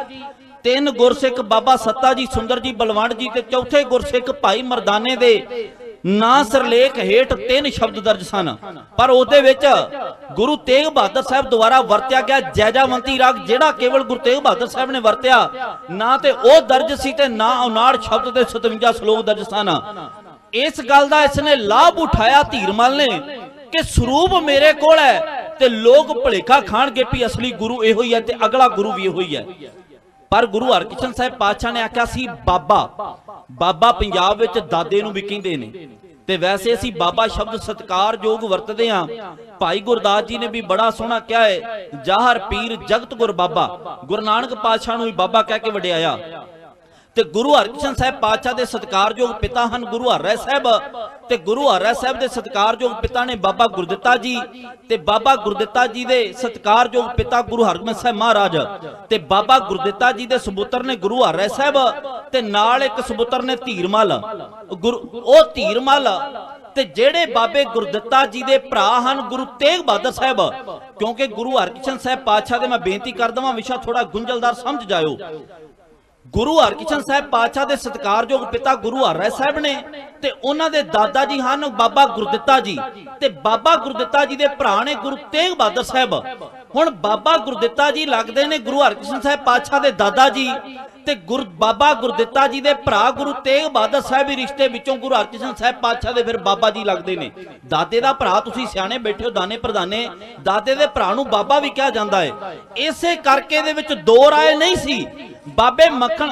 3 ਗੁਰਸਿੱਖ ਬਾਬਾ ਸੱਤਾ ਜੀ, ਸੁੰਦਰ ਜੀ, ਬਲਵੰਡ ਜੀ ਤੇ ਚੌਥੇ ਗੁਰਸਿੱਖ ਭਾਈ ਮਰਦਾਨੇ ਦੇ ਨਾਂ ਸਿਰਲੇਖ ਹੇਠ 3 ਸ਼ਬਦ ਦਰਜ ਸਨ। ਪਰ ਉਹਦੇ ਵਿੱਚ ਗੁਰੂ ਤੇਗ ਬਹਾਦਰ ਸਾਹਿਬ ਦੁਆਰਾ ਵਰਤਿਆ ਗਿਆ ਜੈਜਾਵੰਤੀ ਰਾਗ, ਜਿਹੜਾ ਕੇਵਲ ਗੁਰੂ ਤੇਗ ਬਹਾਦਰ ਸਾਹਿਬ ਨੇ ਵਰਤਿਆ, ਨਾ ਤੇ ਉਹ ਦਰਜ ਸੀ ਤੇ ਨਾ 59 ਸ਼ਬਦ ਤੇ 57 ਸ਼ਲੋਕ ਦਰਜ ਸਨ। ਇਸ ਗੱਲ ਦਾ ਇਸਨੇ ਲਾਭ ਉਠਾਇਆ ਧੀਰਮਲ ਨੇ ਕਿ ਸਰੂਪ ਮੇਰੇ ਕੋਲ ਹੈ ਤੇ ਲੋਕ ਭੁਲੇਖਾ ਖਾਣਗੇ ਵੀ ਅਸਲੀ ਗੁਰੂ ਇਹੋ ਹੀ ਹੈ ਤੇ ਅਗਲਾ ਗੁਰੂ ਵੀ ਇਹੋ ਹੀ ਹੈ। ਪਰ ਗੁਰੂ ਹਰਕ੍ਰਿਸ਼ਨ ਸਾਹਿਬ ਪਾਤਸ਼ਾਹ ਨੇ ਆਖਿਆ ਸੀ ਬਾਬਾ ਪੰਜਾਬ ਵਿੱਚ ਦਾਦੇ ਨੂੰ ਵੀ ਕਹਿੰਦੇ ਨੇ ਤੇ ਵੈਸੇ ਅਸੀਂ ਬਾਬਾ ਸ਼ਬਦ ਸਤਿਕਾਰਯੋਗ ਵਰਤਦੇ ਹਾਂ। ਭਾਈ ਗੁਰਦਾਸ ਜੀ ਨੇ ਵੀ ਬੜਾ ਸੋਹਣਾ ਕਿਹਾ ਹੈ, ਜਾਹਰ ਪੀਰ ਜਗਤ ਗੁਰ ਬਾਬਾ। ਗੁਰੂ ਨਾਨਕ ਪਾਤਸ਼ਾਹ ਨੂੰ ਵੀ ਬਾਬਾ ਕਹਿ ਕੇ ਵਡਿਆਇਆ। ਤੇ ਗੁਰੂ ਹਰਕ੍ਰਿਸ਼ਨ ਸਾਹਿਬ ਪਾਤਸ਼ਾਹ ਦੇ ਸਤਿਕਾਰਯੋਗ ਪਿਤਾ ਹਨ ਗੁਰੂ ਹਰਿ ਸਾਹਿਬ, ਤੇ ਗੁਰੂ ਹਰਿ ਸਾਹਿਬ ਦੇ ਸਤਿਕਾਰਯੋਗ ਪਿਤਾ ਨੇ ਬਾਬਾ ਗੁਰਦਿੱਤਾ ਜੀ, ਤੇ ਬਾਬਾ ਗੁਰਦਿੱਤਾ ਜੀ ਦੇ ਸਤਿਕਾਰਯੋਗ ਪਿਤਾ ਗੁਰੂ ਹਰਗੋਬਿੰਦ ਸਾਹਿਬ ਮਹਾਰਾਜ, ਤੇ ਬਾਬਾ ਗੁਰਦਿੱਤਾ ਜੀ ਦੇ ਸਪੁੱਤਰ ਨੇ ਗੁਰੂ ਹਰਿ ਸਾਹਿਬ, ਤੇ ਨਾਲ ਇੱਕ ਸਪੁੱਤਰ ਨੇ ਧੀਰਮਲ। ਉਹ ਧੀਰਮਲ ਤੇ ਜਿਹੜੇ ਬਾਬੇ ਗੁਰਦਿੱਤਾ ਜੀ ਦੇ ਭਰਾ ਹਨ ਗੁਰੂ ਤੇਗ ਬਹਾਦਰ ਸਾਹਿਬ। ਕਿਉਂਕਿ ਗੁਰੂ ਹਰਕ੍ਰਿਸ਼ਨ ਸਾਹਿਬ ਪਾਤਸ਼ਾਹ ਦੇ, ਮੈਂ ਬੇਨਤੀ ਕਰ ਦਵਾਂ ਵਿਸ਼ਾ ਥੋੜਾ ਗੁੰਝਲਦਾਰ ਸਮਝ ਜਾਇਓ। ਗੁਰੂ ਹਰਕ੍ਰਿਸ਼ਨ ਸਾਹਿਬ ਪਾਤਸ਼ਾਹ ਦੇ ਸਤਿਕਾਰਯੋਗ ਪਿਤਾ ਗੁਰੂ ਹਰਿ ਸਾਹਿਬ ਨੇ, ਤੇ ਉਹਨਾਂ ਦੇ ਦਾਦਾ ਜੀ ਹਨ ਬਾਬਾ ਗੁਰਦਿੱਤਾ ਜੀ, ਤੇ ਬਾਬਾ ਗੁਰਦਿੱਤਾ ਜੀ ਦੇ ਭਰਾ ਨੇ ਗੁਰੂ ਤੇਗ ਬਹਾਦਰ ਸਾਹਿਬ। ਹੁਣ ਬਾਬਾ ਗੁਰਦਿੱਤਾ ਜੀ ਲੱਗਦੇ ਨੇ ਗੁਰੂ ਹਰਕ੍ਰਿਸ਼ਨ ਸਾਹਿਬ ਪਾਤਸ਼ਾਹ ਦੇ ਦਾਦਾ ਜੀ, ਤੇ ਬਾਬਾ ਗੁਰਦਿੱਤਾ ਜੀ ਦੇ ਭਰਾ ਗੁਰੂ ਤੇਗ ਬਹਾਦਰ ਸਾਹਿਬ ਦੇ ਰਿਸ਼ਤੇ ਵਿੱਚੋਂ ਗੁਰੂ ਹਰਕ੍ਰਿਸ਼ਨ ਸਾਹਿਬ ਪਾਤਸ਼ਾਹ ਦੇ ਫਿਰ ਬਾਬਾ ਜੀ ਲੱਗਦੇ ਨੇ। ਦਾਦੇ ਦਾ ਭਰਾ, ਤੁਸੀਂ ਸਿਆਣੇ ਬੈਠੇ ਹੋ ਦਾਨੇ ਪ੍ਰਧਾਨੇ, ਦਾਦੇ ਦੇ ਭਰਾ ਨੂੰ ਬਾਬਾ ਵੀ ਕਿਹਾ ਜਾਂਦਾ ਹੈ। ਇਸੇ ਕਰਕੇ ਦੇ ਵਿੱਚ ਦੋ ਰਾਏ ਨਹੀਂ ਸੀ। ਬਾਬੇ ਮੱਖਣ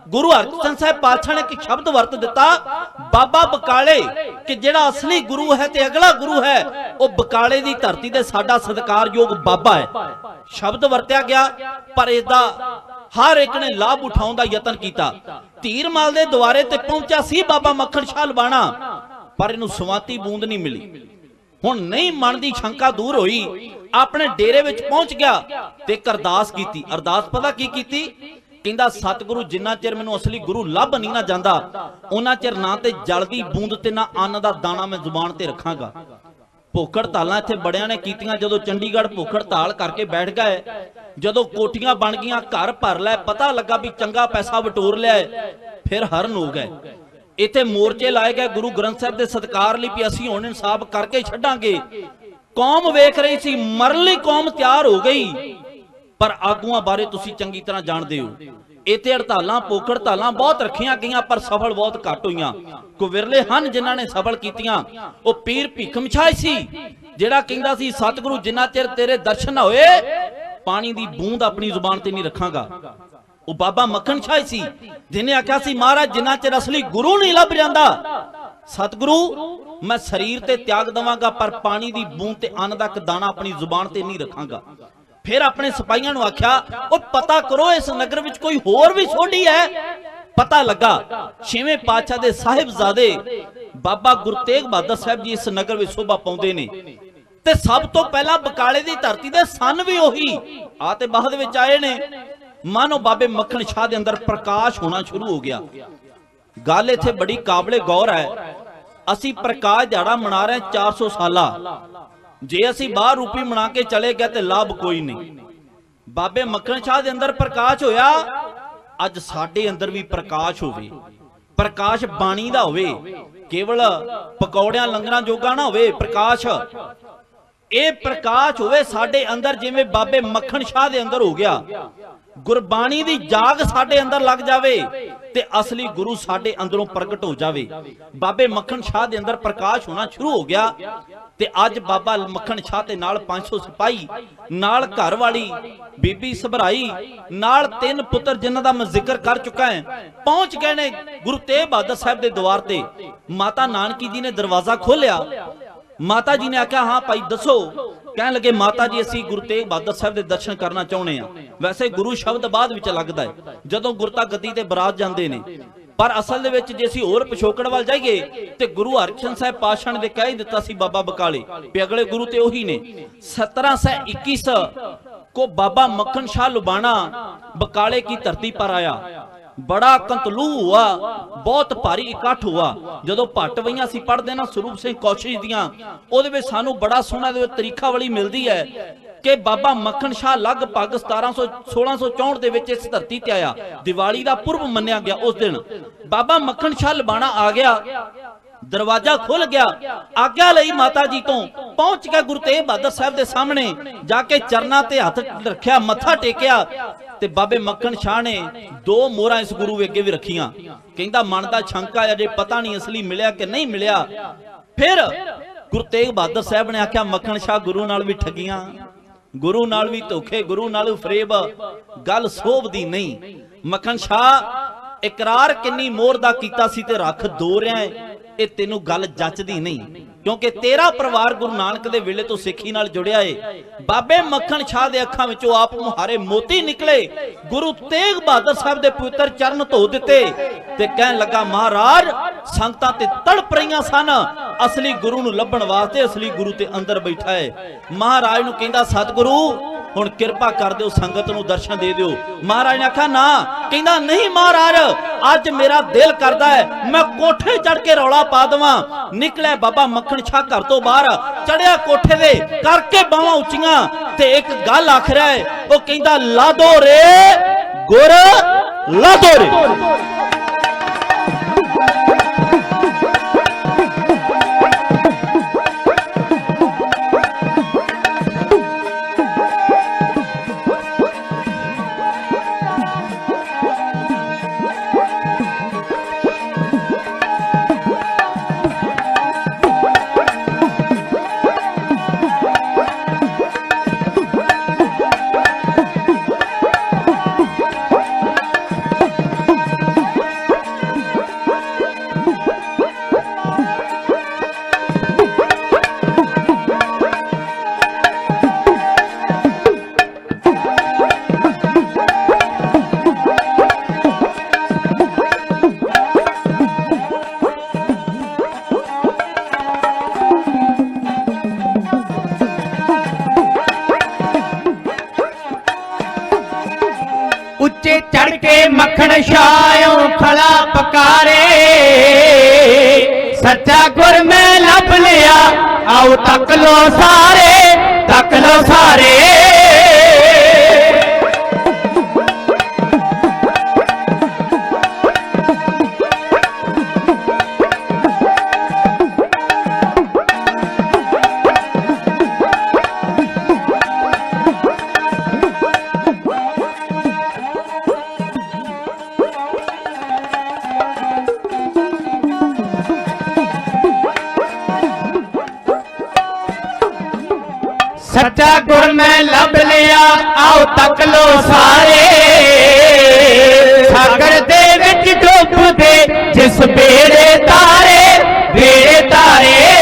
ਗੁਰੂ ਹਰਕ੍ਰਿਸ਼ਨ ਸਾਹਿਬ ਪਾਤਸ਼ਾਹ ਨੇ ਇੱਕ ਸ਼ਬਦ ਵਰਤ ਦਿੱਤਾ, ਬਾਬਾ ਬਕਾਲੇ, ਕਿ ਜਿਹੜਾ ਅਸਲੀ ਗੁਰੂ ਹੈ ਤੇ ਅਗਲਾ ਗੁਰੂ ਹੈ ਉਹ ਬਕਾਲੇ ਦੀ ਧਰਤੀ ਤੇ ਸਾਡਾ ਸਤਿਕਾਰਯੋਗ ਬਾਬਾ ਹੈ। ਸ਼ਬਦ ਵਰਤਿਆ ਗਿਆ, ਪਰ ਇਹਦਾ ਹਰ ਇੱਕ ਨੇ ਲਾਭ ਉਠਾਉਣ ਦਾ ਯਤਨ ਕੀਤਾ। ਧੀਰਮਲ ਦੇ ਦੁਆਰੇ ਤੇ ਪਹੁੰਚਿਆ ਸੀ ਬਾਬਾ ਮੱਖਣ ਸ਼ਾਹ ਲਵਾਣਾ, ਪਰ ਇਹਨੂੰ ਸਵਾਤੀ ਬੂੰਦ ਨਹੀਂ ਮਿਲੀ। ਹੁਣ ਨਹੀਂ ਮਨ ਦੀ ਸ਼ੰਕਾ ਦੂਰ ਹੋਈ, ਆਪਣੇ ਡੇਰੇ ਵਿੱਚ ਪਹੁੰਚ ਗਿਆ ਤੇ ਅਰਦਾਸ ਕੀਤੀ। ਅਰਦਾਸ ਪਤਾ ਕੀ ਕੀਤੀ? ਕਹਿੰਦਾ ਸਤਿਗੁਰੂ ਜਿੰਨਾ ਚਿਰ ਮੈਨੂੰ ਅਸਲੀ ਗੁਰੂ ਲੱਭ ਨਹੀਂ ਨਾ ਜਾਂਦਾ, ਉਹਨਾਂ ਚਿਰ ਨਾ ਤੇ ਜਲ ਦੀ ਬੂੰਦ ਤੇ ਨਾ ਅੰਨ ਦਾ ਦਾਣਾ ਮੈਂ ਜ਼ੁਬਾਨ ਤੇ ਰੱਖਾਂਗਾ। ਭੁੱਖ ਹੜਤਾਲਾਂ ਇੱਥੇ ਬੜਿਆਂ ਨੇ ਕੀਤੀਆਂ। ਜਦੋਂ ਚੰਡੀਗੜ੍ਹ ਭੁੱਖ ਹੜਤਾਲ ਕਰਕੇ ਬੈਠ ਗਏ, ਜਦੋਂ ਕੋਠੀਆਂ ਬਣ ਗਈਆਂ, ਘਰ ਭਰ ਲੈ, ਪਤਾ ਲੱਗਾ ਵੀ ਚੰਗਾ ਪੈਸਾ ਵਟੋਰ ਲਿਆ, ਫਿਰ ਹਰਨ ਹੋ ਗਏ। ਇੱਥੇ ਮੋਰਚੇ ਲਾਏ ਗਏ ਗੁਰੂ ਗ੍ਰੰਥ ਸਾਹਿਬ ਦੇ ਸਤਿਕਾਰ ਲਈ ਵੀ ਅਸੀਂ ਹੁਣ ਇਨਸਾਫ ਕਰਕੇ ਛੱਡਾਂਗੇ। ਕੌਮ ਵੇਖ ਰਹੀ ਸੀ, ਮਰਨ ਲਈ ਕੌਮ ਤਿਆਰ ਹੋ ਗਈ। ਪਰ ਆਗੂਆਂ ਬਾਰੇ ਤੁਸੀਂ ਚੰਗੀ ਤਰ੍ਹਾਂ ਜਾਣਦੇ ਹੋ, ਇੱਥੇ ਹੜਤਾਲਾਂ ਭੁੱਖ ਹੜਤਾਲਾਂ ਬਹੁਤ ਰੱਖੀਆਂ ਗਈਆਂ, ਪਰ ਸਫਲ ਬਹੁਤ ਘੱਟ ਹੋਈਆਂ। ਕੋ ਵਿਰਲੇ ਹਨ ਜਿਨ੍ਹਾਂ ਨੇ ਸਫਲ ਕੀਤੀਆਂ। ਉਹ ਪੀਰ ਭੀਖਮ ਸ਼ਾਹ ਸੀ ਜਿਹੜਾ ਕਹਿੰਦਾ ਸੀ ਸਤਿਗੁਰੂ ਜਿੰਨਾ ਚਿਰ ਤੇਰੇ ਦਰਸ਼ਨ ਨਾ ਹੋਏ ਪਾਣੀ ਦੀ ਬੂੰਦ ਆਪਣੀ ਜ਼ੁਬਾਨ ਤੇ ਨਹੀਂ ਰੱਖਾਂਗਾ। ਉਹ ਬਾਬਾ ਮੱਖਣ ਸ਼ਾਹ ਸੀ ਜਿਹਨੇ ਆਖਿਆ ਸੀ ਮਹਾਰਾਜ ਜਿੰਨਾ ਚਿਰ ਅਸਲੀ ਗੁਰੂ ਨਹੀਂ ਲੱਭ ਜਾਂਦਾ, ਸਤਿਗੁਰੂ मैं शरीर ते त्याग दवांगा पर पानी दी बूंद ते अन्न दा इक दाना अपनी जुबान ते नहीं रखांगा। फिर अपने सिपाहियां नूं आख्या ओ पता करो इस नगर विच कोई होर भी सोढ़ी है। पता लगा 6वें पातशाह दे साहिबजादे बाबा गुरु तेग बहादुर साहब जी इस नगर विच शोभा पाउंदे ने ते सब तो पहला बकाले दी धरती दे सन भी ओही आ ते बाद विच आए ने। मानो बाबे मक्खन शाह दे अंदर प्रकाश होना शुरू हो गया। गल इत्थे बड़ी काबले गौर है। असी प्रकाश दिहाड़ा मना रहे 400 साला, जे असी बाहर रूपी मना के चले गए ते लाभ कोई नहीं। बाबे मक्खन शाह दे अंदर प्रकाश होया, अज साडे अंदर भी प्रकाश होवे। प्रकाश बाणी दा होवे, केवल पकौड़ियां लंगरां जोगा ना होवे। प्रकाश ए प्रकाश होवे साडे अंदर, जिवें बाबे मक्खन शाह दे अंदर हो गया। गुरबाणी दी जाग साडे अंदर लग जावे ते असली गुरु साडे अंदरों प्रगट हो जावे। बाबे मक्खन शाह दे अंदर प्रकाश होना शुरू हो गया ते अज बाबा मक्खन शाह ते नाल 500 सिपाही, नाल घर वाली बीबी सबराई, नाल 3 पुत्र जिन्हां दा मैं जिक्र कर चुका है, पहुंच गए ने गुरु तेग बहादुर साहब दे द्वार ते। माता नानकी जी ने दरवाजा खोलिया। माता जी ने आख्या हाँ भाई दसो। कहने लगे माता जी असी गुरु तेग बहादुर साहब दे दर्शन करना चाहुंदे हां। वैसे गुरु शब्द बाद विच लगदा है जदों गुरता गद्दी ते बरात जांदे ने, पर असल दे विच जे असी होर पिछोकड़ वाल जाइए ते गुरु हरकृष्ण साहब पातशाह ने कह ही दिता सी बाबा बकाले भी अगले गुरु ते ओही ने। 1721 को बाबा मक्खन शाह लुबाना बकाले की धरती पर आया। बड़ा कंतलू हुआ, बहुत भारी इकट्ठ हुआ। जदों पटवइयां सी पढ़दे ना स्वरूप सिंह कौशिश दियां, ओहदे विच सानू बड़ा सोहना दे तरीका वाली मिलदी है कि बाबा मक्खन शाह लगभग 1664 दे विच इस धरती ते आया। दिवाली दा पुरब मन्निया गया उस दिन। बाबा मक्खन शाह लबाना आ गया, दरवाजा खुल गया, आग्या लई माता जी तो पहुंच गया गुरु तेग बहादुर साहब दे सामने, जाके चरना ते हथ रखिया, मत्था टेकिया ते बाबे मक्खन शाह ने 2 मोहरां इस गुरु अगे भी रखियां। कहंदा मन दा शंका अजे पता नहीं असली मिलिया कि नहीं मिलिया। फिर गुरु तेग बहादुर साहब ने आख्या मक्खन शाह गुरु नाल भी ठगियां, गुरु नाल भी धोखे, गुरु नाल फरेब, गल सोभदी नहीं। मक्खन शाह इकरार किन्नी मोहर दा कीता सी ते रख 2 रिहा है, ये तेनू गल जचदी नहीं, क्योंकि तेरा परिवार गुरु नानक दे वेले तो सिੱਖੀ नाल जुड़िया है। बाबे मक्खन शाह दे अखां विचों आप मुहारे मोती निकले। गुरु तेग बहादुर साहब दे पवित्र चरण धो दिते ते कहन लगा महाराज संगतां ते तड़प रहीआं सन, असली गुरु नूं लभण वास्ते असली गुरु ते अंदर बैठा है। महाराज नूं कहंदा सतगुरु हुण किरपा कर दिओ, संगत नूं दर्शन दे दिओ। महाराज ने आख्या ना, कहंदा नहीं महाराज अज मेरा दिल करदा है मैं कोठे चढ़ के रौला पा देवां। निकलिया बाबा मक्खन शाह घर तो बाहर, चढ़िया कोठे दे, करके बावां उच्चियां ते एक गल आख रहा है, वो कहंदा ला दो रे गुर ला दो रे। उच्चे चढ़ के मक्खन शायों खड़ा पकारे, सच्चा गुर मैं लब लिया आओ तक लो सारे, तक लो सारे। सच्चा गुर मैं लब लिया आओ तक लो सारे, सागर दे विच डुबदे जिस बेड़े तारे, बेड़े तारे।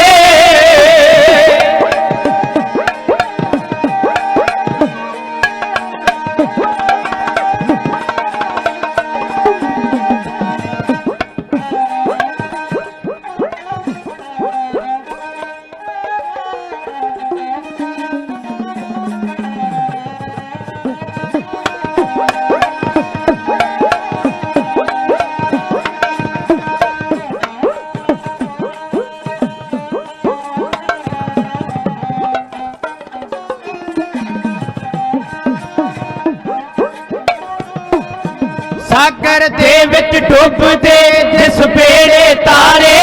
ਸਾਗਰ ਦੇ ਵਿੱਚ ਡੁੱਬਦੇ ਜਿਸ ਬੇੜੇ ਤਾਰੇ,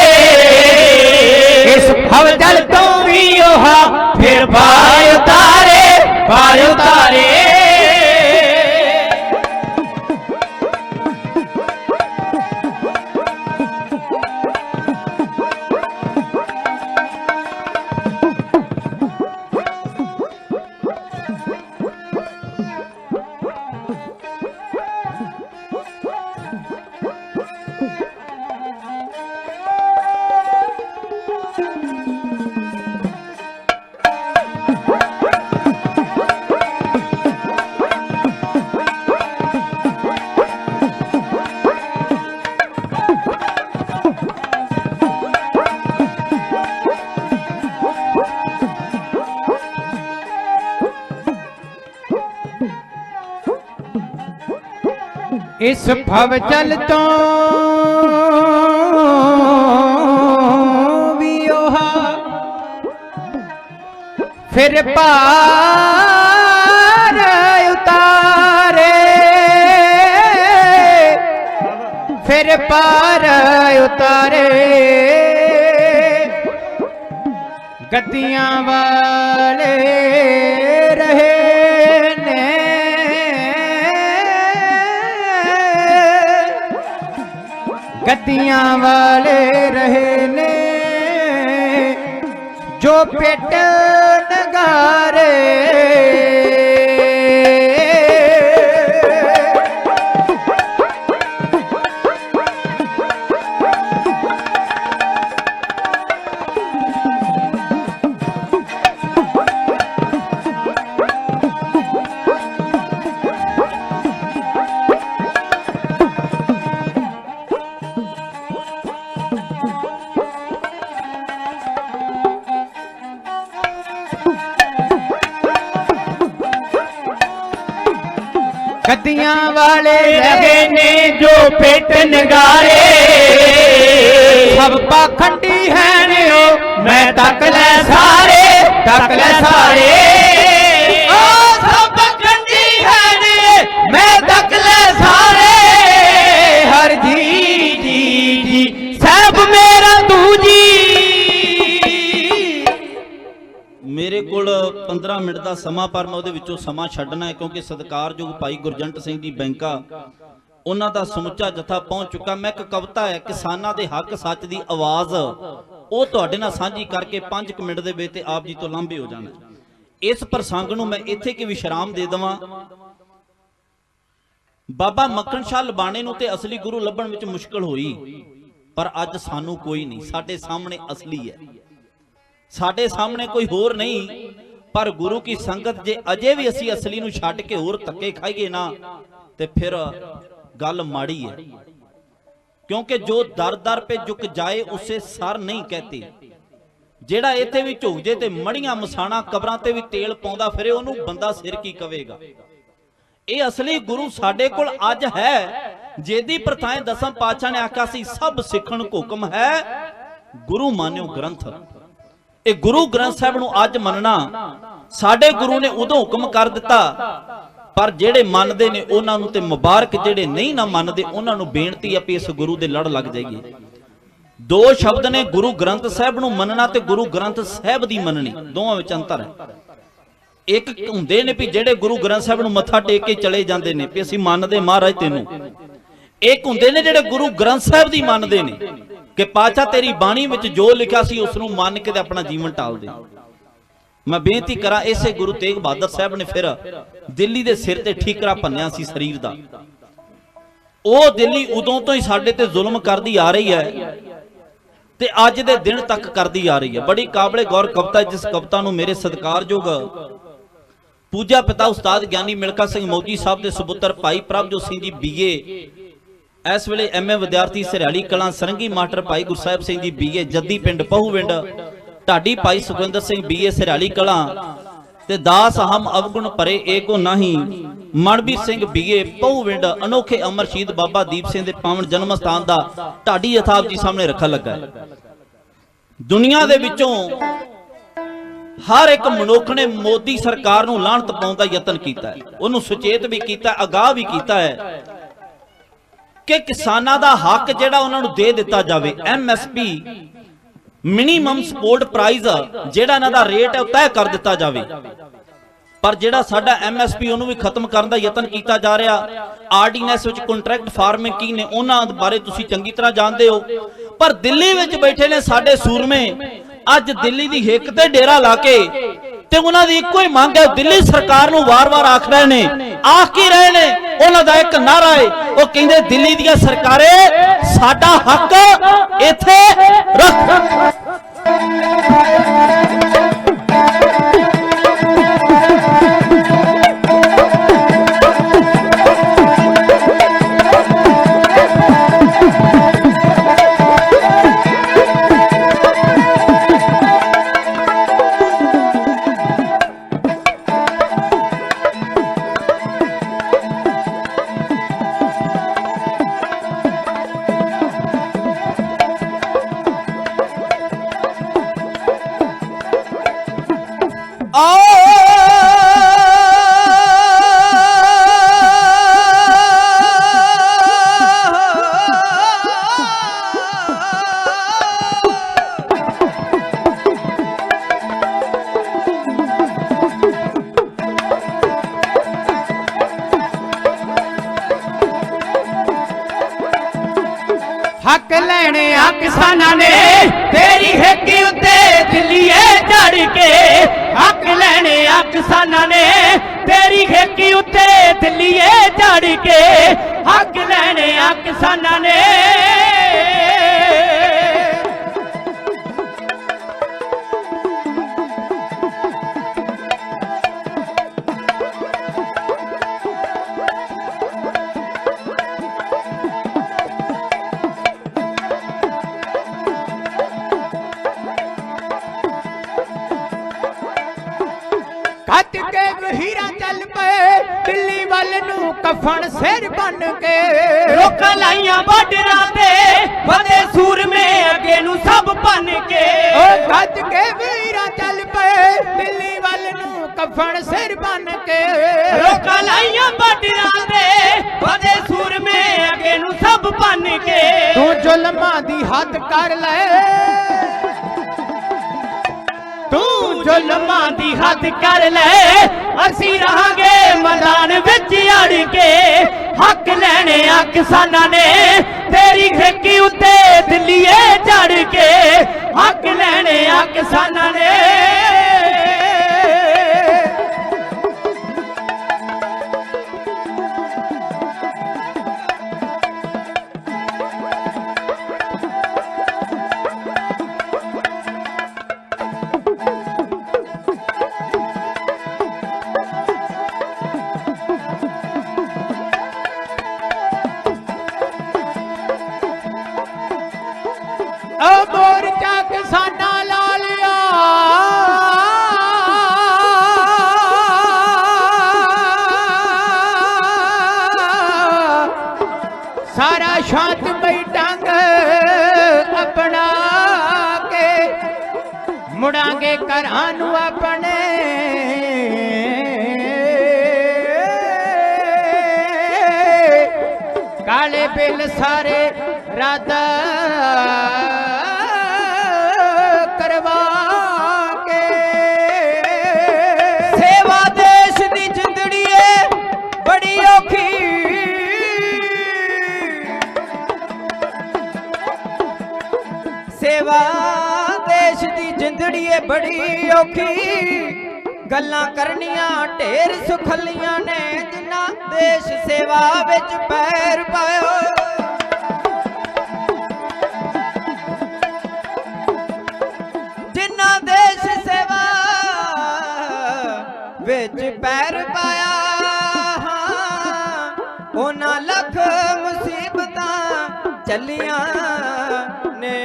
ਇਸ ਭਵ ਜਲ ਤੋਂ ਵੀ ਉਹ ਫਿਰ ਪਾਰ ਉਤਾਰੇ, ਪਾਰ ਉਤਾਰੇ। ਇਸ ਭਵ ਜਲ ਤੋਂ ਵੀ ਉਹ ਫਿਰ ਪਾਰ ਉਤਾਰੇ, ਫਿਰ ਪਾਰ ਉਤਾਰੇ। ਗੱਦੀਆਂ ਵਾਲੇ ਰਹੇ ਨੇ, ਗੱਦੀਆਂ ਵਾਲੇ ਰਹੇ ਨੇ, ਜੋ ਪੇਟ ਨਗਾਰੇ। ਗੱਦੀਆਂ ਵਾਲੇ ਰਹੇ ਨੇ ਜੋ ਪੇਟ ਨਗਾਰੇ, ਸਭ ਪਾਖੰਡੀ ਹੈ ਨੇ ਉਹ ਮੈਂ ਤੱਕ ਲੈ ਸਾਰੇ, ਤੱਕ ਲੈ ਸਾਰੇ। ਓ ਸਭ ਕੰਡੀ ਹੈ ਨੇ ਮੈਂ ਤੱਕ ਲੈ ਸਾਰੇ। ਹਰ ਜੀ ਜੀ ਜੀ ਸਭ ਮੇਰਾ ਤੂੰ ਜੀ। ਮੇਰੇ ਕੋਲ 15 ਮਿੰਟ ਦਾ ਸਮਾਂ, ਪਰ ਮੈਂ ਉਹਦੇ ਵਿੱਚੋਂ ਸਮਾਂ ਛੱਡਣਾ ਹੈ ਕਿਉਂਕਿ ਸਤਿਕਾਰਯੋਗ ਭਾਈ ਗੁਰਜੰਟ ਸਿੰਘ ਜੀ ਬੈਂਕਾ, ਉਹਨਾਂ ਦਾ ਸਮੁੱਚਾ ਜਥਾ ਪਹੁੰਚ ਚੁੱਕਾ। ਮੈਂ ਇੱਕ ਕਵਿਤਾ ਹੈ ਕਿਸਾਨਾਂ ਦੇ ਹੱਕ ਸੱਚ ਦੀ ਆਵਾਜ਼, ਉਹ ਤੁਹਾਡੇ ਨਾਲ ਸਾਂਝੀ ਕਰਕੇ 5 ਮਿੰਟ ਦੇ ਵਿੱਚ ਤੇ ਆਪ ਜੀ ਤੋਂ ਲਾਂਭੇ ਹੋ ਜਾਣਾ। ਇਸ ਪ੍ਰਸੰਗ ਨੂੰ ਮੈਂ ਇੱਥੇ ਕਿ ਵਿਸ਼ਰਾਮ ਦੇ ਦੇਵਾਂ। ਬਾਬਾ ਮੱਖਣ ਸ਼ਾਹ ਲਬਾਣੇ ਨੂੰ ਤੇ ਅਸਲੀ ਗੁਰੂ ਲੱਭਣ ਵਿੱਚ ਮੁਸ਼ਕਲ ਹੋਈ, ਪਰ ਅੱਜ ਸਾਨੂੰ ਕੋਈ ਨਹੀਂ, ਸਾਡੇ ਸਾਹਮਣੇ ਅਸਲੀ ਹੈ, ਸਾਡੇ ਸਾਹਮਣੇ ਕੋਈ ਹੋਰ ਨਹੀਂ। ਪਰ ਗੁਰੂ ਕੀ ਸੰਗਤ ਜੇ ਅਜੇ ਵੀ ਅਸੀਂ ਅਸਲੀ ਨੂੰ ਛੱਡ ਕੇ ਹੋਰ ਧੱਕੇ ਖਾਈਏ ਨਾ, ਤੇ ਫਿਰ ਗੱਲ ਮਾੜੀ ਹੈ। ਕਿਉਂਕਿ ਜੋ ਦਰ ਦਰ पे झुक जाए उसे सर नहीं कहते। ਜਿਹੜਾ ਇੱਥੇ ਵੀ ਝੁਕ ਜੇ ਤੇ ਮੜੀਆਂ ਮਸਾਣਾ ਕਬਰਾਂ ਤੇ ਵੀ ਤੇਲ ਪਾਉਂਦਾ ਫਿਰੇ, ਉਹਨੂੰ ਬੰਦਾ ਸਿਰ ਕੀ ਕਵੇਗਾ। ਇਹ ਅਸਲੀ ਗੁਰੂ ਸਾਡੇ ਕੋਲ ਅੱਜ ਹੈ, ਜਿਹਦੀ ਪ੍ਰਥਾਏ ਦਸਮ ਪਾਤਸ਼ਾਹ ਨੇ ਆਖਿਆ ਸੀ ਸਭ ਸਿੱਖਣ ਕੋ ਹੁਕਮ ਹੈ, ਗੁਰੂ ਮਾਨਿਓ ਗ੍ਰੰਥ। ਇਹ ਗੁਰੂ ਗ੍ਰੰਥ ਸਾਹਿਬ ਨੂੰ ਅੱਜ ਮੰਨਣਾ ਸਾਡੇ ਗੁਰੂ ਨੇ ਉਦੋਂ ਹੁਕਮ ਕਰ ਦਿੱਤਾ, ਪਰ ਜਿਹੜੇ ਮੰਨਦੇ ਨੇ ਉਹਨਾਂ ਨੂੰ ਤੇ ਮੁਬਾਰਕ, ਜਿਹੜੇ ਨਹੀਂ ਨਾ ਮੰਨਦੇ ਉਹਨਾਂ ਨੂੰ ਬੇਨਤੀ ਹੈ ਵੀ ਇਸ ਗੁਰੂ ਦੇ ਲੜ ਲੱਗ ਜਾਈਏ। ਦੋ ਸ਼ਬਦ ਨੇ, ਗੁਰੂ ਗ੍ਰੰਥ ਸਾਹਿਬ ਨੂੰ ਮੰਨਣਾ ਤੇ ਗੁਰੂ ਗ੍ਰੰਥ ਸਾਹਿਬ ਦੀ ਮੰਨਣੀ, ਦੋਵਾਂ ਵਿੱਚ ਅੰਤਰ ਹੈ। ਇੱਕ ਹੁੰਦੇ ਨੇ ਵੀ ਜਿਹੜੇ ਗੁਰੂ ਗ੍ਰੰਥ ਸਾਹਿਬ ਨੂੰ ਮੱਥਾ ਟੇਕ ਕੇ ਚਲੇ ਜਾਂਦੇ ਨੇ ਵੀ ਅਸੀਂ ਮੰਨਦੇ ਮਹਾਰਾਜ ਤੈਨੂੰ। ਇੱਕ ਹੁੰਦੇ ਨੇ ਜਿਹੜੇ ਗੁਰੂ ਗ੍ਰੰਥ ਸਾਹਿਬ ਦੀ ਮੰਨਦੇ ਨੇ ਕਿ ਪਾਤਸ਼ਾਹ ਤੇਰੀ ਬਾਣੀ ਵਿੱਚ ਜੋ ਲਿਖਿਆ ਸੀ ਉਸ ਨੂੰ ਮੰਨ ਕੇ ਤੇ ਆਪਣਾ ਜੀਵਨ ਟਾਲਦੇ। ਮੈਂ ਬੇਨਤੀ ਕਰਾਂ, ਇਸੇ ਗੁਰੂ ਤੇਗ ਬਹਾਦਰ ਸਾਹਿਬ ਨੇ ਫਿਰ ਦਿੱਲੀ ਦੇ ਸਿਰ ਤੇ ਠੀਕਰਾ ਭੰਨਿਆ ਸੀ ਸਰੀਰ ਦਾ। ਉਹ ਦਿੱਲੀ ਉਦੋਂ ਤੋਂ ਹੀ ਸਾਡੇ ਤੇ ਜ਼ੁਲਮ ਕਰਦੀ ਆ ਰਹੀ ਹੈ ਤੇ ਅੱਜ ਦੇ ਦਿਨ ਤੱਕ ਕਰਦੀ ਆ ਰਹੀ ਹੈ। ਬੜੀ ਕਾਬਲੇ ਗੌਰ ਕਵਿਤਾ, ਜਿਸ ਕਵਿਤਾ ਨੂੰ ਮੇਰੇ ਸਤਿਕਾਰਯੋਗ ਪੂਜਾ ਪਿਤਾ ਉਸਤਾਦ ਗਿਆਨੀ ਮਿਲਖਾ ਸਿੰਘ ਮੌਜੀ ਸਾਹਿਬ ਦੇ ਸੁਪੁੱਤਰ ਭਾਈ ਪ੍ਰਭਜੋਤ ਸਿੰਘ ਜੀ ਬੀਏ, ਇਸ ਵੇਲੇ ਐਮਏ ਵਿਦਿਆਰਥੀ ਸਰਿਆਲੀ ਕਲਾਂ, ਸਰੰਗੀ ਮਾਸਟਰ ਭਾਈ ਗੁਰਸਾਹਿਬ ਸਿੰਘ ਜੀ ਬੀਏ, ਜੱਦੀ ਪਿੰਡ ਪਹੂਵਿੰਡ, ਢਾਡੀ ਭਾਈ ਸੁਖਵਿੰਦਰ ਸਿੰਘ ਬੀਏ ਸਰਿਆਲੀ ਕਲਾਂ, ਤੇ ਦਾਸ ਹਮ ਅਵਗੁਣ ਭਰੇ ਏਕੋ ਨਹੀਂ, ਮਨਵੀਰ ਸਿੰਘ ਬੀਏ ਪਹੂਵਿੰਡ, ਅਨੋਖੇ ਅਮਰ ਸ਼ਹੀਦ ਬਾਬਾ ਦੀਪ ਸਿੰਘ ਦੇ ਪਾਵਨ ਜਨਮ ਸਥਾਨ ਦਾ ਢਾਡੀ ਯਥਾਬ ਜੀ ਸਾਹਮਣੇ ਰੱਖਣ ਲੱਗਾ ਹੈ। ਦੁਨੀਆ ਦੇ ਵਿੱਚੋਂ ਹਰ ਇੱਕ ਮਨੁੱਖ ਨੇ ਮੋਦੀ ਸਰਕਾਰ ਨੂੰ ਲਾਹਨਤ ਪਾਉਣ ਦਾ ਯਤਨ ਕੀਤਾ ਹੈ, ਉਹਨੂੰ ਸੁਚੇਤ ਵੀ ਕੀਤਾ, ਅਗਾਹ ਵੀ ਕੀਤਾ ਹੈ। ਕਿ ਕਿਸਾਨਾਂ ਦਾ ਹੱਕ ਜਿਹੜਾ ਉਹਨਾਂ ਨੂੰ ਦੇ ਦਿੱਤਾ ਜਾਵੇ। MSP ਮਿਨੀਮਮ ਸਪੋਰਟ ਪ੍ਰਾਈਸ ਜਿਹੜਾ ਇਹਨਾਂ ਦਾ ਰੇਟ ਹੈ ਉਹ ਤੈਅ ਕਰ ਦਿੱਤਾ ਜਾਵੇ। ਪਰ ਜਿਹੜਾ ਸਾਡਾ MSP ਉਹਨੂੰ ਵੀ ਖਤਮ ਕਰਨ ਦਾ ਯਤਨ ਕੀਤਾ ਜਾ ਰਿਹਾ। ਆਰਡੀਨੈਂਸ ਵਿੱਚ ਕੰਟਰੈਕਟ ਫਾਰਮਿੰਗ ਕੀ ਨੇ ਉਹਨਾਂ ਬਾਰੇ ਤੁਸੀਂ ਚੰਗੀ ਤਰ੍ਹਾਂ ਜਾਣਦੇ ਹੋ। ਪਰ ਦਿੱਲੀ ਵਿੱਚ ਬੈਠੇ ਨੇ ਸਾਡੇ ਸੂਰਮੇ, ਅੱਜ ਦਿੱਲੀ ਦੀ ਹਿੱਕ ਤੇ ਡੇਰਾ ਲਾ ਕੇ ਤੇ ਉਹਨਾਂ ਦੀ ਇੱਕੋ ਹੀ ਮੰਗ ਹੈ, ਦਿੱਲੀ ਸਰਕਾਰ ਨੂੰ ਵਾਰ-ਵਾਰ ਆਖ ਰਹੇ ਨੇ, ਆਖ ਕੀ ਰਹੇ ਨੇ, ਉਹਨਾਂ ਦਾ ਇੱਕ ਨਾਰਾ ਹੈ, ਉਹ ਕਹਿੰਦੇ ਦਿੱਲੀ ਦੀਆਂ ਸਰਕਾਰੇ ਸਾਡਾ ਹੱਕ ਇੱਥੇ ਰੱਖ। हक लेने आ किसाना ने तेरी हिक उत्ते दिल्लीए चढ़ के, हक लेने आ किसाना ने तेरी हिक उत्ते दिल्लीए चढ़ के, हक लेने आ किसाना ने। कत के वहीरा चल पे दिल्ली वाल नू कफन सिर बन के, रोका लाइया बॉर्डरां ते बदे सूर में अगे नू सब बन के। कत के वहीरा चल पे दिल्ली वाल नू कफन सिर बन के, रोका लाइया बॉर्डरां ते बदे सूर में अगे नू सब बन के। तू जुल्मां दी हद कर ले, तू जुल्मां दी हद कर ले, असी रहांगे मैदान विच अड़ के। हक लेने आ किसानां ने तेरी हिक उत्ते दिल्लीए चढ़ के, हक लेने आ किसानां ने। मोर्चा किसाना ला लिया, सारा शांतमई ढंग अपना के, मुड़ांगे घरां नू अपने। काले बिल सारे राधा करवा के, सेवा देश दी जिंदड़ी है बड़ी औखी, सेवा देश दी जिंदड़ी है बड़ी औखी। गल्लां करनियां ढेर सुखलियां ने, जिन्ना देश सेवा विच पैर पायो। जिन्ना देश सेवा विच पैर पाया, उन्हां लख मुसीबतां चलियां ने।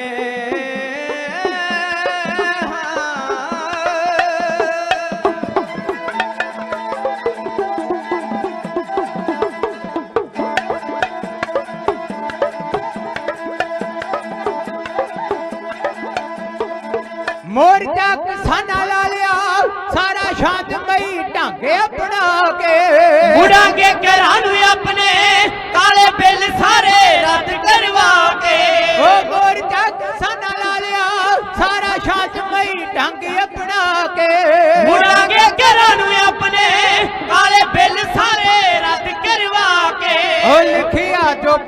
मोर्चा किसाना ला लिया, सारा शांतमई ढंगे अपना के, मुड़ांगे घरां नू अपने, काले बिल सारे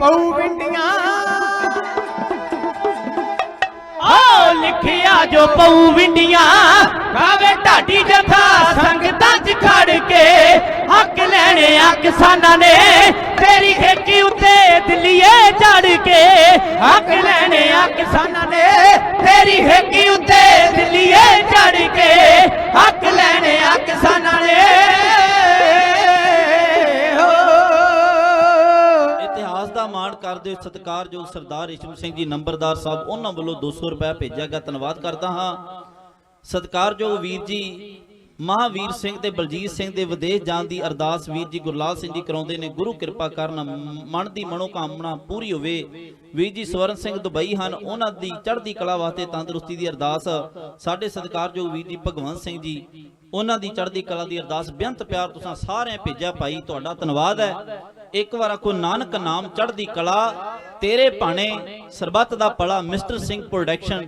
ਪਊ ਵਿੰਡੀਆਂ ਓ ਲਿਖਿਆ ਜੋ ਪਊ ਵਿੰਡੀਆਂ ਗਾਵੇ ਢਾਡੀ ਜਥਾ ਸੰਗਤਾਂ 'ਚ ਖੜ ਕੇ ਹੱਕ ਲੈਣੇ ਆ ਕਿਸਾਨਾਂ ਨੇ ਤੇਰੀ ਖੇਤੀ ਉੱਤੇ ਦਿੱਲੀਏ ਚੜ ਕੇ ਹੱਕ ਲੈਣੇ ਆ ਕਿਸਾਨਾਂ ਨੇ ਤੇਰੀ ਖੇਤੀ ਉੱਤੇ ਦਿੱਲੀਏ ਚੜ ਕੇ ਹੱਕ ਲੈਣੇ ਆ ਕਿਸਾਨਾਂ ਨੇ ਇਤਿਹਾਸ ਦਾ ਮਾਣ ਕਰਦੇ ਸਤਿਕਾਰਯੋਗ ਸਰਦਾਰ ਰੇਸ਼ਮ ਸਿੰਘ ਜੀ ਨੰਬਰਦਾਰ ਸਾਹਿਬ, ਉਹਨਾਂ ਵੱਲੋਂ 200 ਰੁਪਏ ਭੇਜਿਆ ਗਿਆ। ਧੰਨਵਾਦ ਕਰਦਾ ਹਾਂ। ਸਤਿਕਾਰਯੋਗ ਵੀਰ ਜੀ ਮਹਾਵੀਰ ਸਿੰਘ ਤੇ ਬਲਜੀਤ ਸਿੰਘ ਦੇ ਵਿਦੇਸ਼ ਜਾਣ ਦੀ ਅਰਦਾਸ ਵੀਰ ਜੀ ਗੁਰਲਾਲ ਸਿੰਘ ਜੀ ਕਰਾਉਂਦੇ ਨੇ। ਗੁਰੂ ਕਿਰਪਾ ਕਰਨ ਮਨ ਦੀ ਮਨੋਕਾਮਨਾ ਪੂਰੀ ਹੋਵੇ। ਵੀਰ ਜੀ ਸਵਰਨ ਸਿੰਘ ਦੁਬਈ ਹਨ, ਉਹਨਾਂ ਦੀ ਚੜ੍ਹਦੀ ਕਲਾ ਵਾਸਤੇ ਤੰਦਰੁਸਤੀ ਦੀ ਅਰਦਾਸ। ਸਾਡੇ ਸਤਿਕਾਰਯੋਗ ਵੀਰ ਜੀ ਭਗਵੰਤ ਸਿੰਘ ਜੀ, ਉਹਨਾਂ ਦੀ ਚੜ੍ਹਦੀ ਕਲਾ ਦੀ ਅਰਦਾਸ। ਬੇਅੰਤ ਪਿਆਰ ਤੁਸੀਂ ਸਾਰਿਆਂ ਭੇਜਿਆ ਭਾਈ, ਤੁਹਾਡਾ ਧੰਨਵਾਦ ਹੈ। ਇੱਕ ਵਾਰ ਆਖੋ ਨਾਨਕ ਨਾਮ ਚੜ੍ਹਦੀ ਕਲਾ ਤੇਰੇ ਭਾਣੇ ਸਰਬੱਤ ਦਾ ਭਲਾ। ਮਿਸਟਰ ਸਿੰਘ ਪ੍ਰੋਡਕਸ਼ਨ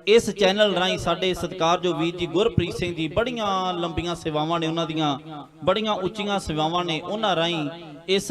ਇਸ ਚੈਨਲ ਰਾਹੀਂ ਸਾਡੇ ਸਤਿਕਾਰਯੋਗ ਵੀਰ ਜੀ ਗੁਰਪ੍ਰੀਤ ਸਿੰਘ ਜੀ, ਬੜੀਆਂ ਲੰਬੀਆਂ ਸੇਵਾਵਾਂ ਨੇ ਉਹਨਾਂ ਦੀਆਂ, ਬੜੀਆਂ ਉੱਚੀਆਂ ਸੇਵਾਵਾਂ ਨੇ। ਉਹਨਾਂ ਰਾਹੀਂ ਇਸ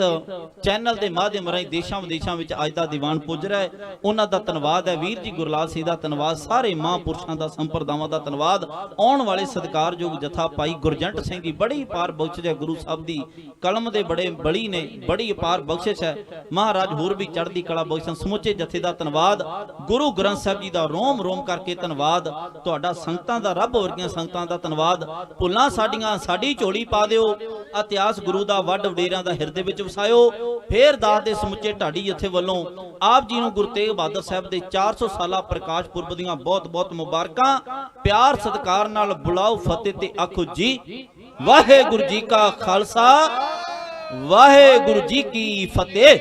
ਚੈਨਲ ਦੇ ਮਾਧਿਅਮ ਰਾਹੀਂ ਦੇਸ਼ਾਂ ਵਿਦੇਸ਼ਾਂ ਵਿੱਚ ਅੱਜ ਦਾ ਦੀਵਾਨ ਪੁੱਜ ਰਿਹਾ ਹੈ। ਉਹਨਾਂ ਦਾ ਧੰਨਵਾਦ ਹੈ। ਵੀਰ ਜੀ ਗੁਰਲਾਲ ਸਿੰਘ ਦਾ ਧੰਨਵਾਦ। ਸਾਰੇ ਮਹਾਂਪੁਰਸ਼ਾਂ ਦਾ ਸੰਪਰਦਾਵਾਂ ਦਾ ਧੰਨਵਾਦ। ਆਉਣ ਵਾਲੇ ਸਤਿਕਾਰਯੋਗ ਜਥਾ ਭਾਈ ਗੁਰਜੰਟ ਸਿੰਘ ਜੀ, ਬੜੀ ਅਪਾਰ ਬਖਸ਼ਿਸ਼ ਹੈ ਗੁਰੂ ਸਾਹਿਬ ਦੀ ਕਲਮ ਦੇ, ਬੜੇ ਬਲੀ ਨੇ, ਬੜੀ ਅਪਾਰ ਬਖਸ਼ਿਸ਼ ਹੈ। ਮਹਾਰਾਜ ਹੋਰ ਵੀ ਚੜ੍ਹਦੀ ਕਲਾ ਬਖਸ਼ਣ। ਸਮੁੱਚੇ ਜਥੇ ਦਾ ਧੰਨਵਾਦ। ਗੁਰੂ ਗ੍ਰੰਥ ਸਾਹਿਬ ਜੀ ਦਾ ਰੋਮ ਰੋਮ ਕਰਕੇ ਧੰਨਵਾਦ। ਤੁਹਾਡਾ ਸੰਗਤਾਂ ਦਾ, ਰੱਬ ਵਰਗੀਆਂ ਸੰਗਤਾਂ ਦਾ ਧੰਨਵਾਦ। ਭੁੱਲਾਂ ਸਾਡੀਆਂ ਸਾਡੀ ਝੋਲੀ ਪਾ ਦਿਓ। ਇਤਿਹਾਸ ਗੁਰੂ ਦਾ ਵੱਡ ਵਡੇਰਿਆਂ ਦਾ ਹਿਰਦੇ ਵਿੱਚ ਵਸਾਇਓ। ਫੇਰ ਦਾਸ ਦੇ ਸਮੁੱਚੇ ਢਾਡੀ ਜਥੇ ਵੱਲੋਂ ਆਪ ਜੀ ਨੂੰ ਗੁਰੂ ਤੇਗ ਬਹਾਦਰ ਸਾਹਿਬ ਦੇ 400 ਸਾਲਾ ਪ੍ਰਕਾਸ਼ ਪੁਰਬ ਦੀਆਂ ਬਹੁਤ ਬਹੁਤ ਮੁਬਾਰਕਾਂ। ਪਿਆਰ ਸਤਿਕਾਰ ਨਾਲ ਬੁਲਾਓ ਫਤਿਹ ਤੇ ਆਖੋ ਜੀ ਵਾਹਿਗੁਰੂ ਜੀ ਕਾ ਖਾਲਸਾ, ਵਾਹਿਗੁਰੂ ਜੀ ਕੀ ਫਤਿਹ।